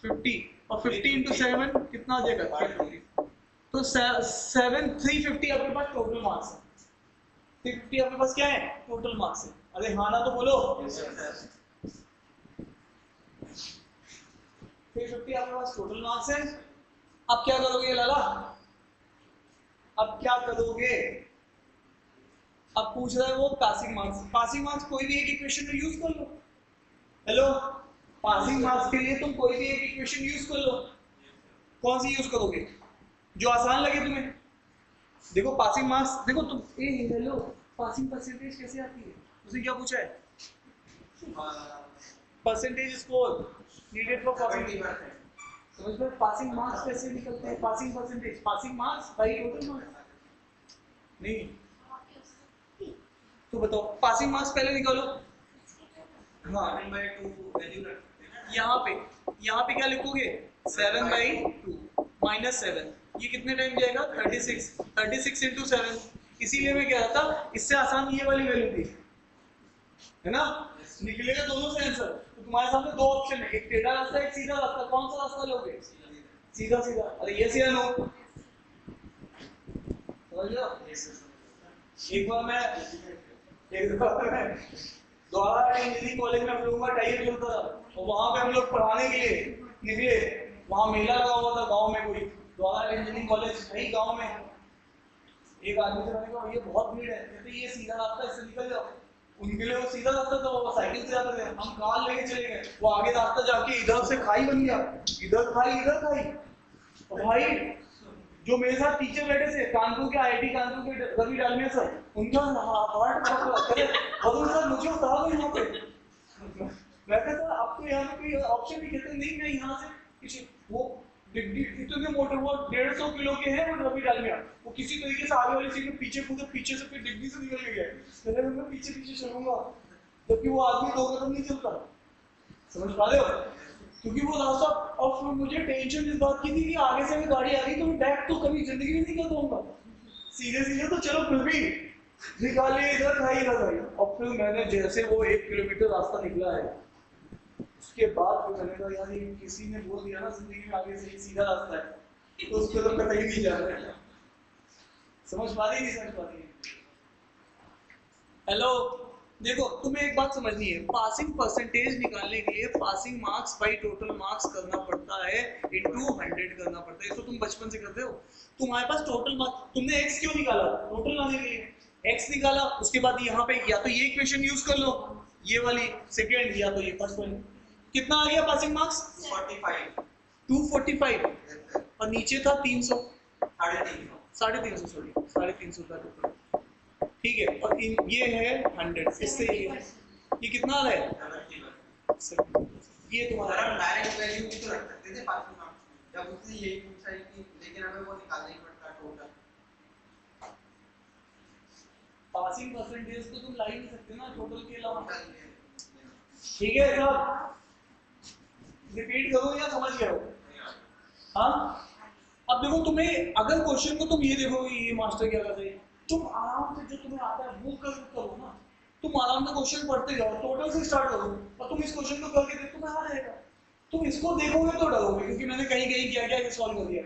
50, और 50 into 7 कितना आ जाएगा 350, तो 350 आपके पास टोटल मार्क्स है, 350 आपके पास क्या है टोटल मार्क्स है, अरे हाँ ना तो बोलो 350 आपके पास टोटल मार्क्स है। अब क्या करोगे लाला, अब क्या करोगे, अब पूछ रहा है वो पासिंग मार्क्स, पासिंग मार्क्स कोई भी एक इक्वेशन में यूज कर लो, हेलो पासिंग मार्क्स के लिए तुम कोई भी एक इक्वेशन यूज कर लो, कौन सी यूज करोगे जो आसान लगे तुम्हें, देखो पासिंग मार्क्स, देखो तुम हेलो पासिंग परसेंटेज कैसे आती है, उसने क्या पूछा है percentage score needed for passing, समझ में पासिंग मार्क्स कैसे निकलते हैं, passing percentage, passing marks by total marks, नहीं तो बताओ पासिंग मार्क्स पहले निकालो, हाँ 7/2 वैल्यू रखते हैं ना, यहाँ पे क्या लिखोगे 7/2 माइनस 7, ये कितने टाइम जाएगा 36 into 7, इसीलिए मैं कह रहा था इससे आसान ये वाली वैल्यू थी, है ना, निकलेगा दोनों से आंसर, तो तुम्हारे सामने दो ऑप्शन है, एक टेढ़ा रास्ता एक सीधा रास्ता, कौन सा रास्ता लोगे सीधा, अरे ये सीधा लो, समझ लो, एक बार मैं द्वारा इंजीनियरिंग कॉलेज में हम लोगों का टाइप चलता था, और वहां पे हम लोग पढ़ाने के लिए निकले, वहां मेला लगा हुआ था गांव में, कोई द्वारा इंजीनियरिंग कॉलेज नहीं गांव में, एक आदमी से मैंने कहा ये बहुत भीड़ है, कहते ये सीधा रास्ता इससे निकल जाओ, उनके लिए वो सीधा रास्ता था, वो साइकिल से जाते थे, हम कार लेके चले गए, वो आगे रास्ता जाके इधर से खाई बन गया, इधर खाई, और भाई जो मेरे साथ टीचर बैठे थे कानपुर के आईआईटी कानपुर के रवि डालमिया सर, उनका हार्ट और सर मुझे उतार दो यहाँ पे, मैं कहता सर आपको यहाँ पे कोई ऑप्शन नहीं, कहते नहीं मैं यहाँ से किसी वो इतने मोटर वो 150 किलो के हैं वो रवि डालमिया, वो किसी तरीके से आगे वाली सीट में पीछे कूदे, पीछे से फिर डिग्गी से निकल के गए, कहते मैं पीछे चलूंगा, जबकि वो आदमी 2 कदम नहीं चलता, समझ पा रहे हो, क्योंकि वो रास्ता, और फिर मुझे टेंशन इस बात की थी कि आगे से अगर गाड़ी आ गई तो मैं बैक तो कभी जिंदगी में नहीं कर पाऊंगा, सीधे तो चलो फिर भी निकालिए इधर खाई, और फिर मैंने जैसे वो 1 किलोमीटर रास्ता निकला है, उसके बाद फिर मैंने कहा यार ये किसी ने बोल दिया ना जिंदगी में आगे से सीधा रास्ता है, तो उस पर तो कतई नहीं जा रहा है, समझ पा रही नहीं समझ पा रही, हेलो देखो तुम्हें एक बात समझनी है, पासिंग परसेंटेज निकालने के लिए passing marks by total marks करना पड़ता है इनटू 100 करना पड़ता है, तो तुम बचपन से करते हो, तुम्हारे पास टोटल मार्क्स, तुमने x क्यों निकाला टोटल लाने के लिए, x निकाला, उसके बाद यहाँ पे या तो ये इक्वेशन यूज कर लो, ये वाली सेकेंड, या तो ये फर्स्ट वाली, कितना आ गया पासिंग मार्क्स 245 और नीचे था 300 350 सॉरी 350 का टोटल, ठीक है, और ये है 100, इससे ये कितना आ रहा है, ये तुम्हारा डायरेक्ट वैल्यू तो रख सकते थे पासिंग मार्क्स, जब उसने यही पूछा है कि लेकिन हमें वो निकालना ही पड़ता टोटल, पासिंग परसेंटेज तो तुम ला ही नहीं सकते ना टोटल के अलावा, ठीक है सब रिपीट करो या समझ गए हो, हाँ, अब देखो तुम्हें अगर क्वेश्चन को तुम ये देखो ये मास्टर क्या कर रहे हैं, तुम आराम से जो तुम्हें आता है वो करो ना, तुम आराम से क्वेश्चन पढ़ते जाओ, टोटल से स्टार्ट करो, और तुम इस क्वेश्चन को करके देखो तुम्हें आ जाएगा, तुम इसको देखोगे तो डरोगे, क्योंकि मैंने कहीं क्या सॉल्व कर दिया,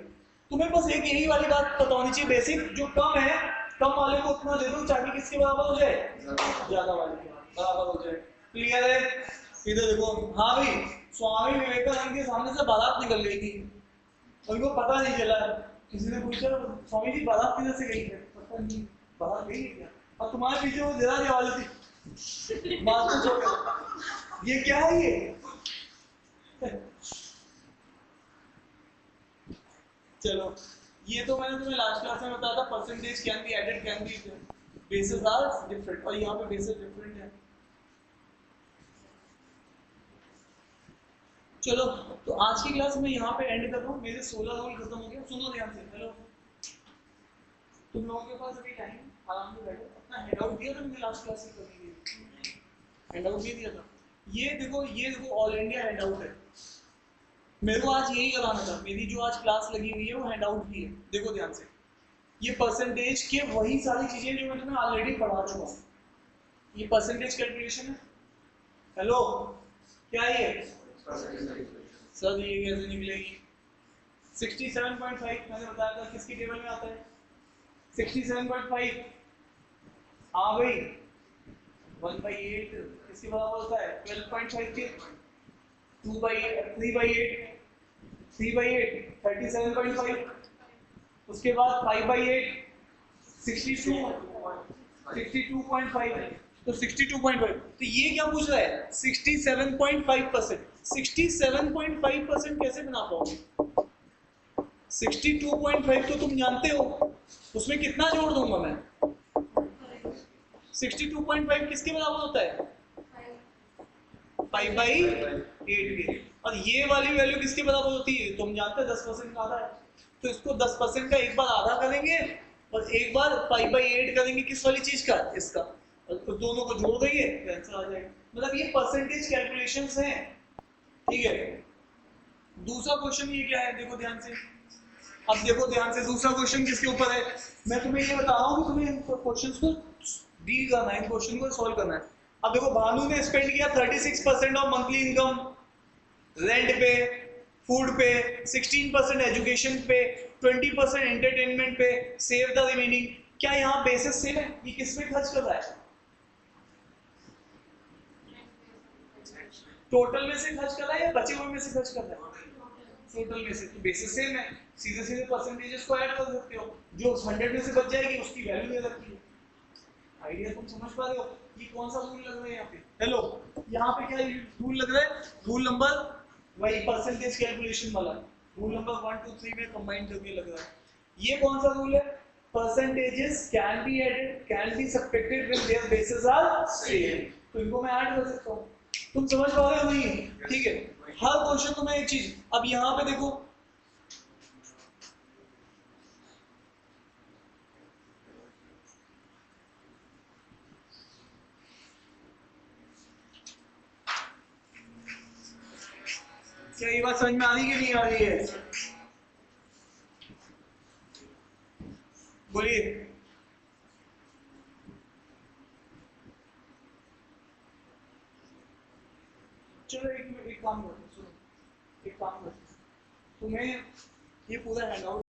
तुम्हें बस एक यही वाली बात पता होनी चाहिए बेसिक, जो कम है कम वाले को उतना दे दो ताकि किसके बराबर हो जाए, ज्यादा वाले के बराबर हो जाए, क्लियर है, इधर देखो, हाँ भाई स्वामी विवेकानंद के सामने से बारात निकल गई थी, उनको पता नहीं चला, किसी ने पूछा स्वामी जी बारात किधर से गई है, पता नहीं बारात गई क्या, और तुम्हारे पीछे वो जरा वाली थी बात को छोड़कर, ये क्या है ये चलो, ये तो मैंने तुम्हें लास्ट क्लास में बताया था, percentage can be added can be, basis are different, और यहाँ पे बेसिस डिफरेंट है, चलो तो आज की क्लास में यहाँ पे एंड कर रहा हूँ, मेरे 16 रोल खत्म हो गया, सुनो ध्यान से, हेलो तुम लोगों के पास अभी टाइम आराम से बैठो, अपना हैंड आउट दिया था मैंने लास्ट क्लास में करने के लिए, हैंड आउट दिया था, ये देखो ऑल इंडिया हैंड आउट है, मेरे को आज यही कराना था, मेरी जो आज क्लास लगी हुई है वो हैंड आउट की है, देखो ध्यान से, ये परसेंटेज के वही सारी चीजें जो मैं तुम्हें ऑलरेडी पढ़ा चुका हूँ। ये परसेंटेज कैलकुलेशन है। हेलो, क्या है ये? सर ये कैसे निकलेगी? 67.5 मैंने बताया था किसकी टेबल में आता है? 67.5। हाँ भाई, 1/8 किसके बराबर होता है? 12.5 के 3/8 37.5। उसके बाद 5/8 62.5। तो 62.5, तो ये क्या पूछ रहा है? 67.5%। 67.5% कैसे बना पाओगे? 62.5 तो तुम जानते हो, उसमें कितना जोड़ दूंगा मैं? 62.5 किसके बराबर होता है? 5/8 के। और ये वाली वैल्यू किसके बराबर होती है? तुम जानते हो 10% का आधा है, तो इसको 10% का एक बार आधा करेंगे और एक बार 5/8 करेंगे। किस वाली चीज का? इसका। और तो दोनों को जोड़ देंगे तो आंसर आ जाएगा। मतलब ये परसेंटेज कैलकुलेशंस हैं, ठीक है। दूसरा क्वेश्चन ये क्या है, देखो ध्यान से। अब देखो ध्यान से, दूसरा क्वेश्चन किसके ऊपर है? मैं तुम्हें ये बता रहा हूँ कि तुम्हें इन क्वेश्चंस को डील करना है, इन क्वेश्चन को सॉल्व करना है। अब देखो, भानु ने स्पेंड किया 36% ऑफ मंथली इनकम रेंट पे, फूड पे, 16% एजुकेशन पे, 20% एंटरटेनमेंट पे, सेव द रिमेनिंग। क्या यहाँ बेसिस सेम है? ये किस पे खर्च कर रहा है? टोटल में से खर्च कर रहा है या बचे हुए में से खर्च कर रहा है? टोटल में से। तो बेसिस सेम है, सीधे सीधे परसेंटेजेस को ऐड कर सकते हो। जो 100 में से बच जाएगी उसकी वैल्यू दे सकती है। आइडिया तुम समझ पा रहे हो? ये कौन सा रूल लग रहा है यहाँ पे? हेलो, यहाँ पे क्या रूल लग रहा है? रूल नंबर वही परसेंटेज कैलकुलेशन वाला रूल नंबर 1 2 3 में कंबाइन करके लग रहा है। ये कौन सा रूल है? Percentages can be added, can be subtracted when their basis are same. तो इनको मैं ऐड कर सकता हूँ। तुम समझ पा रहे हो? नहीं? ठीक है। हर क्वेश्चन में एक चीज, अब यहाँ पे देखो, क्या ये बात समझ में आ रही है कि नहीं आ रही है? बोलिए। चलो एक काम करते, सुनो, एक काम करते, तुम्हें ये पूरा हैंडआउट